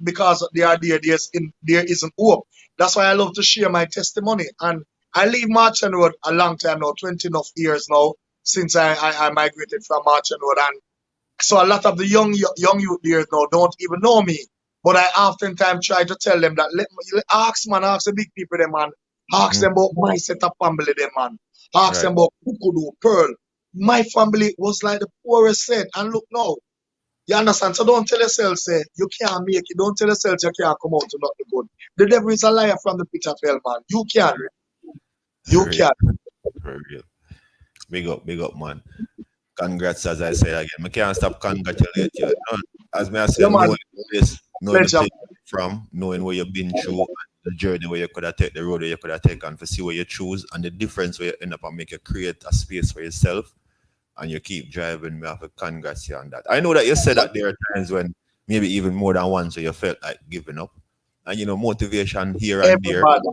because they are there isn't hope. That's why I love to share my testimony. And I leave Marchand Road a long time now, 20 enough years now, since I migrated from Marchand Road. And so a lot of the young youth there now don't even know me. But I oftentimes try to tell them that ask the big people them man. Ask Mm, them about my set of family them man. Ask right. them about Kukudoo, Pearl. My family was like the poorest set. And look now. You understand? So don't tell yourself, say, you can't make it. Don't tell yourself you can't come out to nothing good. The devil is a liar from the pit of hell, man. You can. You For real. can. For real. Big up, man. Congrats, as I say again. I can't stop congratulate you. As me I Yeah, say, man. knowing the Pledge place you're from, knowing where you've been through, and the journey where you could have taken, the road where you could have taken, to see where you choose, and the difference where you end up and make you create a space for yourself, and you keep driving. Me have to congrats you on that. I know that you said that there are times when maybe even more than once where you felt like giving up, and motivation here and there. Everybody.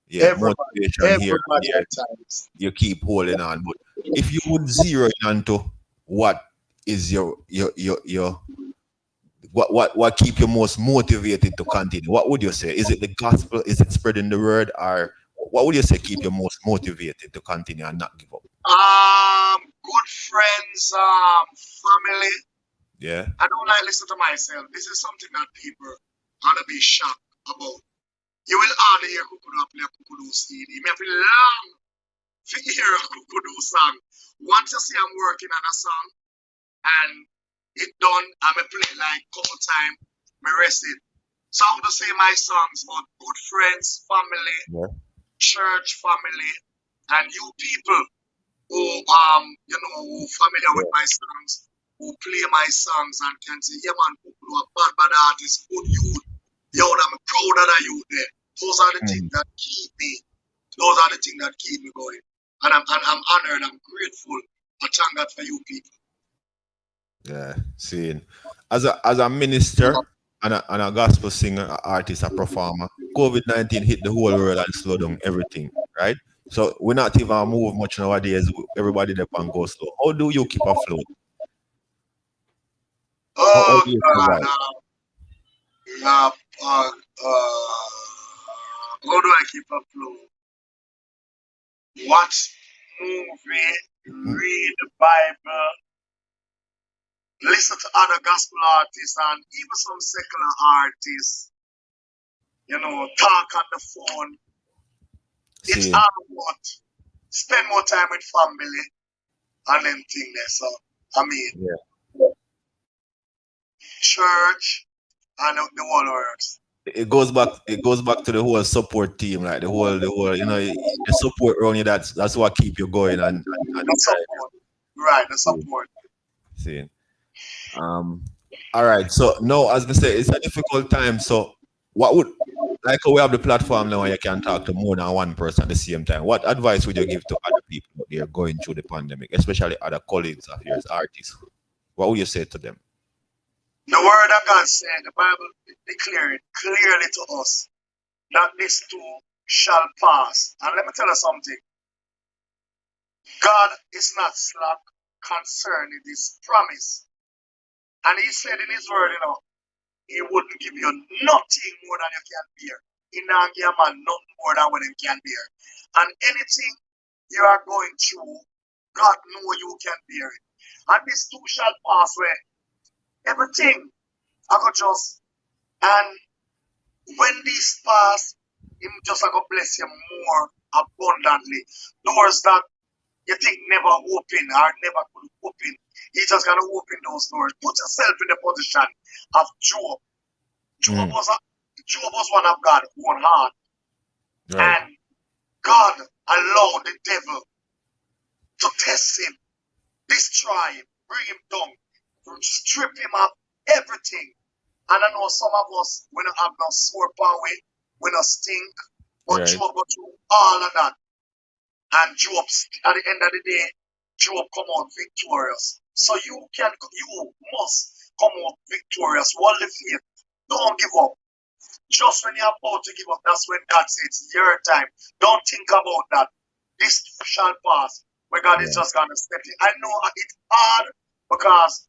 Yeah, Everybody. motivation here and Everybody there. at times. You keep holding on. But if you would zero in onto what is your what keep you most motivated to continue, what would you say? Is it the gospel? Is it spreading the word? Or what would you say keep you most motivated to continue and not give up? Good friends, family. Yeah. I don't like listen to myself. This is something that people gonna be shocked about. You will hardly hear Kukudoo play Kukudoo CD. Me have a long to hear a Kukudoo song. Once you see I'm working on a song and it done, I'm going to play it like couple time, me rest it. So I want to say my songs about good friends, family, Yeah. church family, and you people who who familiar with my songs, who play my songs and can say, yeah man, Kukudoo, a bad artist, good youth. Yo, I'm proud of that youth there. Those are the things that keep me. Those are the things that keep me going. And I'm honored, I'm grateful. I thank God for you people. Yeah, seeing as a minister and a gospel singer, a artist, a performer, COVID-19 hit the whole world and slowed down everything, right? So we're not even move much nowadays. Everybody there can go slow. How do you keep afloat? How Oh do you God, survive? how do I keep afloat? Watch movie, read the Bible, listen to other gospel artists and even some secular artists, talk on the phone. It's Seeing, all about spend more time with family and them things there. So I mean yeah. church and the whole works. It goes back to the whole support team, like the whole, the support around you. That's what keep you going and The support. Right, the driving. support. Seeing. All right. So now, as I say, it's a difficult time. So, what would like we have the platform now, where you can talk to more than one person at the same time. What advice would you give to other people out there going through the pandemic, especially other colleagues of yours, artists? What would you say to them? The word of God said, the Bible declared it clearly to us that this too shall pass. And let me tell you something. God is not slack concerning this promise. And he said in his word, he wouldn't give you nothing more than you can bear. He not give a man nothing more than what he can bear. And anything you are going through, God know you can bear it. And this too shall pass where everything I could just, and when this pass, him just I go bless you more abundantly. Doors that you think never open or never could open. He just gonna open those doors. Put yourself in the position of Job. Job was one of God's own heart. Right. And God allowed the devil to test him, destroy him, bring him down, strip him of everything. And I know some of us, we don't have no sore power, we don't stink, but Right. Job go through all of that. And Job, at the end of the day, Job come out victorious. So you must come out victorious. Hold the faith. Don't give up. Just when you're about to give up, that's when God says it's your time. Don't think about that. This shall pass. But God is just gonna step in. I know it's hard because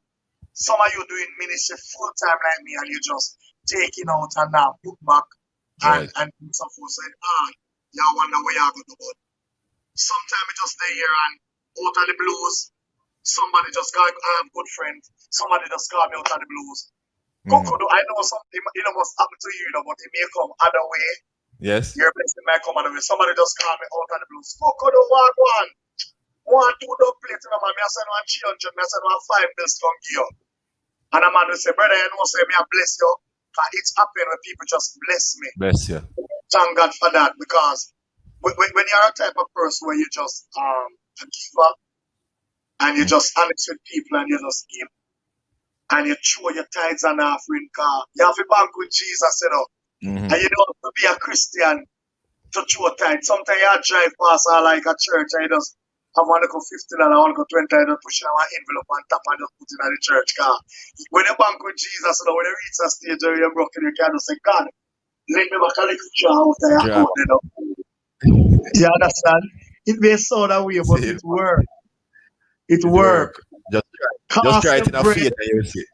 some of you doing ministry full time like me and you just taking out and now put back Right. and some folks say, y'all wonder where y'all gonna go. Sometimes we just stay here and out of the blues. Somebody just call I have good friends. Somebody just call me out of the blues. Kukudoo, I know something must happen to you, but it may come other way. Yes. Your blessing might come other way. Somebody just call me out of the blues. Kukudoo, one. 1, 2 dog plates in a man. Me I send 1 300, me I send 5 bills from you. And a man will say, brother, you know, say me I bless you. Because it's happened when people just bless me. Bless you. Thank God for that, because when you're a type of person where you just a giver and you just honest with people and you just give and you throw your tithes and offering, car you have to bank with Jesus, and you don't have to be a Christian to throw tithes. Sometimes you drive past like a church and you just have one go $50, one go 20, you just push in one envelope on top and just put it in the church car. When you bank with Jesus, when you reach a stage where you're broken, you can just say, God, let me back a little draw out of your account, You understand? It may sound that way, but See, it works. It it works. work. Just Cast try your it in a bread, faith and you'll see.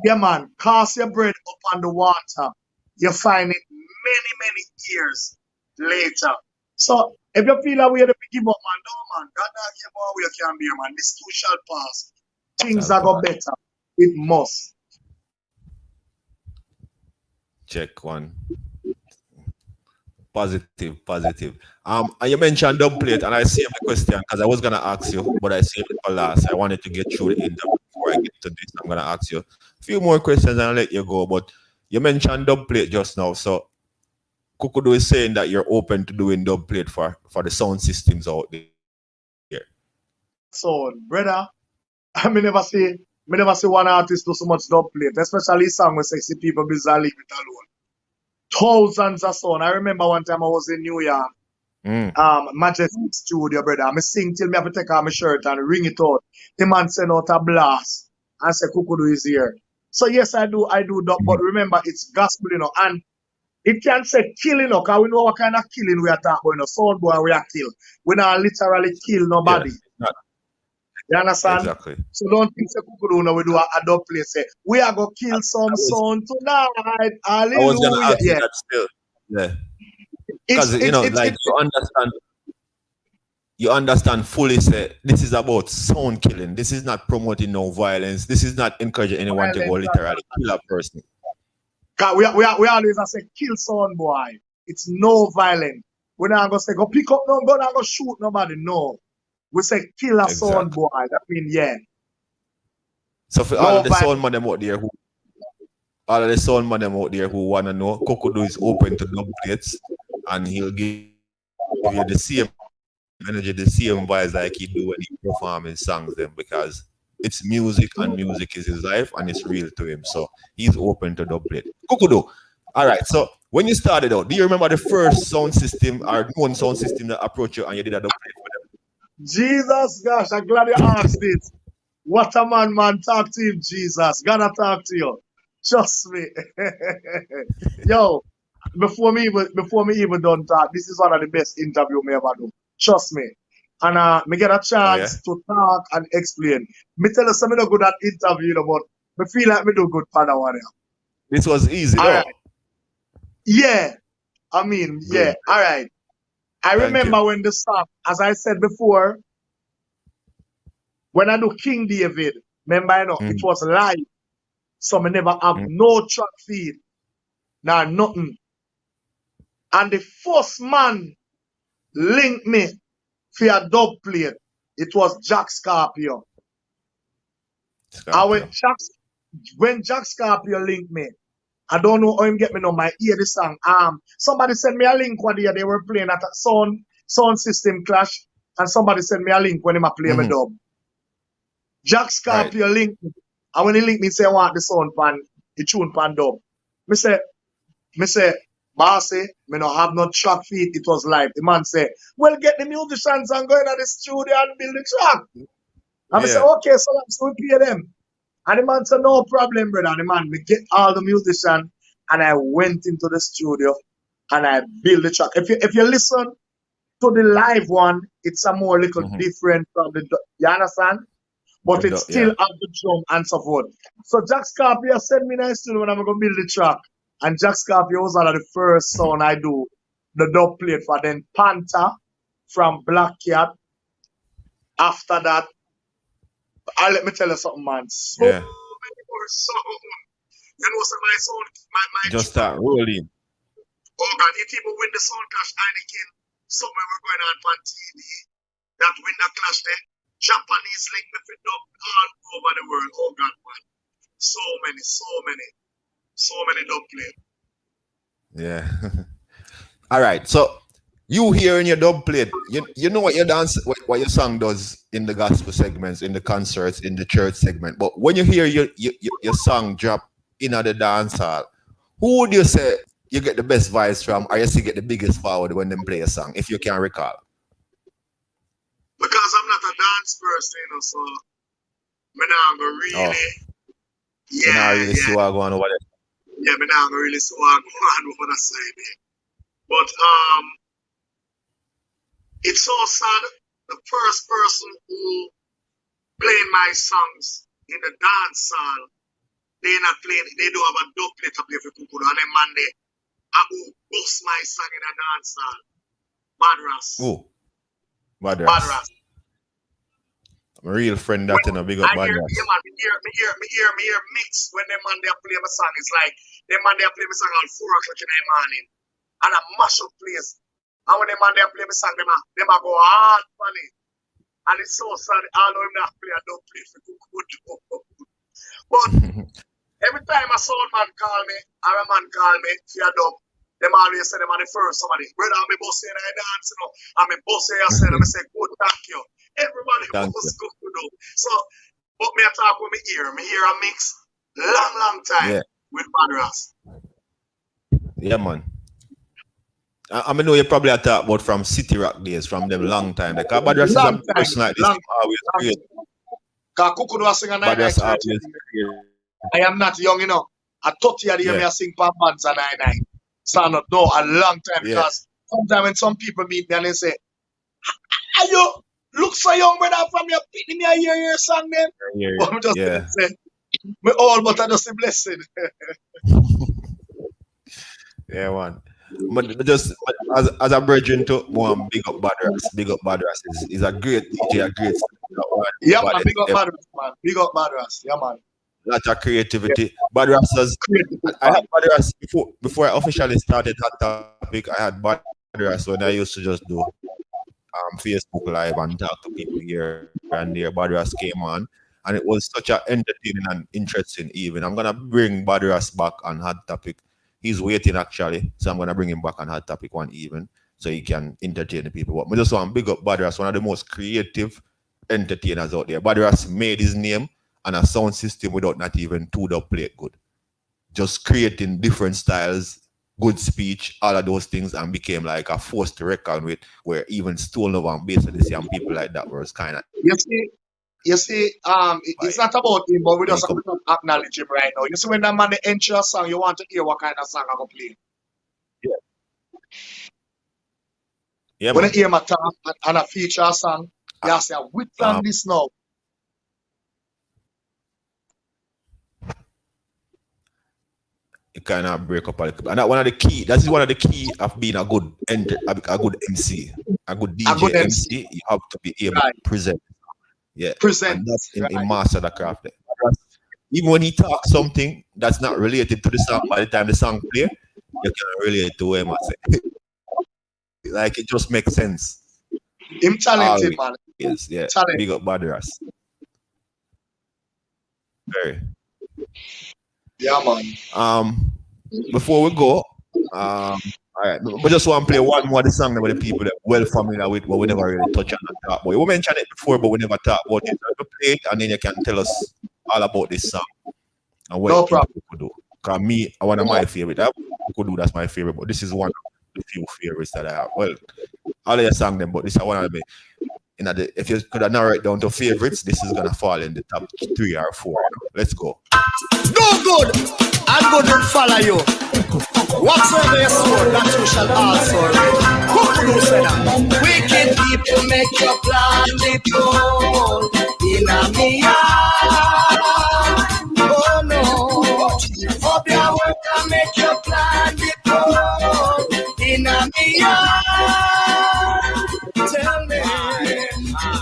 yeah, man. Cast your bread upon the water. You find it many, many years later. So if you feel that way, to give up, man, no, man. God not give up where you can be, man. This too shall pass. Things Shall are go pass. better. It must. Check one. Positive, positive. And you mentioned dub plate, and I saved the question because I was gonna ask you, but I saved it for last. I wanted to get through the interview before I get to this. I'm gonna ask you a few more questions and I'll let you go. But you mentioned dub plate just now, so Kukudoo is saying that you're open to doing dub plate for the sound systems out there. So, brother, I never see one artist do so much dub plate, especially song with sexy people bizarre leave it alone. Thousands of songs. I remember one time I was in New York, Majestic Studio, brother. I sing till me have to take off my shirt and ring it out. The man send out a blast and say Kukudoo is here. So yes, I do dub, but remember it's gospel, and it can't say kill, because we know what kind of killing we are talking about, sound boy we are kill. We not literally kill nobody. Yes, You understand? exactly. So don't think say Kukudoo now we do a dub play. Say we are gonna kill some sound tonight. I was gonna Hallelujah. ask you Yeah. that still. Yeah. It's Because you understand fully say this is about sound killing. This is not promoting no violence. This is not encouraging anyone to go literally kill a person. we always say kill sound boy. It's no violence. We're not gonna say go pick up no gun and go shoot nobody. No. We say kill a sound boy. That means yeah. So for all of the sound man them out there who wanna know, Kukudoo is open to dub plates and he'll give you the same energy, the same vibes like he do when he perform his songs them, because it's music and music is his life and it's real to him. So he's open to dub plate. Kukudoo. All right. So when you started out, do you remember the first sound system or one sound system that approached you and you did a dub plate for them? Jesus, gosh, I'm glad you asked this. What a man, talk to him, Jesus. Gonna talk to you. Trust me. Yo, before me even done talk, this is one of the best interview me ever do. Trust me. And me get a chance to talk and explain. Me tell you something good at interview, but me feel like me do good for that one. This was easy, All though. right. Yeah. I mean, Good. yeah. All right. I remember when the song, as I said before, when I do King David, remember, it was live. So I never have no track feed. Nah, nothing. And the first man linked me for a dub plate. It was Jack Scorpio. And when Jack Scorpio linked me, I don't know how him get me no my ear the song. Somebody sent me a link one day. They were playing at a sound system clash, and somebody sent me a link when him a play me dub. Jack Scorpio linked me, and when he linked me, say I want the sound pan, the tune pan dub. Me say, bossy, me no have no track feed. It was live. The man say, well, get the musicians and go in the studio and build the track. And I say, okay, so we pay them. And the man said, no problem, brother. And the man, we get all the musicians, and I went into the studio and I built the track. If you listen to the live one, it's a more little different from the, you understand? But it's still have the drum and so forth. So Jack Scorpio sent me in the studio when I'm going to build the track. And Jack Scorpio was one of the first sound I do the dub plate for. Then Panther from Black Cat. After that, let me tell you something, man. So many more songs. You know, so my sound, my just start rolling. Oh God, it even win the sound clash Heineken. Somewhere we're going on TV. That win the clash there. Japanese link me for dub all over the world. Oh God, man. So many dub play. Yeah. All right. So you here in your dub plate, you know what your what your song does in the gospel segments, in the concerts, in the church segment. But when you hear your song drop in the dance hall, who would you say you get the best vibes from, or you still get the biggest forward when they play a song, if you can recall? Because I'm not a dance person, so me not go really. You not really see what going over there. Yeah, me not go really see what going over the side there. But it's so sad. The first person who playing my songs in the dance hall, they not playing. They do have a dub plate to play for Kukudoo, and then man they who bust my song in a dance hall. Bad Ras. Oh, Bad Ras. I'm a real friend that in a big up Bad Ras. Me hear mix when them man they play my song. It's like them man they play my song at 4 o'clock in the morning. and a mash up place. And when the man they play me song, them a go hard funny. And it's so sad, all of them not play and don't play for Kukudoo. But every time a sound man call me, or a man call me, for a dub, them always say them are the first somebody. Brother, I'm a boss here and I dance, you know. I'm a boss here, and I say, good, thank you. Everybody was Kukudoo. So, but me a talk with me ear. Me hear a mix long time with Badras. Yeah, man. I know you probably have talked about from City Rock days, from them long time. Like, Badras is a person like this, always great. Because Kukudoo sing a 99. I am not young, you know. I 30 years me I sing Pam Bands and 99. So no, a long time because sometimes when some people meet me and they say, "Are you look so young, brother, from your picking me a hear your song then?" But I'm just say, me all but I just a blessing. Yeah, man. But just as a brethren to one big up Badras is a great DJ, a great yeah, man, big up Badras, man. Big up Badras, yeah, man. Lot of creativity. Badras I had Badras before I officially started that topic. I had Badras when I used to just do Facebook Live and talk to people here and there. Badras came on, and it was such an entertaining and interesting evening. I'm gonna bring Badras back on Hot Topic. He's waiting actually, so I'm gonna bring him back on Hot Topic one evening so he can entertain the people. But I just want to big up Badras, one of the most creative entertainers out there. Badras made his name on a sound system without not even tuned up play it good. Just creating different styles, good speech, all of those things, and became like a force to reckon with, where even Stone Love and basically the same people like that was kind of. You see, it's not about him, but we just have to acknowledge him right now. You see, when that man enter a song, you want to hear what kind of song I'm going to play. Yeah. When you hear my talk and a feature song, you say, which song this now? It kind of break up a little bit. And that is one of the key of being a good MC, a good DJ MC. You have to be able to present. Yeah, present. And that's in master the craft. Even when he talks something that's not related to the song, by the time the song play, you can relate to him. Like it just makes sense. Him talented, man. Yes, yeah. Talented. Big up Badras. Very. Yeah, man. Before we go, all right, we just want to play one more of the song with the people that well familiar with, but we never really touch on and talk about it. We mentioned it before, but we never talk about it. So we play it, and then you can tell us all about this song and what no problem. Kukudoo. Because me, one of my favorite. Kukudoo, that's my favorite, but this is one of the few favorites that I have. Well, all of your song them, but this is one of the. If you could narrow it down to favorites, this is gonna fall in the top 3 or 4. Let's go. Do good, and good will follow you. Whatsoever you sow, that you shall also reap. Kukudoo said that. Wicked people make your plan the gold in a me yard. Oh no, hope your work can make your plan the gold in a me yard. Tell me,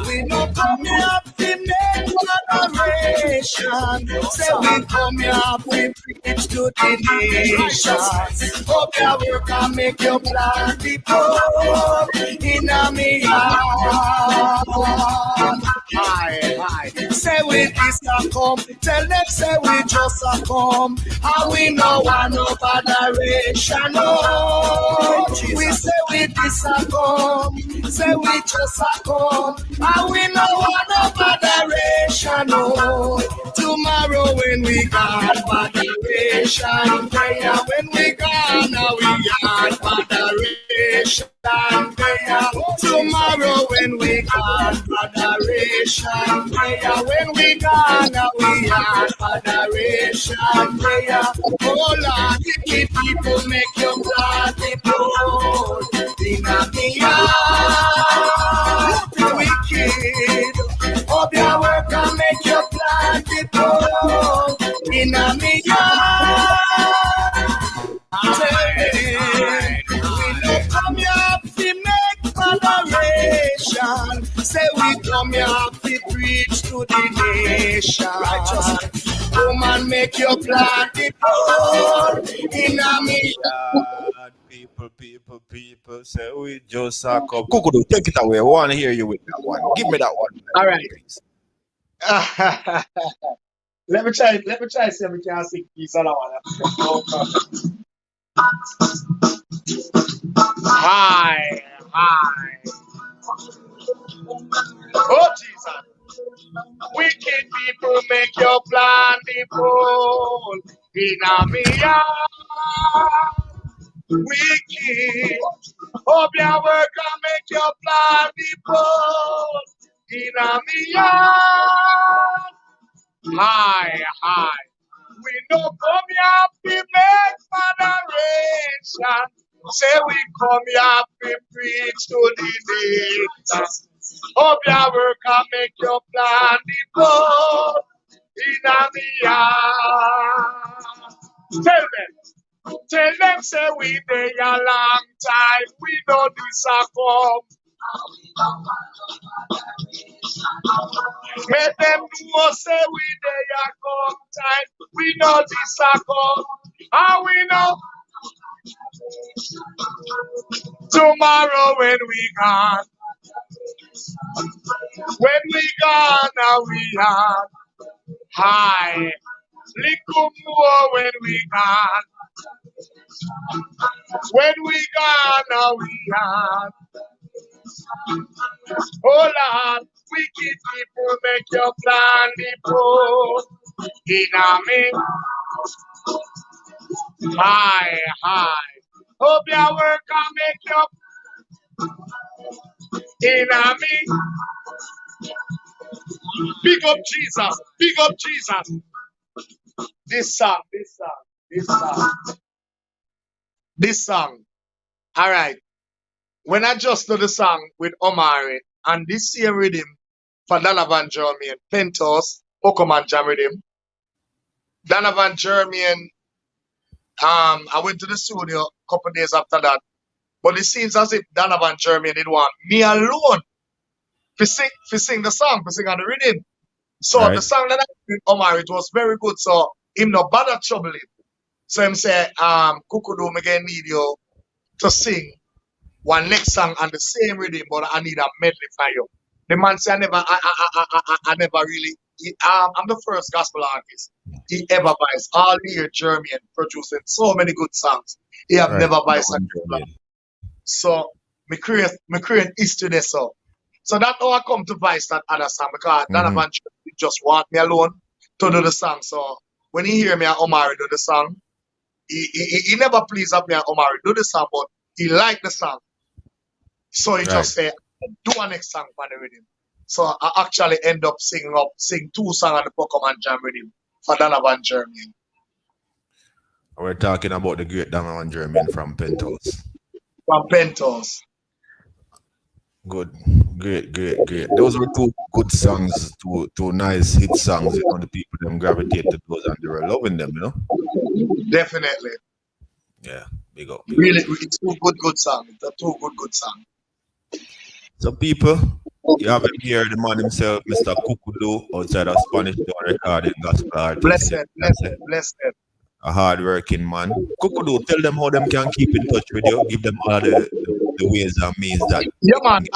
we don't come here to make adoration. Say we come here to preach to the nation. Hope your work can make your plan the poor in a me yard. Aye. Say we this a come, tell them say we just a come, and we no want no adoration. No, we say we this a come, say we just a come, and we no want no adoration. No, tomorrow when we got adoration prayer, when we gone now we got adoration prayer. Tomorrow when we got adoration prayer, when we gone now we got adoration prayer. Oh Lord, wicked people make your blood the blood in a me yard. Wicked, hope your work can make your blood the blood in a me yard. We don't come here to make adoration. Say we come here to preach to the nation. Righteous woman, make your blood the blood in a me yard. People People say we just suck up. Kukudoo, take it away. I want to hear you with that one. Give me that one. All right. Please. Let me try see if we can sing peace on that one. Hi. Oh Jesus. Wicked people make your plan the fool. In a me yard. Wicked. Hope your work and make your plan the fool. In a me yard. Hi. We no come here to make moderation. Say we come here to preach to the nations. Hope your work and make your plan the boat in a yard. Tell them say we dey a long time. We know this a come. Make them know say we dey a come time. We know this a come. And we know tomorrow when we gone. When we gone, now we are high. Little more when we gone. When we gone, now we are. Oh Lord, wicked people make your plan before. In a me. Hi. Hope your work can make your in a me. Big up Jesus. This song. All right. When I just do the song with Omari and this year rhythm for Donovan Jermaine, Pentos, Okoman Jam rhythm. Donovan Jermaine, I went to the studio a couple days after that. But it seems as if Donovan Jermaine did want me alone to sing the song, to sing on the rhythm. So Right. the song that I did with Omar, it was very good. So him no bother trouble him. So him say, Kukudoo, me again need you to sing one next song on the same rhythm, but I need a medley for you. The man say I never really. I'm the first gospel artist he ever buys all year Jermaine producing so many good songs. He have Right. never buys Donovan a Jermaine. so me create history there. So that's how I come to voice that other song because Donovan just want me alone to do the song. So when he hear me and Omari do the song, he never please up me and Omari do the song, but he like the song. So he just say, do a next song for the rhythm. So I actually end up sing 2 songs on the Pokemon Jam rhythm for Donovan Jermaine. We're talking about the great Donovan Jermaine from Pentos. From Pentos. Good, great. Those were 2 good songs, two nice hit songs. You know, the people them gravitate to those and they were loving them. You know. Definitely. Yeah, big up. Really, it's 2 good songs. It's a 2 good songs. So people, you have him here, the man himself, Mr. Kukudoo, outside of Spanish Town recording gospel artist. Blessed. A hard-working man. Kukudoo, tell them how them can keep in touch with you. Give them all the ways and means that. Yeah, man.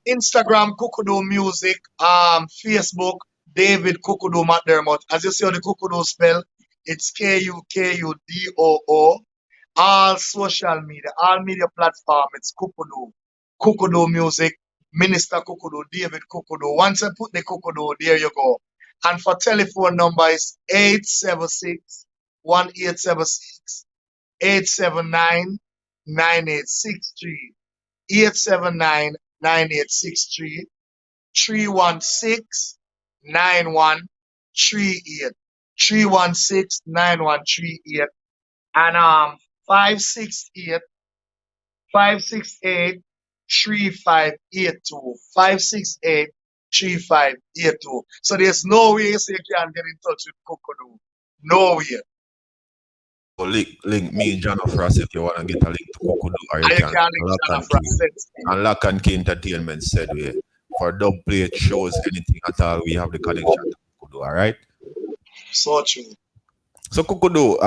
Instagram, Kukudoo Music. Facebook, David Kukudoo McDermott. As you see how the Kukudoo spell, it's Kukudoo. All social media, all media platform, it's Kukudoo. Kukudoo Music, Minister Kukudoo, David Kukudoo. Once I put the Kukudoo, there you go. And for telephone number is 876-1876 879-9863 879-9863 316-9138 316-9138 and 568 568 3582 568 3582. So there's no way you can get in touch with Kukudoo. No way. Link me and John Frost if you want to get a link to Kukudoo, or you can Lock and Key Entertainment said we for dub plate shows, anything at all, we have the connection to Kukudoo, all right? So true. So Kukudoo,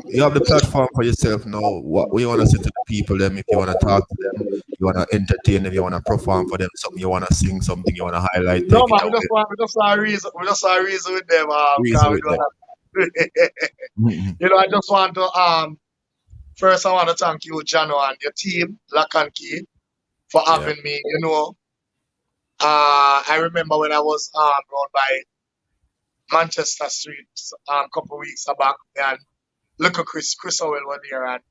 you have the platform for yourself now. What you want to say to the people them if you want to talk to them, you want to entertain them, you want to perform for them, something you want to sing, something you want to highlight, No take it man, away. we just want reason. We just want reason with them. Reason Cause we with them. don't have. Mhm. You know, I just want to first I want to thank you, Jano, and your team, Lock and Key, for Yeah. having me. You know, I remember when I was round by Manchester Street couple weeks back, and look at Chris Howell was there, and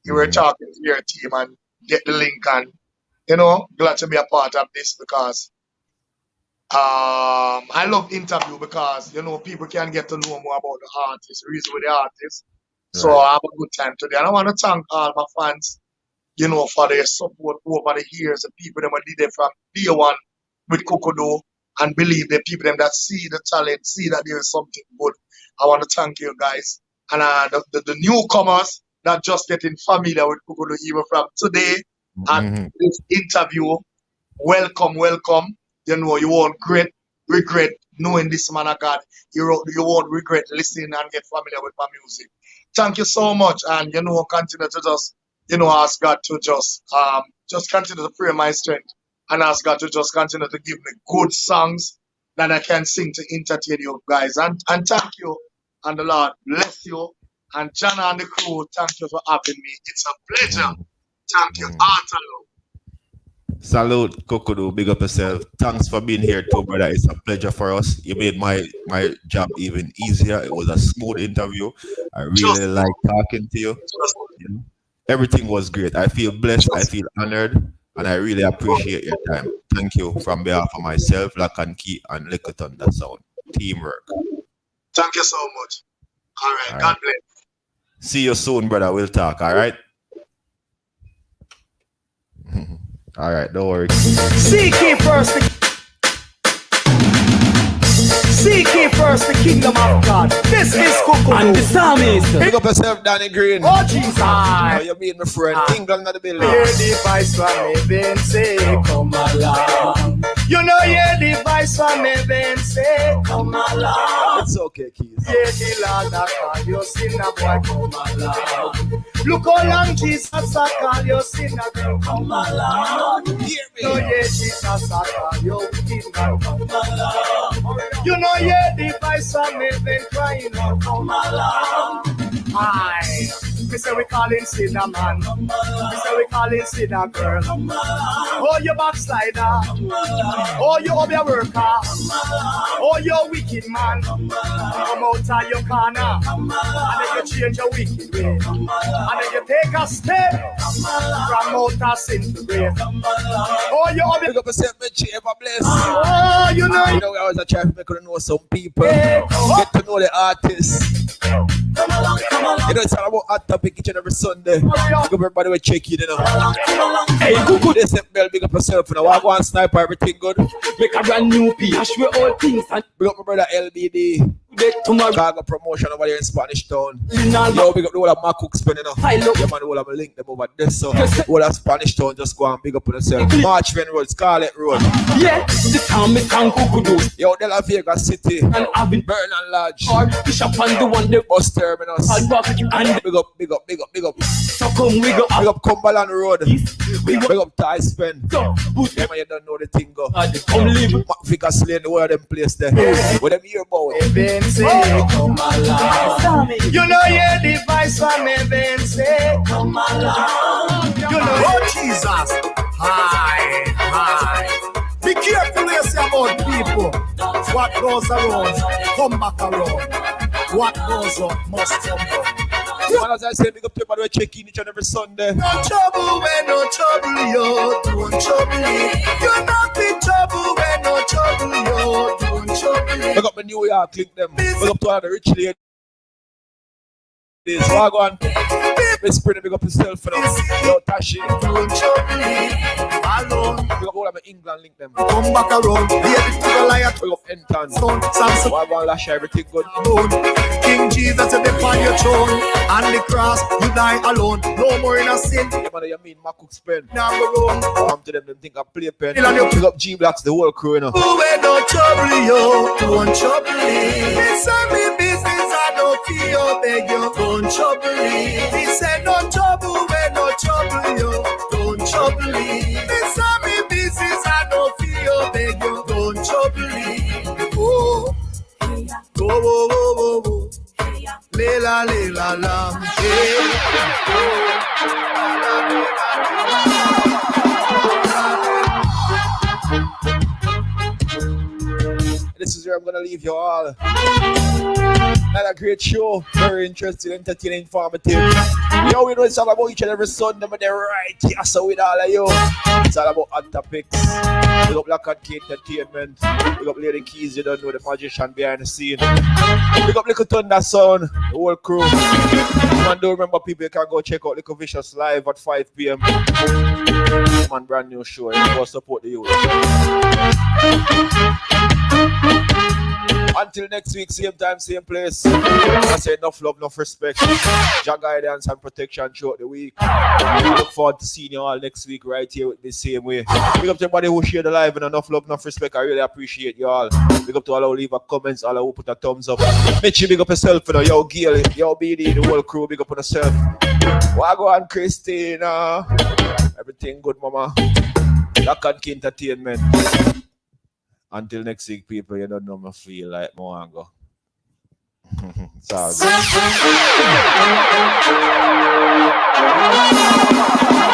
you were Mhm. talking to your team and get the link, and you know, glad to be a part of this because I love interview because you know people can get to know more about the artist, reason with the artist. So Right. I have a good time today, and I want to thank all my fans, you know, for their support over the years. The people that were there from day one with Kukudoo and believe the people them that see the talent, see that there is something good. I want to thank you guys. And the newcomers that just getting familiar with Kukudoo even from today and Mhm. this interview, welcome, welcome. You know, you won't regret knowing this man of God. You won't regret listening and get familiar with my music. Thank you so much. And you know, continue to just, you know, ask God to just continue to pray my strength and ask God to just continue to give me good songs that I can sing to entertain you guys. And thank you. And the Lord bless you. And Jana and the crew, thank you for having me. It's a pleasure. Mhm. Thank you, Mhm. heart and love. Salute, Kukudoo. Big up yourself. Thanks for being here too, brother. It's a pleasure for us. You made my job even easier. It was a smooth interview. I Just, really like talking to you. just, You know, everything was great. I feel blessed. I just. feel honored, and I really appreciate your time. Thank you from behalf of myself, Lock and Key, and Lickerton. That sound teamwork. Thank you so much. All right. All God right. bless. See you soon, brother. We'll talk. All right. All right. Don't worry. Seek ye first the kingdom of God. This is Kukudoo. And the psalmist. Big up yourself, Danny Green. Oh, Jesus. Oh, you mean my friend. England at the building. Hear the voice from heaven say, come along. You know, hear the voice from heaven say, come along. It's okay, Keys. Hear the Lord that call you sinner, boy, come along. Look how long Jesus a call you sinner, girl, come along. Hear me. No, yeah, Jesus a call you wicked man, come along. You know, yeah, the voice from heaven crying out, come along. Aye. We say we call him sinner man. We say we call him sinner girl. Oh, you backslider. Oh, you up your worker. Oh, you wicked man. Come out of your corner. And then you change your wicked way. And then you take a step from out of sin to grace. Oh, you up your... Big up yourself, Mitchie. Ever blessed. Oh, you know... You know, I was trying to make you know some people. Yeah. Get to know the artists. Come along, come along. You know, it's all about hot topic each and every Sunday. Big up everybody will check you, you know. Hey, Kukudoo, they say, Bell, big up yourself. You know, I go and sniper, everything good. make a brand new piece. Hash with all things and Big up my brother LBD. tomorrow. Chicago promotion over there in Spanish Town. Now, Yo, big up the whole of my cook spending now. I love Yeah, man, the whole of my link them over there. So, whole of Spanish Town, just go and big up on yourself. Marchman Road, Scarlet Road. yeah, the town me thank Kukudoo. Yo, De La Vega City. And I've been Bernal Lodge. hard Bishop and the one that Bus Terminus. I'll walk and Big up, big up, big up, big up. so come we go Big up up Cumberland Road. we Big go up Ty Spend. so put Yeah, man, you don't know the thing go. come live. Figure Slane, the whole of them place there. What them hear about? Heaven say come along. You know yeah the voice from heaven say come along. You know Oh Jesus! Hi. Be careful what you say about people. What goes around, come back around. What goes up must come down. Man, as I say, big up to everybody check in each and every Sunday. No trouble when no trouble you don't trouble me. You're not in trouble when no trouble you don't trouble me. Big up my New York link them. Big up to all the rich ladies. Wagwan. Miss Pretty, big up yourself for now. Yo, Tashi. Big up Don't trouble me. Alone, all of my England link them. come back around. Baby, to the liar. Big up Enton. Son, Samson, Wagwan, Lash, everything good. bone. King Jesus, you upon your throne. On the cross, you die alone. No more in a sin. Yeah, man, you mean Makuk Spend. Now go wrong. Come to them, them think I play pen. Big up G Blacks, the whole crew, you know. Who ain't no trouble you, don't trouble me. It's on me business, I don't feel you, beg you, don't trouble me. He said, no trouble when no trouble you, don't trouble me. This are me business, I don't feel you, beg you, don't trouble me. Oh, oh, oh, oh, oh. Lela, lela, la, This is where I'm gonna leave you all. Another great show, very interesting, entertaining, informative. Yo, we know it's all about each and every Sunday, but they're right here, so with all of you. It's all about hot topics. We got Black and Key Entertainment. We got Lady Keys, you don't know, the magician behind the scene. We got Little Thunder Sound, the whole crew. And don't remember, people, you can go check out Little Vicious live at 5 p.m. Man, brand new show. You go support the youth. Until next week, same time, same place. I say enough love, enough respect. Jah guidance and protection throughout the week. I look forward to seeing you all next week right here with the same way. Big up to everybody who shared the live and enough love, enough respect. I really appreciate you all. Big up to all who leave a comments, all who put a thumbs up. Mitchie, big up yourself, you know. Yo, Gail, yo, BD, the whole crew, big up on yourself. Wagwan, Christina. Everything good, mama. Black and Key Entertainment. Until next week, people, you don't know me feel like more and go. It's all good.